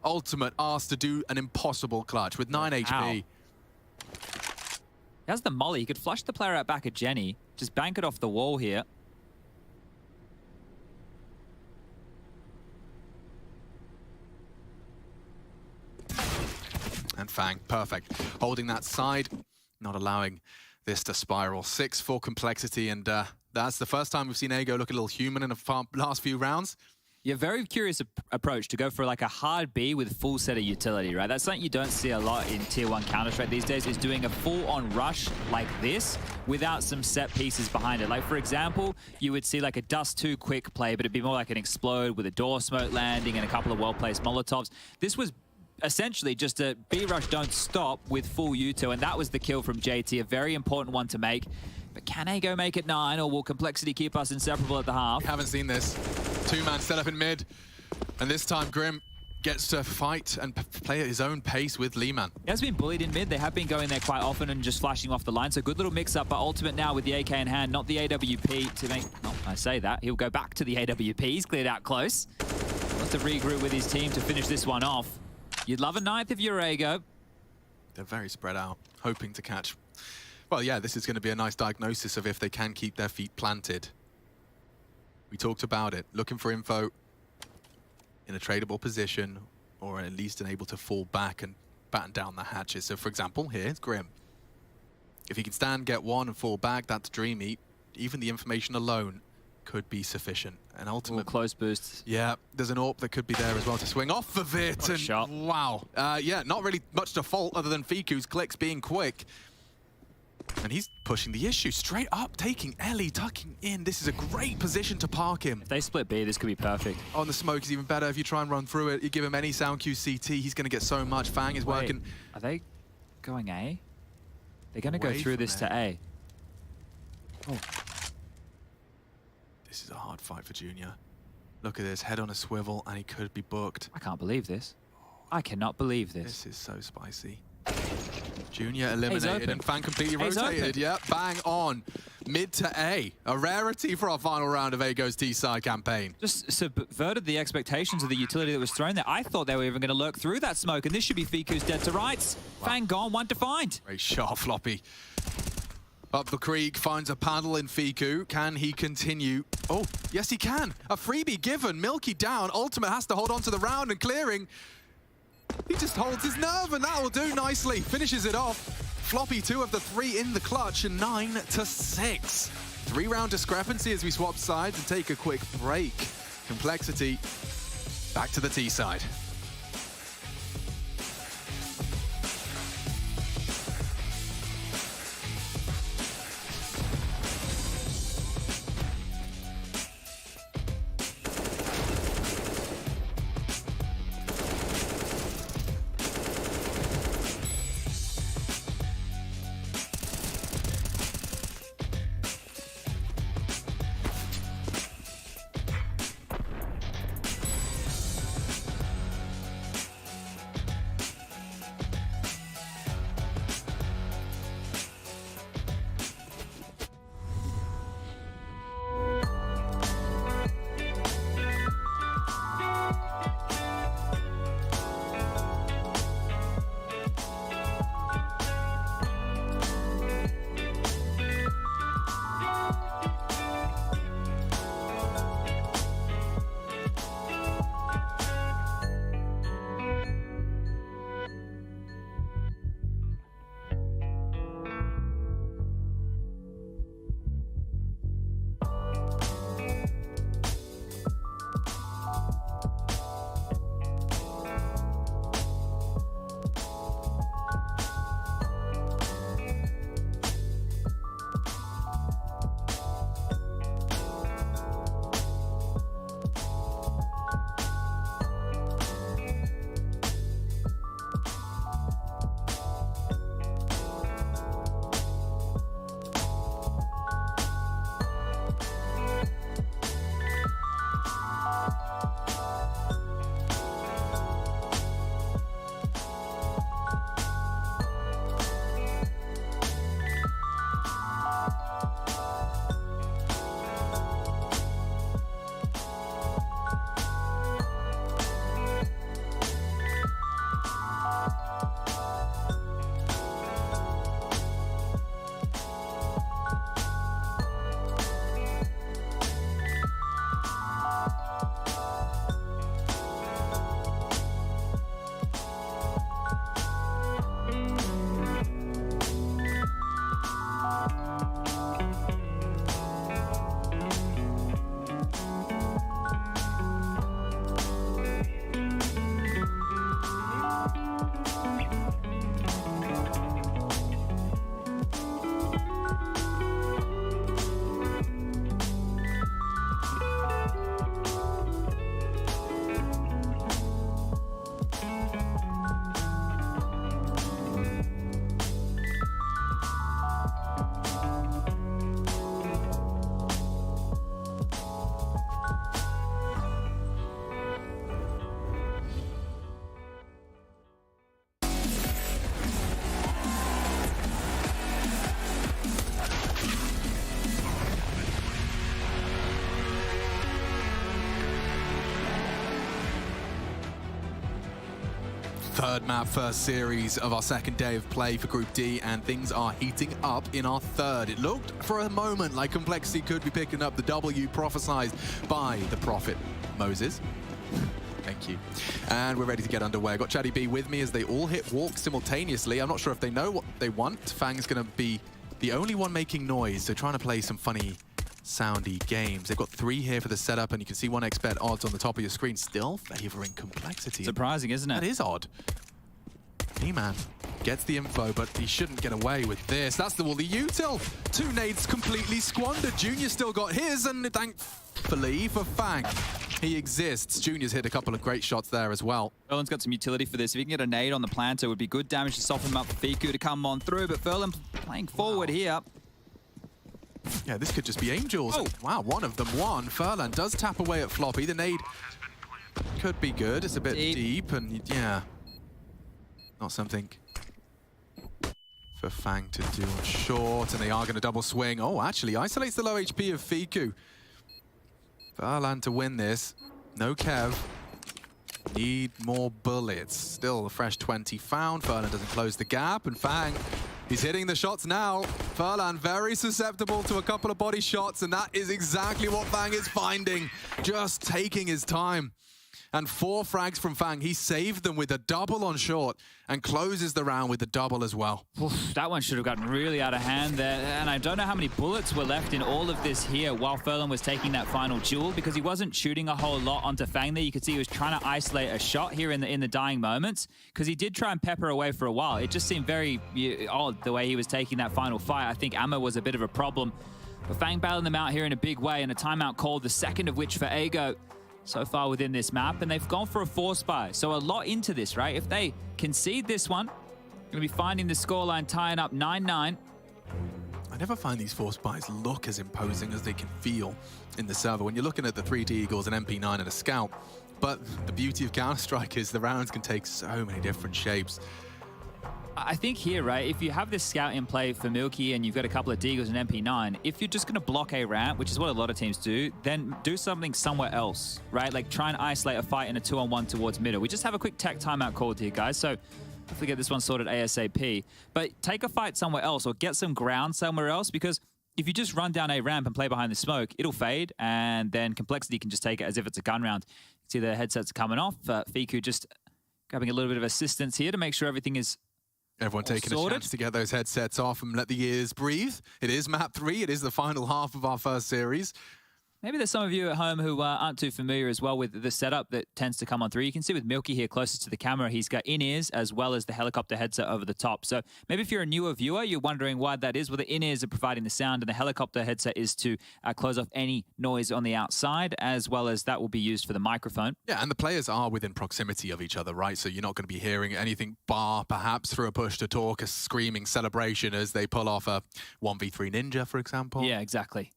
Ultimate asked to do an impossible clutch with 9 HP. He has the molly. He could flush the player out back at Jenny. Just bank it off the wall here. Fang. Perfect. Holding that side, not allowing this to spiral. 6 for complexity, and that's the first time we've seen Ego look a little human in the last few rounds. Yeah, very curious approach to go for like a hard B with full set of utility, right? That's something you don't see a lot in Tier 1 Counter-Strike these days, is doing a full-on rush like this without some set pieces behind it. Like, for example, you would see like a Dust 2 quick play, but it'd be more like an Explode with a door smoke landing and a couple of well-placed Molotovs. This was essentially just a B rush don't stop with full U2, and that was the kill from JT, a very important one to make. But can Ego make it 9, or will complexity keep us inseparable at the half? We haven't seen this. 2-man set up in mid, and this time Grim gets to fight and play at his own pace with Leeman. He has been bullied in mid. They have been going there quite often and just flashing off the line. So good little mix-up, but Ultimate now with the AK in hand, not the AWP to make... Oh, I say that. He'll go back to the AWP. He's cleared out close. Wants to regroup with his team to finish this one off. You'd love a 9th if you're Ego. They're very spread out, hoping to catch... Well, yeah, this is going to be a nice diagnosis of if they can keep their feet planted. We talked about it, looking for info in a tradable position, or at least able to fall back and batten down the hatches. So, for example, here's Grim. If he can stand, get 1, and fall back, that's dreamy. Even the information alone could be sufficient. An ultimate close boost. Yeah, there's an AWP that could be there as well to swing off of it. What a shot. Wow. Yeah, not really much to fault other than Fiku's clicks being quick. And he's pushing the issue straight up, taking Ellie, tucking in. This is a great position to park him. If they split B, this could be perfect. On the smoke is even better. If you try and run through it, you give him any sound cue CT, he's going to get so much. Fang is working. Are they going A? They're going to go through this to A. Oh. This is a hard fight for Junior. Look at this, head on a swivel, and he could be booked. I can't believe this. I cannot believe this. This is so spicy. Junior eliminated and Fang completely rotated. Yep, bang on. Mid to A. A rarity for our final round of Ego's T-side campaign. Just subverted the expectations of the utility that was thrown there. I thought they were even going to lurk through that smoke, and this should be Fiku's dead to rights. Wow. Fang gone, 1 to find. Great shot, Floppy. Up the creek, finds a paddle in Fiku. Can he continue? Oh, yes he can. A freebie given, Milky down. Ultimate has to hold on to the round and clearing. He just holds his nerve, and that will do nicely. Finishes it off. Floppy 2 of the 3 in the clutch, and 9 to 6. 3-round discrepancy as we swap sides and take a quick break. Complexity back to the T side. third map, first series of our second day of play for Group D, and things are heating up in our third. It looked for a moment like Complexity could be picking up the W prophesized by the prophet Moses. Thank you. And we're ready to get underway. I've got Chatty B with me as they all hit walk simultaneously. I'm not sure if they know what they want. Fang's going to be the only one making noise, so trying to play some funny soundy games. They've got 3 here for the setup, and you can see 1xbet odds on the top of your screen still favoring Complexity. Surprising, isn't it? That is odd. E-Man gets the info, but he shouldn't get away with this. That's the Wooly util. 2 nades completely squandered. Junior still got his, and thankfully for Fang, he exists. Junior's hit a couple of great shots there as well. Furlan's got some utility for this. If he can get a nade on the planter, it would be good damage to soften him up for Fiku to come on through, but Furlan playing forward here. Yeah, this could just be Angels. Oh. Wow, one of them won. Furlan does tap away at Floppy. The nade could be good. It's a bit deep and yeah, not something for Fang to do on short, and they are going to double swing. Oh, actually isolates the low HP of Fiku. Furlan to win this. No Kev. Need more bullets. Still a fresh 20 found. Furlan doesn't close the gap, and Fang, he's hitting the shots now. Furlan very susceptible to a couple of body shots, and that is exactly what Fang is finding. Just taking his time. And 4 frags from Fang. He saved them with a double on short and closes the round with the double as well. Oof, that one should have gotten really out of hand there. And I don't know how many bullets were left in all of this here while Furlan was taking that final duel, because he wasn't shooting a whole lot onto Fang there. You could see he was trying to isolate a shot here in the dying moments, because he did try and pepper away for a while. It just seemed very odd the way he was taking that final fight. I think ammo was a bit of a problem. But Fang battling them out here in a big way, and a timeout called, the second of which for Ago so far within this map, and they've gone for a 4-spy. So a lot into this, right? If they concede this one, going to be finding the scoreline tying up 9-9. I never find these 4-spies look as imposing as they can feel in the server when you're looking at the 3D Eagles, an MP9 and a Scout. But the beauty of Counter-Strike is the rounds can take so many different shapes. I think here, right, if you have this Scout in play for Milky and you've got a couple of Deagles and MP9, if you're just going to block a ramp, which is what a lot of teams do, then do something somewhere else, right? Like try and isolate a fight in a 2-on-1 towards middle. We just have a quick tech timeout called here, guys, so hopefully get this one sorted ASAP. But take a fight somewhere else or get some ground somewhere else, because if you just run down a ramp and play behind the smoke, it'll fade, and then Complexity can just take it as if it's a gun round. You can see the headsets coming off. Fiku just grabbing a little bit of assistance here to make sure everything is everyone taking a chance to get those headsets off and let the ears breathe. It is map 3. It is the final half of our first series. Maybe there's some of you at home who aren't too familiar as well with the setup that tends to come on through. You can see with Milky here closest to the camera, he's got in-ears as well as the helicopter headset over the top. So maybe if you're a newer viewer, you're wondering why that is. Well, the in-ears are providing the sound, and the helicopter headset is to close off any noise on the outside, as well as that will be used for the microphone. Yeah, and the players are within proximity of each other, right? So you're not going to be hearing anything bar, perhaps, through a push to talk, a screaming celebration as they pull off a 1v3 ninja, for example. Yeah, exactly.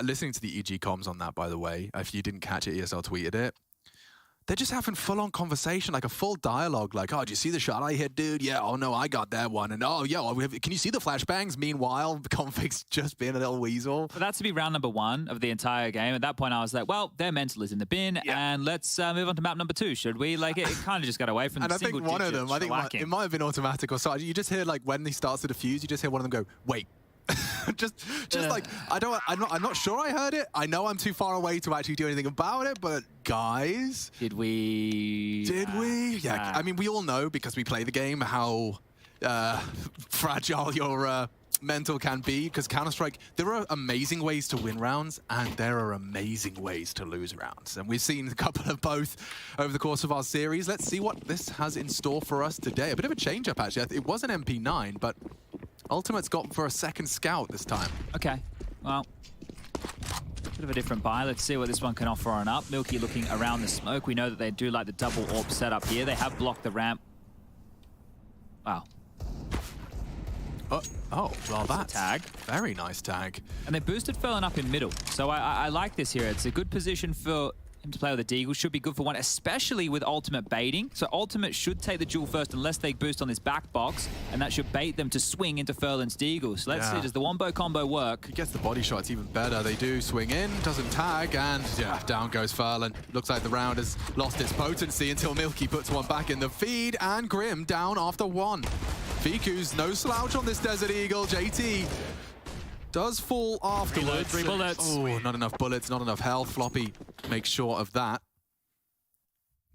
Listening to the EG comms on that, by the way, if you didn't catch it, ESL tweeted it. They're just having full-on conversation, like a full dialogue, like, oh, did you see the shot I hit, dude? Yeah, oh, no, I got that one. And, oh, yeah, can you see the flashbangs? Meanwhile, Config's just being a little weasel. For that to be round number 1 of the entire game, at that point, I was like, well, their mental is in the bin, and let's move on to map number 2, should we? Like, it kind of just got away from and the I think one of them, it might have been automatic or so. You just hear, like, when he starts to defuse, you just hear one of them go, wait. just like, I'm not sure I heard it. I know I'm too far away to actually do anything about it, but guys. Did we? Yeah, I mean, we all know because we play the game how fragile your mental can be, because Counter-Strike, there are amazing ways to win rounds and there are amazing ways to lose rounds. And we've seen a couple of both over the course of our series. Let's see what this has in store for us today. A bit of a change-up, actually. It was an MP9, but Ultimate's got for a second Scout this time. Okay, well, bit of a different buy. Let's see what this one can offer on up. Milky looking around the smoke. We know that they do like the double AWP setup here. They have blocked the ramp. Wow. Oh, well, that's tag. Very nice tag. And they boosted Furlan up in middle. So I like this here. It's a good position for him to play with a Deagle should be good for one, especially with ultimate baiting. So ultimate should take the duel first unless they boost on this back box, and that should bait them to swing into Furlan's Deagle. So let's see, does the wombo combo work? He gets the body shot, it's even better. They do swing in, doesn't tag, and yeah, down goes Furlan. Looks like the round has lost its potency until Milky puts one back in the feed, and Grim down after one. Fiku's no slouch on this Desert Eagle. JT does fall afterwards. Three bullets. Oh, not enough bullets, not enough health. Floppy makes sure of that.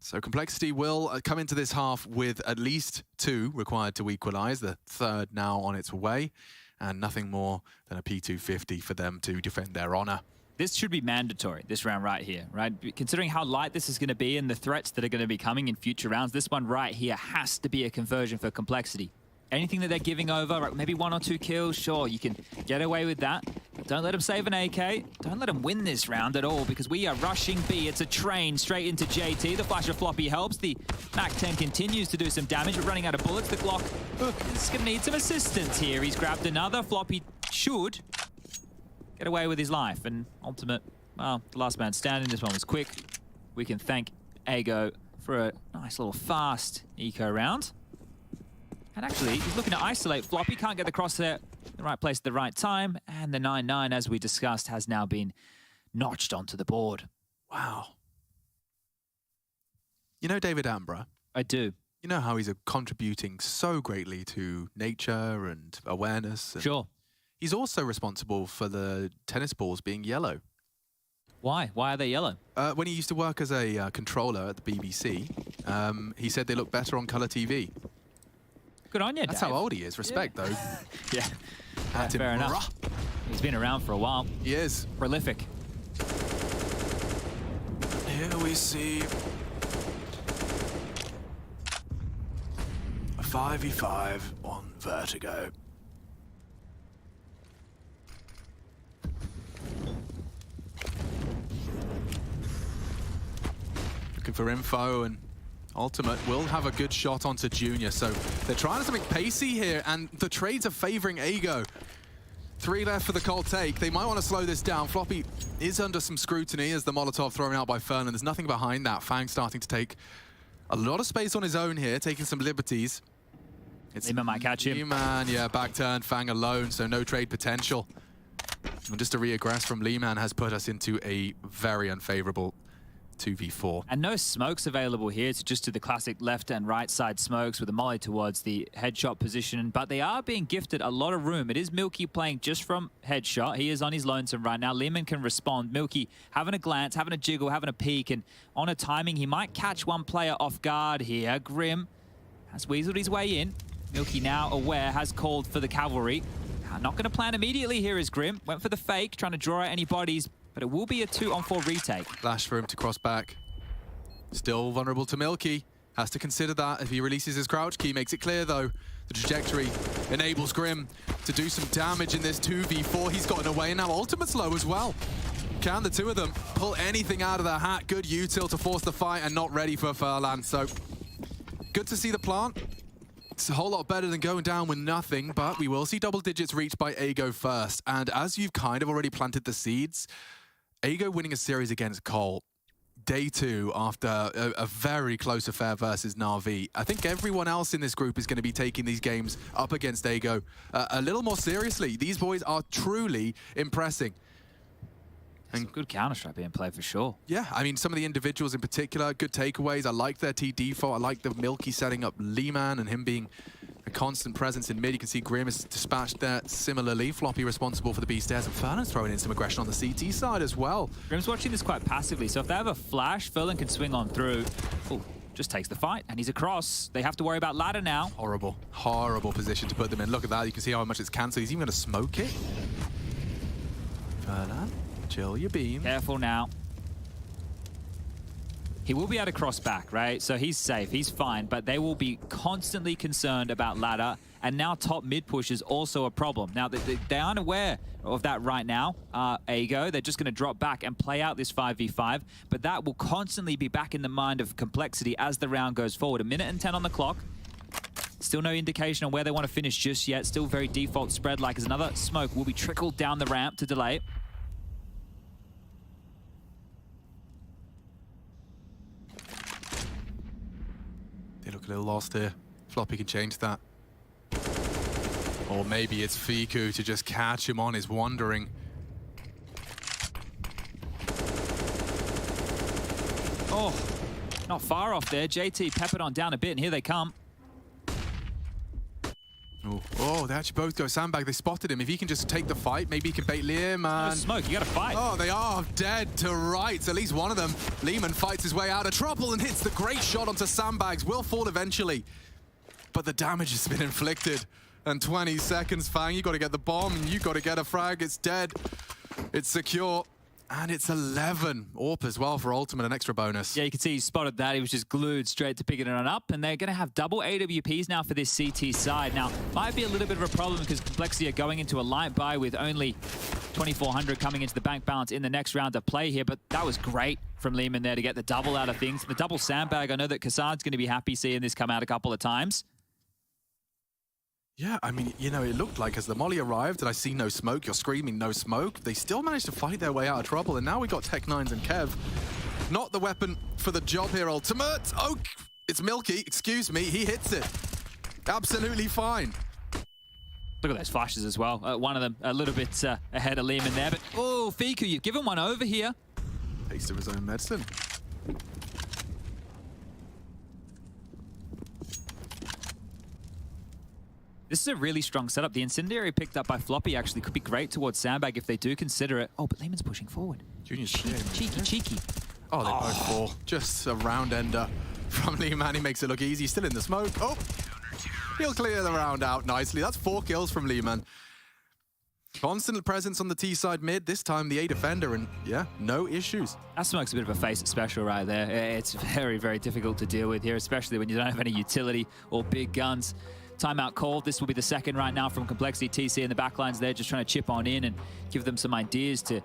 So Complexity will come into this half with at least 2 required to equalize. The third now on its way, and nothing more than a P250 for them to defend their honor. This should be mandatory, this round right here, right? Considering how light this is going to be and the threats that are going to be coming in future rounds, this one right here has to be a conversion for Complexity. Anything that they're giving over, like maybe 1 or 2 kills, sure, you can get away with that. Don't let them save an AK. Don't let them win this round at all, because we are rushing B. It's a train straight into JT. The flash of Floppy helps. The MAC-10 continues to do some damage, but running out of bullets. The Glock is going to need some assistance here. He's grabbed another. Floppy should get away with his life. And ultimate, well, the last man standing. This one was quick. We can thank Ago for a nice little fast eco round. And actually, he's looking to isolate Floppy. Can't get the crosshair in the right place at the right time. And the 9-9, as we discussed, has now been notched onto the board. Wow. You know David Ambra? I do. You know how he's contributing so greatly to nature and awareness? And sure. He's also responsible for the tennis balls being yellow. Why? Why are they yellow? When he used to work as a controller at the BBC, he said they look better on colour TV. Good on you, That's Dave. how old he is. Respect, though. Yeah. Fair enough. He's been around for a while. He is. Prolific. Here we see a 5v5 on Vertigo. Looking for info, and Ultimate will have a good shot onto Junior, so they're trying something pacey here, and the trades are favoring Ago. 3 left for the cold take. They might want to slow this down. Floppy is under some scrutiny as the Molotov thrown out by Fern, and there's nothing behind that. Fang starting to take a lot of space on his own here, taking some liberties. Lehman might catch him. Lehman, yeah, back turn, Fang alone, so no trade potential. And just a reaggress from Lehman has put us into a very unfavorable 2v4. And no smokes available here. It's just to the classic left and right side smokes with a molly towards the headshot position. But they are being gifted a lot of room. It is Milky playing just from headshot. He is on his lonesome right now. Lehman can respond. Milky having a glance, having a jiggle, having a peek. And on a timing, he might catch one player off guard here. Grim has weaseled his way in. Milky now aware, has called for the cavalry. Not going to plan immediately here is Grim. Went for the fake, trying to draw out any bodies. But it will be a 2-on-4 retake. Flash for him to cross back. Still vulnerable to Milky. Has to consider that if he releases his crouch key. Makes it clear, though. The trajectory enables Grim to do some damage in this 2v4. He's gotten away, and now Ultimate's low as well. Can the two of them pull anything out of their hat? Good util to force the fight, and not ready for Furlan. So, good to see the plant. It's a whole lot better than going down with nothing, but we will see double digits reached by Ago first. And as you've kind of already planted the seeds, Ago winning a series against Cole, day 2 after a very close affair versus Na'Vi. I think everyone else in this group is going to be taking these games up against Ago a little more seriously. These boys are truly impressing. And good Counter-Strike being played for sure. Yeah, I mean, some of the individuals in particular, good takeaways. I like their T default. I like the Milky setting up Lehman and him being a constant presence in mid. You can see Grim is dispatched there similarly. Floppy responsible for the B stairs, and Fernand's throwing in some aggression on the CT side as well. Grim's watching this quite passively, so if they have a flash, Furlan can swing on through. Ooh, just takes the fight, and he's across. They have to worry about ladder now. Horrible, horrible position to put them in. Look at that. You can see how much it's cancelled. He's even going to smoke it. Furlan, chill your beam. Careful now. He will be able to cross back, right? So he's safe, he's fine, but they will be constantly concerned about ladder, and now top mid push is also a problem. Now, they aren't aware of that right now, Ago. They're just going to drop back and play out this 5v5, but that will constantly be back in the mind of Complexity as the round goes forward. 1 minute and 10 on the clock. Still no indication on where they want to finish just yet. Still very default spread-like, as another smoke will be trickled down the ramp to delay. Look a little lost here. Floppy can change that. Or maybe it's Fiku to just catch him on his wandering. Oh, not far off there. JT peppered on down a bit, and here they come. Oh, they actually both go sandbag. They spotted him. If he can just take the fight, maybe he can bait Liam and... No smoke, you gotta fight. Oh, they are dead to rights. At least one of them. Lehman fights his way out of trouble and hits the great shot onto sandbags. Will fall eventually. But the damage has been inflicted. And 20 seconds, Fang. You got to get the bomb and you got to get a frag. It's dead. It's secure. And it's 11 AWP as well for ultimate, an extra bonus. Yeah, you can see he spotted that. He was just glued straight to picking it on up. And they're going to have double AWPs now for this CT side. Now, might be a little bit of a problem because Complexity are going into a light buy with only 2,400 coming into the bank balance in the next round of play here. But that was great from Lehman there to get the double out of things. The double sandbag, I know that Kassad's going to be happy seeing this come out a couple of times. Yeah, I mean, you know, it looked like as the molly arrived and I see no smoke, you're screaming no smoke, they still managed to fight their way out of trouble. And now we got Tech9s and Kev. Not the weapon for the job here, ultimate. Oh, it's Milky, excuse me, he hits it. Absolutely fine. Look at those flashes as well. One of them a little bit ahead of Lehman there, but oh, Fiku, you've given one over here. Taste of his own medicine. This is a really strong setup. The incendiary picked up by Floppy actually could be great towards sandbag if they do consider it. Oh, but Lehman's pushing forward. Junior's cheeky. Oh, they both fall. Just a round ender from Lehman. He makes it look easy. Still in the smoke. Oh, he'll clear the round out nicely. That's 4 kills from Lehman. Constant presence on the T side mid. This time the A defender, and yeah, no issues. That smoke's a bit of a face special right there. It's very, very difficult to deal with here, especially when you don't have any utility or big guns. Timeout called. This will be the second right now from Complexity. TC in the backlines there, just trying to chip on in and give them some ideas to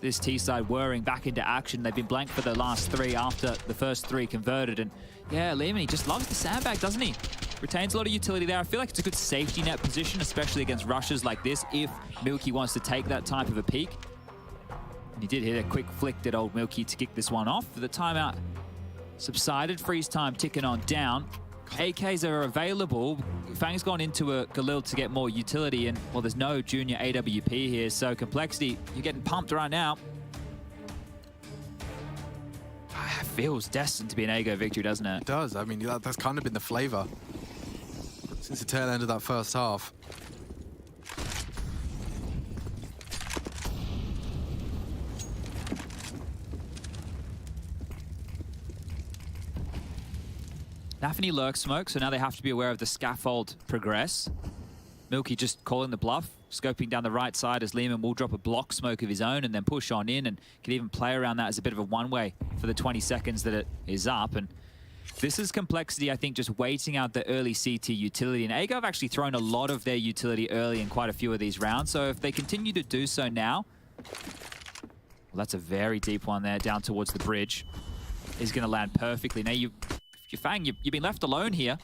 this T side whirring back into action. They've been blank for the last 3 after the first 3 converted. And yeah, Lehman, he just loves the sandbag, doesn't he? Retains a lot of utility there. I feel like it's a good safety net position, especially against rushes like this, if Milky wants to take that type of a peek. And he did hit a quick flick at old Milky to kick this one off. The timeout subsided, freeze time ticking on down. AKs are available. Fang's gone into a Galil to get more utility, and well, there's no junior AWP here, so Complexity, you're getting pumped right now. Feels destined to be an AGO victory, doesn't it? It does. I mean, that's kind of been the flavor since the tail end of that first half. Nafany lurk smoke, so now they have to be aware of the scaffold progress. Milky just calling the bluff, scoping down the right side as Lehman will drop a block smoke of his own and then push on in and can even play around that as a bit of a one-way for the 20 seconds that it is up. And this is Complexity, I think, just waiting out the early CT utility. And AGO have actually thrown a lot of their utility early in quite a few of these rounds. So if they continue to do so now, well, that's a very deep one there down towards the bridge. He's going to land perfectly. Now, you're Fang, you've been left alone here.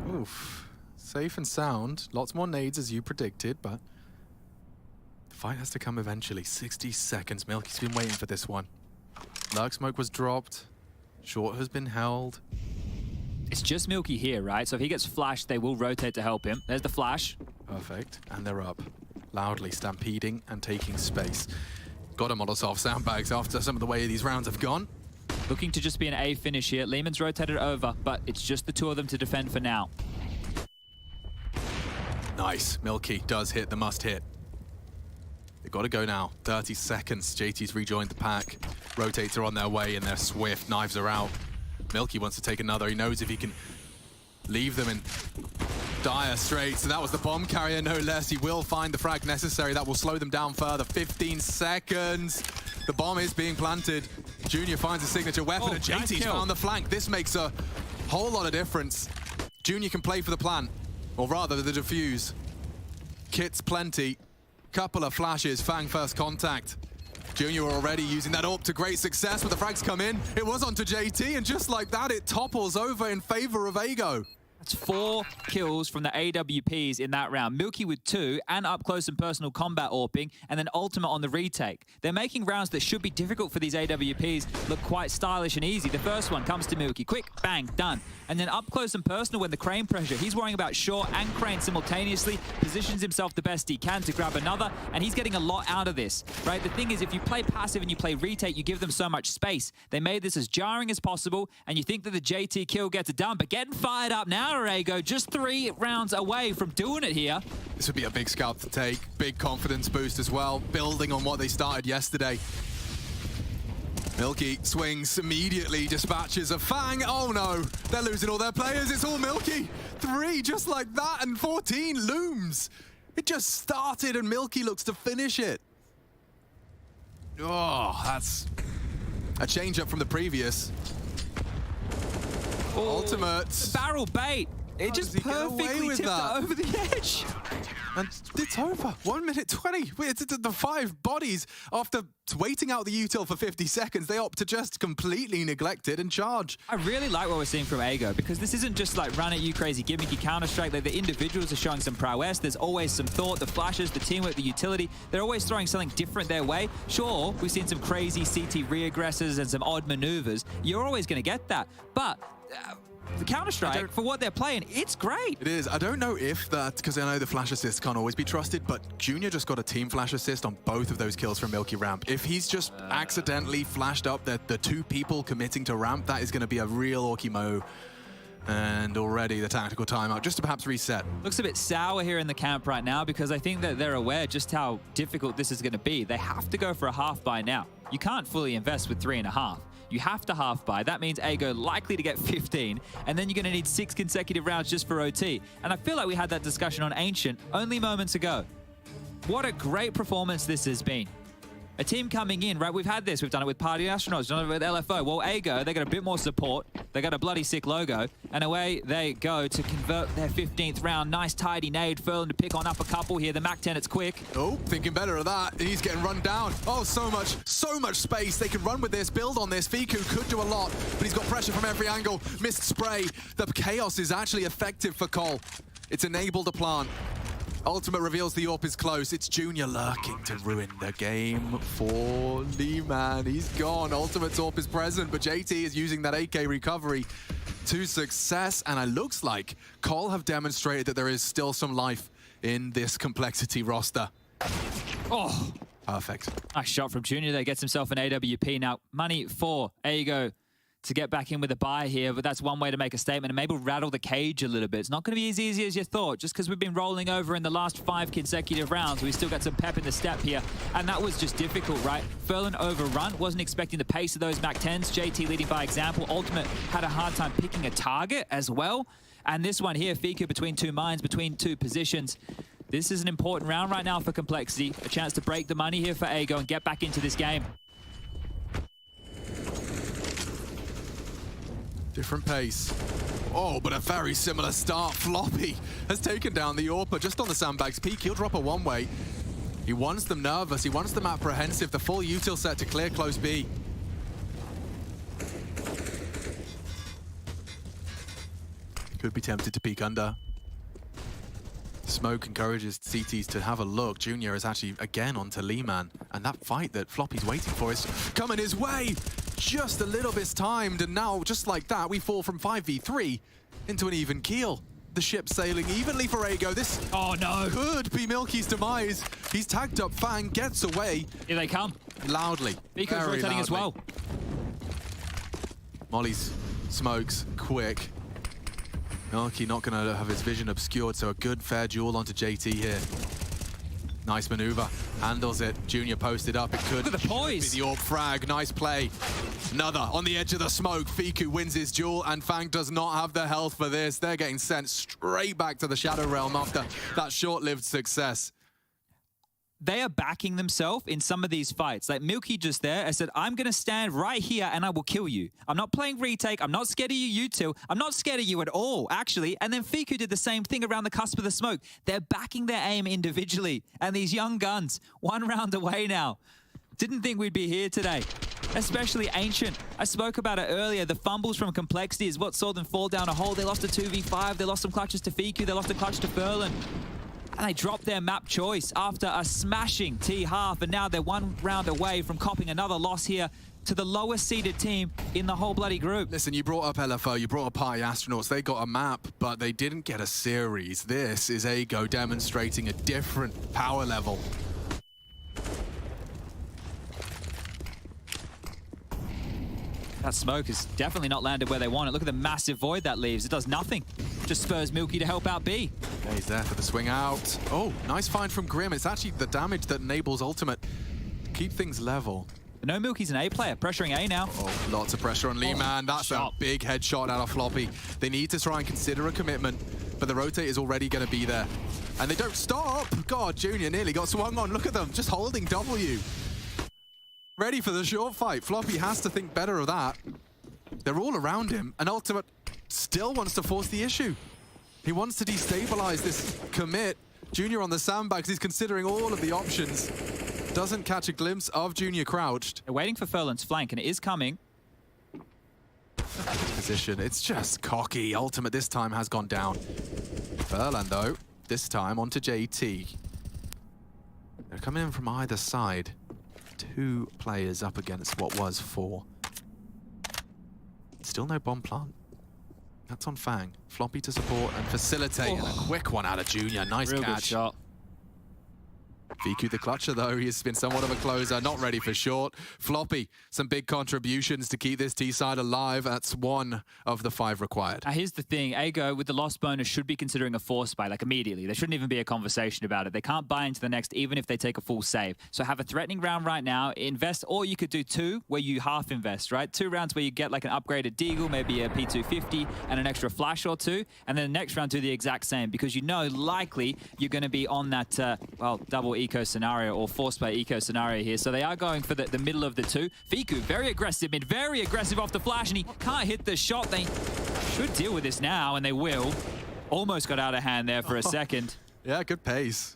Oof. Safe and sound. Lots more nades as you predicted, but the fight has to come eventually. 60 seconds. Milky's been waiting for this one. Lurk smoke was dropped. Short has been held. It's just Milky here, right? So if he gets flashed, they will rotate to help him. There's the flash. Perfect. And they're up. Loudly stampeding and taking space. Got a Molotov sandbags after some of the way these rounds have gone. Looking to just be an A finish here. Lehman's rotated over, but it's just the 2 of them to defend for now. Nice. Milky does hit the must hit. They've got to go now. 30 seconds. JT's rejoined the pack. Rotates are on their way and they're swift. Knives are out. Milky wants to take another. He knows if he can leave them in dire straits. So that was the bomb carrier, no less. He will find the frag necessary. That will slow them down further. 15 seconds. The bomb is being planted. Junior finds a signature weapon, and JT's found the flank. This makes a whole lot of difference. Junior can play for the plant, or rather the defuse. Kits plenty. Couple of flashes, Fang first contact. Junior already using that AWP to great success, but the frags come in. It was onto JT, and just like that, it topples over in favor of AGO. That's 4 kills from the AWPs in that round. Milky with 2 and up close and personal combat AWPing, and then Ultimate on the retake. They're making rounds that should be difficult for these AWPs look quite stylish and easy. The first one comes to Milky. Quick, bang, done. And then up close and personal when the crane pressure. He's worrying about short and crane simultaneously, positions himself the best he can to grab another, and he's getting a lot out of this, right? The thing is, if you play passive and you play retake, you give them so much space. They made this as jarring as possible, and you think that the JT kill gets it done, but getting fired up now, Arago, just 3 rounds away from doing it here. This would be a big scalp to take, big confidence boost as well, building on what they started yesterday. Milky swings immediately, dispatches a Fang. Oh no, they're losing all their players. It's all Milky. 3 just like that, and 14 looms. It just started and Milky looks to finish it. Oh, that's a change up from the previous. Oh, Ultimate. Barrel bait. It just perfectly tipped it over the edge. And it's over. 1 minute 20. It's the 5 bodies. After waiting out the util for 50 seconds, they opt to just completely neglect it and charge. I really like what we're seeing from Ago, because this isn't just like run at you crazy gimmicky Counter-Strike. Like, the individuals are showing some prowess. There's always some thought, the flashes, the teamwork, the utility. They're always throwing something different their way. Sure, we've seen some crazy CT re-aggressors and some odd maneuvers. You're always going to get that. But the Counter-Strike, for what they're playing, it's great. It is. I don't know if that, because I know the flash assist can't always be trusted, but Junior just got a team flash assist on both of those kills from Milky Ramp. If he's just accidentally flashed up the 2 people committing to Ramp, that is going to be a real Orkimo. And already the tactical timeout, just to perhaps reset. Looks a bit sour here in the camp right now, because I think that they're aware just how difficult this is going to be. They have to go for a half buy now. You can't fully invest with 3.5. You have to half buy. That means Ago likely to get 15, and then you're going to need 6 consecutive rounds just for OT. And I feel like we had that discussion on Ancient only moments ago. What a great performance this has been. A team coming in, right? We've had this. We've done it with Party Astronauts, done it with LFO. Well, Ago, they got a bit more support. They got a bloody sick logo. And away they go to convert their 15th round. Nice, tidy nade. Furlan to pick on up a couple here. The Mac 10, it's quick. Oh, thinking better of that. He's getting run down. Oh, so much space. They can run with this, build on this. Fiku could do a lot, but he's got pressure from every angle. Missed spray. The chaos is actually effective for Cole. It's enabled a plant. Ultimate reveals the AWP is close. It's Junior lurking to ruin the game for Lee-Man. He's gone. Ultimate's AWP is present, but JT is using that AK recovery to success. And it looks like Cole have demonstrated that there is still some life in this complexity roster. Oh, perfect. Nice shot from Junior there. Gets himself an AWP. Now, money for Ago to get back in with a buy here, but that's one way to make a statement and maybe rattle the cage a little bit. It's not going to be as easy as you thought, just because we've been rolling over in the last 5 consecutive rounds. We still got some pep in the step here, and that was just difficult, right? Furlan overrun, wasn't expecting the pace of those Mac 10s. JT leading by example. Ultimate had a hard time picking a target as well. And this one here, Fiku between 2 mines, between 2 positions. This is an important round right now for Complexity. A chance to break the money here for Ago and get back into this game. Different pace. Oh, but a very similar start. Floppy has taken down the AWPer just on the sandbags peak. He'll drop a one-way. He wants them nervous. He wants them apprehensive. The full util set to clear close B. Could be tempted to peek under. Smoke encourages CTs to have a look. Junior is actually again onto Lee-Man. And that fight that Floppy's waiting for is coming his way. Just a little bit timed, and now, just like that, we fall from 5v3 into an even keel. The ship sailing evenly for Ago. This could be Milky's demise. He's tagged up Fang, gets away. Here they come. Loudly. Beacon's rotating as well. Molly's smokes quick. Milky not going to have his vision obscured, so a good, fair duel onto JT here. Nice maneuver, handles it. Junior posted up. It could be the poise. Be the AWP frag. Nice play. Another on the edge of the smoke. Fiku wins his duel, and Fang does not have the health for this. They're getting sent straight back to the Shadow Realm after that short-lived success. They are backing themselves in some of these fights. Like Milky just there, I said, I'm going to stand right here and I will kill you. I'm not playing retake. I'm not scared of you two. I'm not scared of you at all, actually. And then Fiku did the same thing around the cusp of the smoke. They're backing their aim individually. And these young guns, 1 round away now. Didn't think we'd be here today. especially Ancient. I spoke about it earlier. The fumbles from Complexity is what saw them fall down a hole. They lost a 2v5. They lost some clutches to Fiku. They lost a clutch to Furlan. And they dropped their map choice after a smashing T-half. And now they're one round away from copping another loss here to the lowest seeded team in the whole bloody group. Listen, you brought up LFO, you brought up Party Astronauts. They got a map, but they didn't get a series. This is Ago demonstrating a different power level. That smoke has definitely not landed where they want it. Look at the massive void that leaves. It does nothing. Just spurs Milky to help out B. Yeah, he's there for the swing out. Oh, nice find from Grim. It's actually the damage that enables Ultimate to keep things level. No, Milky's an A player, pressuring A now. Oh, lots of pressure on Lee, man. That's a big headshot out of Floppy. They need to try and consider a commitment, but the rotate is already going to be there. And they don't stop. God, Junior nearly got swung on. Look at them, just holding W. Ready for the short fight. Floppy has to think better of that. They're all around him, and Ultimate still wants to force the issue. He wants to destabilize this commit. Junior on the sandbags, he's considering all of the options. Doesn't catch a glimpse of Junior crouched. They're waiting for Furlan's flank, and it is coming. Position, it's just cocky. Ultimate this time has gone down. Furlan, though, this time onto JT. They're coming in from either side. 2 players up against what was 4. Still no bomb plant. That's on Fang. Floppy to support and facilitate, and a quick one out of Junior. Nice Real catch. good shot. Fiku the clutcher, though, he has been somewhat of a closer, not ready for short. Floppy, some big contributions to keep this T-side alive. That's 1 of the 5 required. Here's the thing, Ago with the lost bonus should be considering a force buy, like immediately. There shouldn't even be a conversation about it. They can't buy into the next, even if they take a full save. So have a threatening round right now, invest, or you could do 2 where you half invest, right? 2 rounds where you get like an upgraded Deagle, maybe a P250, and an extra flash or 2, and then the next round do the exact same, because you know likely you're going to be on that, well, double eco scenario or forced by eco scenario here. So they are going for the middle of the 2. Fiku, very aggressive mid, very aggressive off the flash, and he can't hit the shot. They should deal with this now, and they will. Almost got out of hand there for a second. Yeah, good pace.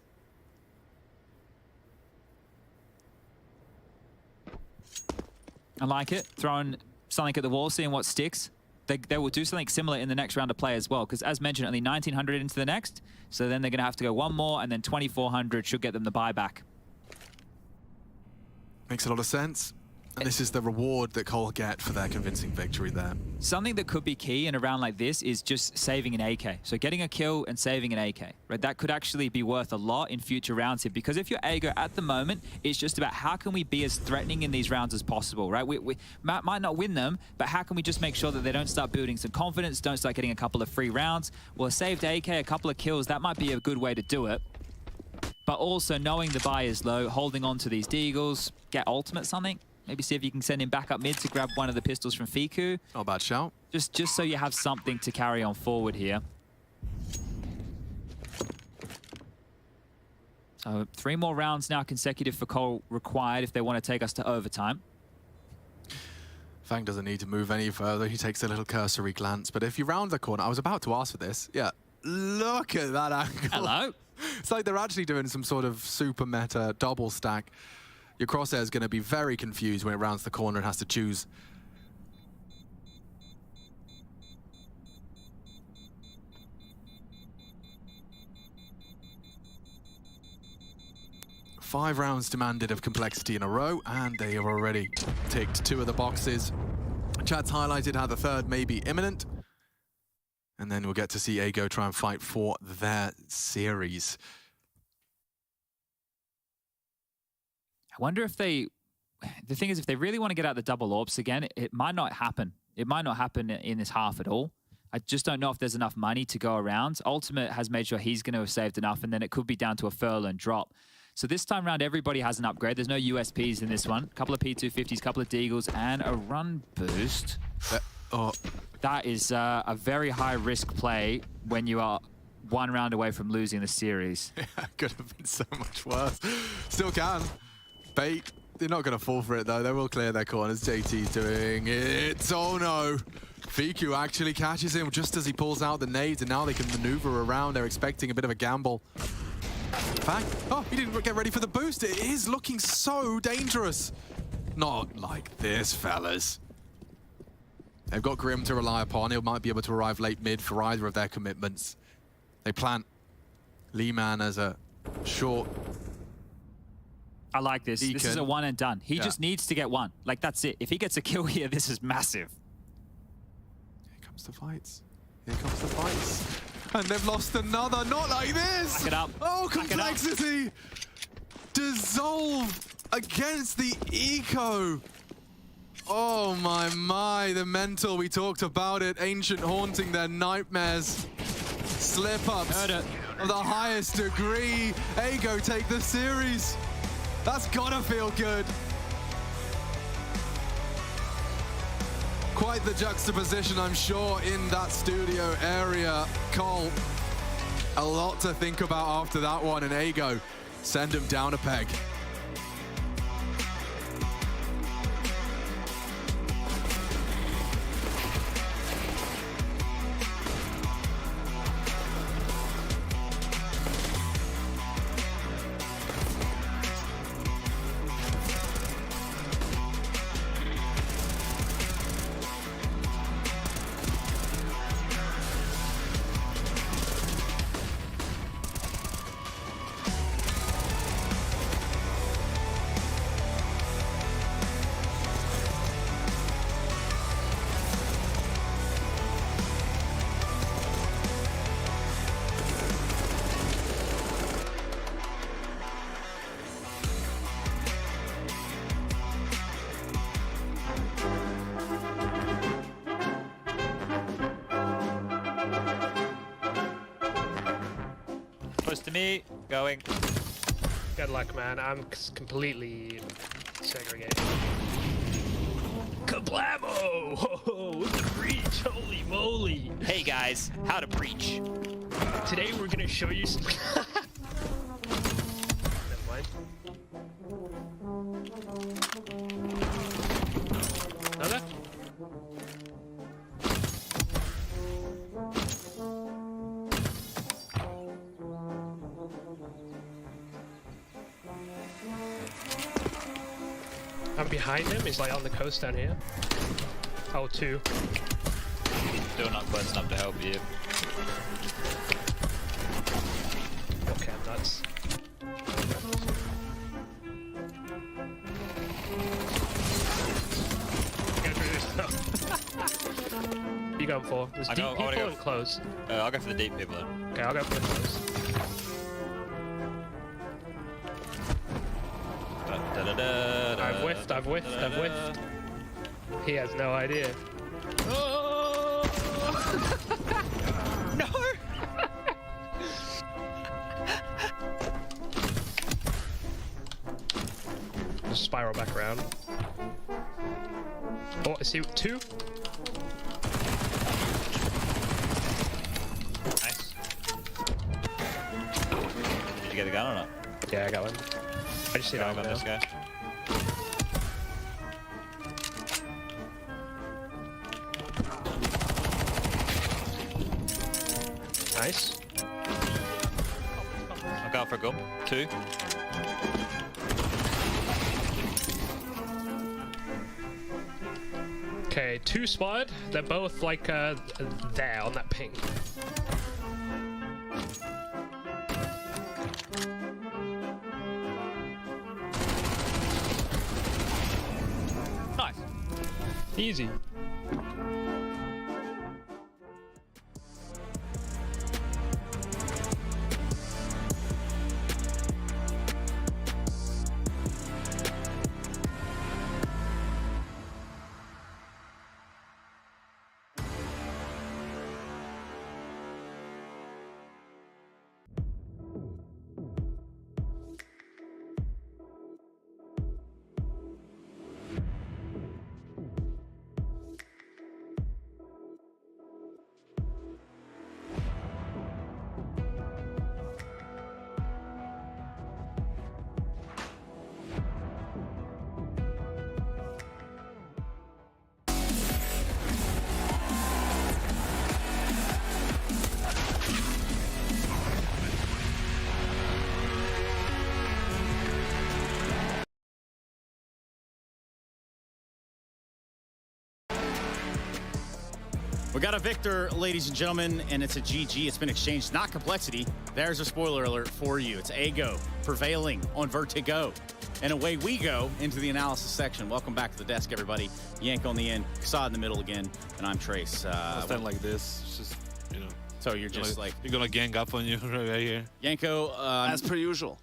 I like it. Throwing something at the wall, seeing what sticks. They will do something similar in the next round of play as well, because as mentioned, only 1,900 into the next, so then they're going to have to go 1 more, and then 2,400 should get them the buyback. Makes a lot of sense. And this is the reward that Cole get for their convincing victory there. Something that could be key in a round like this is just saving an AK. So getting a kill and saving an AK, right? That could actually be worth a lot in future rounds here, because if you're Ago at the moment, it's just about how can we be as threatening in these rounds as possible, right? We might not win them, but how can we just make sure that they don't start building some confidence, don't start getting a couple of free rounds? Well, a saved AK, a couple of kills, that might be a good way to do it. But also knowing the buy is low, holding on to these Deagles, get ultimate something. Maybe see if you can send him back up mid to grab one of the pistols from Fiku. Not a bad shout. Just so you have something to carry on forward here. So 3 more rounds now consecutive for Cole required if they want to take us to overtime. Fang doesn't need to move any further. He takes a little cursory glance. But if you round the corner, I was about to ask for this. Yeah, look at that angle. Hello. It's like they're actually doing some sort of super meta double stack. Your crosshair is going to be very confused when it rounds the corner and has to choose. Five rounds demanded of complexity in a row, and they have already ticked 2 of the boxes. Chat's highlighted how the 3rd may be imminent. And then we'll get to see Ago try and fight for their series. I wonder if they... The thing is, if they really want to get out the double orbs again, it might not happen. It might not happen in this half at all. I just don't know if there's enough money to go around. Ultimate has made sure he's going to have saved enough, and then it could be down to a Furlan drop. So this time around, everybody has an upgrade. There's no USPs in this one. A couple of P250s, a couple of Deagles, and a run boost. That is a very high-risk play when you are 1 round away from losing the series. Yeah, could have been so much worse. Still can. Bait. They're not going to fall for it, though. They will clear their corners. JT's doing it. Oh, no. Fiku actually catches him just as he pulls out the nades, and now they can maneuver around. They're expecting a bit of a gamble. Fang. Oh, he didn't get ready for the boost. It is looking so dangerous. Not like this, fellas. They've got Grim to rely upon. He might be able to arrive late mid for either of their commitments. They plant Lee-Man as a short. I like this. This is a one and done. He just needs to get one. Like, that's it. If he gets a kill here, this is massive. Here comes the fights. Here comes the fights. And they've lost another. Not like this. Back it up. Oh, complexity. Dissolve against the eco. Oh my, the mental, we talked about it. Ancient haunting their nightmares. Slip-ups of the highest degree. Ego take the series. That's gotta feel good. Quite the juxtaposition, I'm sure, in that studio area. Cole, a lot to think about after that one, and Ego send him down a peg. Close to me, going. Good luck, man. I'm completely segregated. Kablamo! Ho, with the preach, holy moly! Hey guys, how to preach. Today we're gonna show you some... Never mind. Another? I'm behind him. He's like on the coast down here. Oh, two. Still not close enough to help you. Okay, I'm nuts. You going for? There's deep people and close. I'll go for the deep people. Okay, I'll go for the close. I've whiffed. He has no idea. Oh! No! Just spiral back around. Oh, I see two. Nice. Did you get a gun or not? Yeah, I got one. I just see that one. This guy. Nice. I'll go for a goal. Two. Okay, two spotted. They're both like there on that ping. Nice. Easy. We got a victor, ladies and gentlemen, and it's a GG. It's been exchanged, not complexity. There's a spoiler alert for you. It's Ago prevailing on Vertigo. And away we go into the analysis section. Welcome back to the desk, everybody. Yank on the end, Kasad in the middle again, and I'm Trace. Stand like this. It's just, you know. So you're just like... You're going to gang up on you right here. Yanko... as per usual.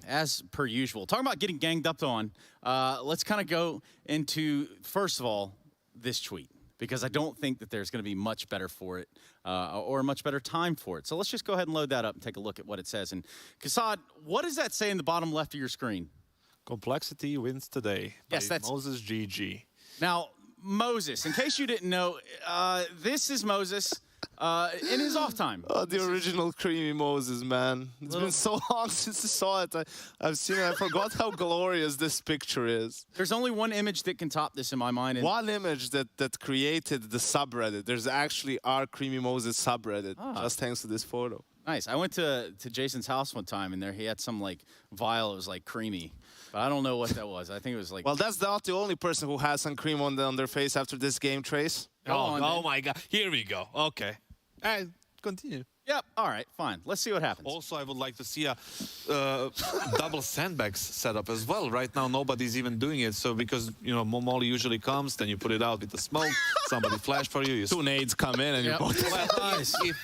As per usual. Talking about getting ganged up on, let's kind of go into, first of all, this tweet. Because I don't think that there's going to be much better for it or a much better time for it. So let's just go ahead and load that up and take a look at what it says. And Kasad, what does that say in the bottom left of your screen? Complexity wins today. Yes, that's Moses GG. Now, Moses, in case you didn't know, this is Moses in his off time. Oh, the original creamy Moses, man. It's been so long since I saw it. I've seen it. I forgot how glorious this picture is. There's only one image that can top this in my mind. And one image that created the subreddit. There's actually our creamy Moses subreddit, just thanks to this photo. Nice. I went to Jason's house one time, and there he had some like vial. It was like creamy. But I don't know what that was. I think it was like... Well, that's not the only person who has some cream on their face after this game, Trace. Oh my God. Here we go. Okay. Continue. Yep. All right. Fine. Let's see what happens. Also, I would like to see a double sandbags setup as well. Right now, nobody's even doing it. So because, you know, Molly usually comes, then you put it out with the smoke. Somebody flash for you. Two nades come in and you go...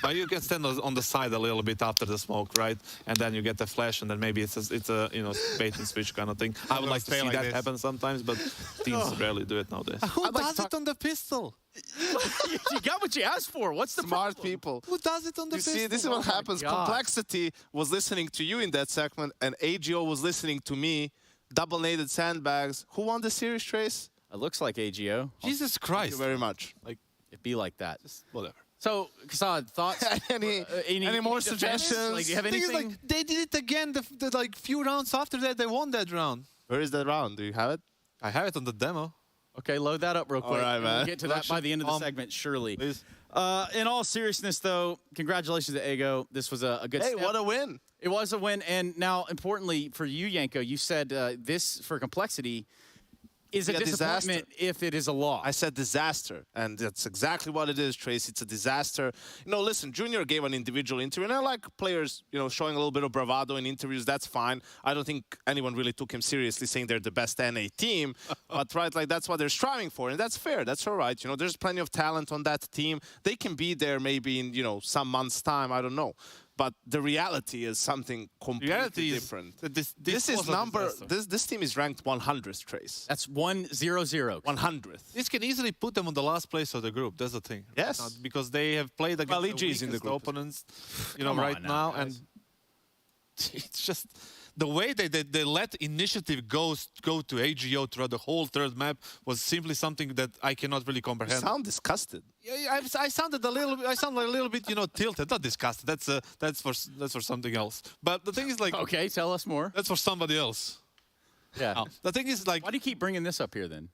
Well, you can stand on the side a little bit after the smoke, right? And then you get the flash, and then maybe it's a you know, bait and switch kind of thing. I would like to see that happen sometimes, but teams rarely do it nowadays. Who does it on the pistol? You got what you asked for. What's the smart problem? people? Who does it on the pistol? See, this is what happens. Complexity was listening to you in that segment, and AGO was listening to me. Double-naded sandbags. Who won the series, Trace? It looks like AGO. Jesus Christ! Thank you very much. Like, it'd be like that. Just whatever. So, Kasad, thoughts? any more suggestions? Like, do you have anything? Like, they did it again. The like few rounds after that, they won that round. Where is that round? Do you have it? I have it on the demo. Okay, load that up real quick. All right, man. We'll get to that by the end of the segment, surely. Please. In all seriousness, though, congratulations to Ego. This was a good step. Hey, what a win. It was a win. And now, importantly, for you, Yanko, you said this, for complexity, is a disappointment if it is a loss. I said disaster, and that's exactly what it is, Trace. It's a disaster. You know, listen, Junior gave an individual interview, and I like players, you know, showing a little bit of bravado in interviews. That's fine. I don't think anyone really took him seriously, saying they're the best NA team. But, right, like, that's what they're striving for, and that's fair. That's all right. You know, there's plenty of talent on that team. They can be there maybe in, you know, some months' time. I don't know. But the reality is something completely different. This team is ranked 100th, Trace. That's 100. 100th. This can easily put them on the last place of the group. That's the thing. Yes. Because they have played against EG is in the group. opponents, you know, right now, and it's just the way they let initiative go to AGO throughout the whole third map was simply something that I cannot really comprehend. You sound disgusted. Yeah, I sounded a little. I sound like a little bit, you know, tilted. Not disgusted. That's for something else. But the thing is, like, okay, tell us more. That's for somebody else. Yeah. Oh, the thing is, like, why do you keep bringing this up here then?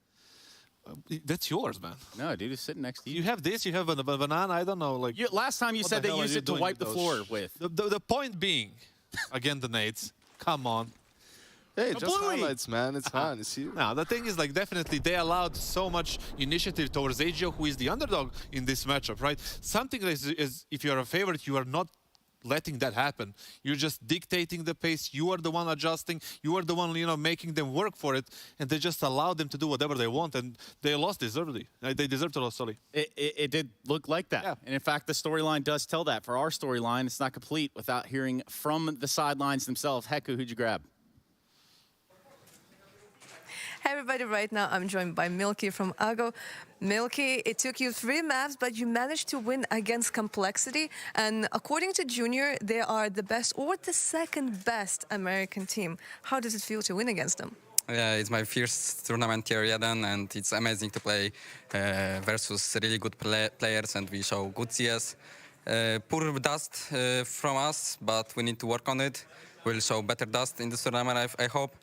That's yours, man. No, dude, it's sitting next to you. You have this. You have a banana. I don't know. Like, last time you said they used it to wipe the floor with. The point being, again, the nades. Come on. Hey, just highlights, man. It's fine. You see? Now, the thing is, like, definitely they allowed so much initiative towards AGO, who is the underdog in this matchup, right? Something that is, if you're a favorite, you are not letting that happen. You're just dictating the pace. You are the one adjusting. You are the one, you know, making them work for it. And they just allow them to do whatever they want. And they lost deservedly. They deserve to lose, sorry. It did look like that. Yeah. And in fact, the storyline does tell that. For our storyline, it's not complete without hearing from the sidelines themselves. Heku, who'd you grab? Hey everybody, right now I'm joined by Milky from Ago. Milky, it took you 3 maps, but you managed to win against Complexity. And according to Junior, they are the best or the second best American team. How does it feel to win against them? Yeah, it's my first tournament here yet, and it's amazing to play versus really good players, and we show good CS. Poor dust from us, but we need to work on it. We'll show better dust in this tournament, I hope.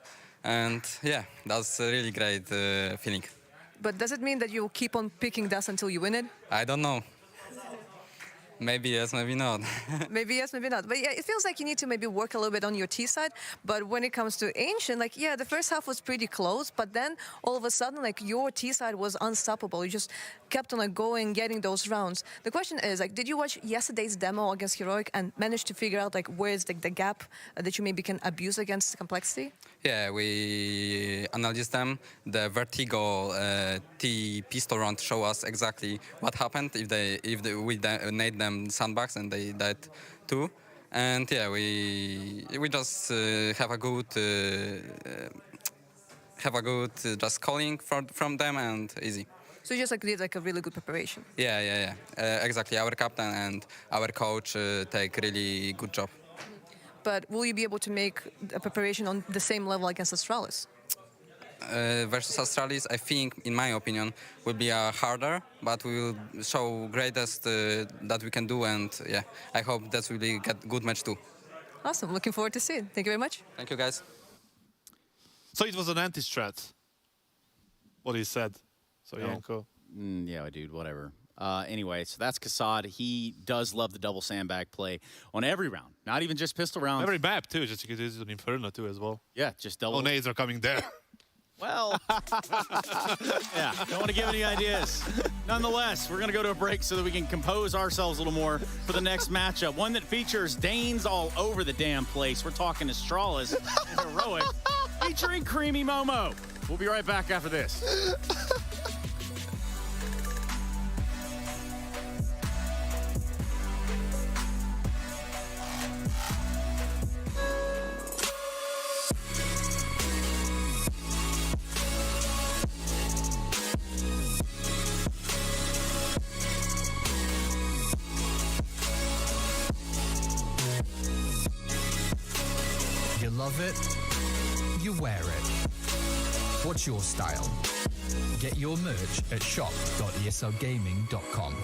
And yeah, that's a really great feeling. But does it mean that you'll keep on picking dust until you win it? I don't know. Maybe yes, maybe not. Maybe yes, maybe not. But yeah, it feels like you need to maybe work a little bit on your T side. But when it comes to Ancient, like, yeah, the first half was pretty close. But then all of a sudden, like, your T side was unstoppable. You just kept on like going, getting those rounds. The question is, like, did you watch yesterday's demo against Heroic and manage to figure out like where's the gap that you maybe can abuse against Complexity? Yeah, we analyzed them. The Vertigo T pistol round show us exactly what happened if we nade them sandbags and they died too. And yeah, we just have a good just calling from them and easy. So you just like did like a really good preparation. Yeah. Exactly. Our captain and our coach take really good job. But will you be able to make a preparation on the same level against Astralis? Versus Astralis, I think, in my opinion, will be harder, but we will show greatest that we can do, and yeah, I hope that will be a good match too. Awesome, looking forward to see it. Thank you very much. Thank you, guys. So it was an anti-strat, what he said. So Yanko. Yeah, dude, whatever. Anyway, so that's Kassad. He does love the double sandbag play on every round, not even just pistol rounds. Every map too, just because it's an Inferno too as well. Yeah, just double. Oh, nades are coming there. Well, yeah, don't want to give any ideas. Nonetheless, we're going to go to a break so that we can compose ourselves a little more for the next matchup. One that features Danes all over the damn place. We're talking Astralis and Heroic, featuring Creamy Momo. We'll be right back after this. You love it, you wear it. What's your style? Get your merch at shop.eslgaming.com.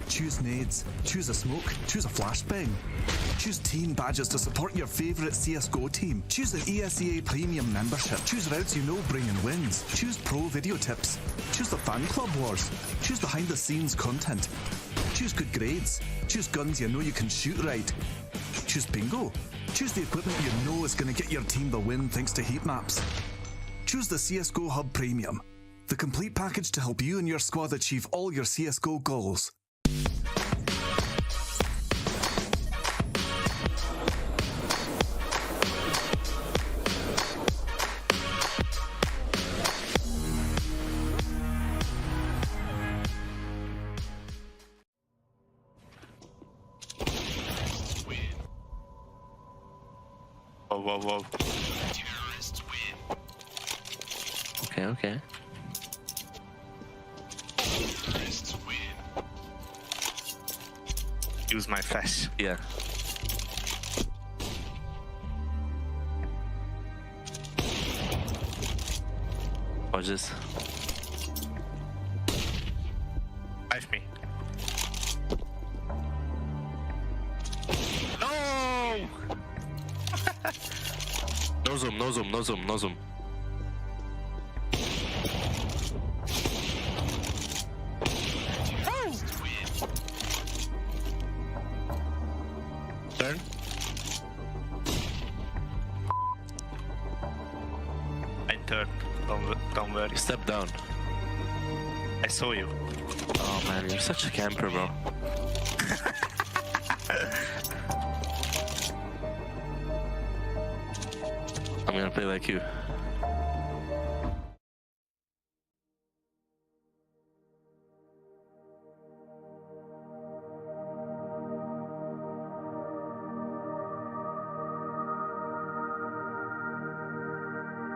Choose nades, choose a smoke, choose a flashbang. Choose team badges to support your favourite CSGO team. Choose an ESEA Premium membership. Choose routes you know bring in wins. Choose pro video tips. Choose the fan club wars. Choose behind the scenes content. Choose good grades. Choose guns you know you can shoot right. Choose bingo. Choose the equipment you know is going to get your team the win thanks to heat maps. Choose the CSGO Hub Premium, the complete package to help you and your squad achieve all your CSGO goals. Whoa. Okay. Use my flash. Yeah. Watch this. Knife me. No! No zoom. Turn. I turned. Don't worry. Step down. I saw you. Oh man, you're such a camper, bro. I'm gonna play like you.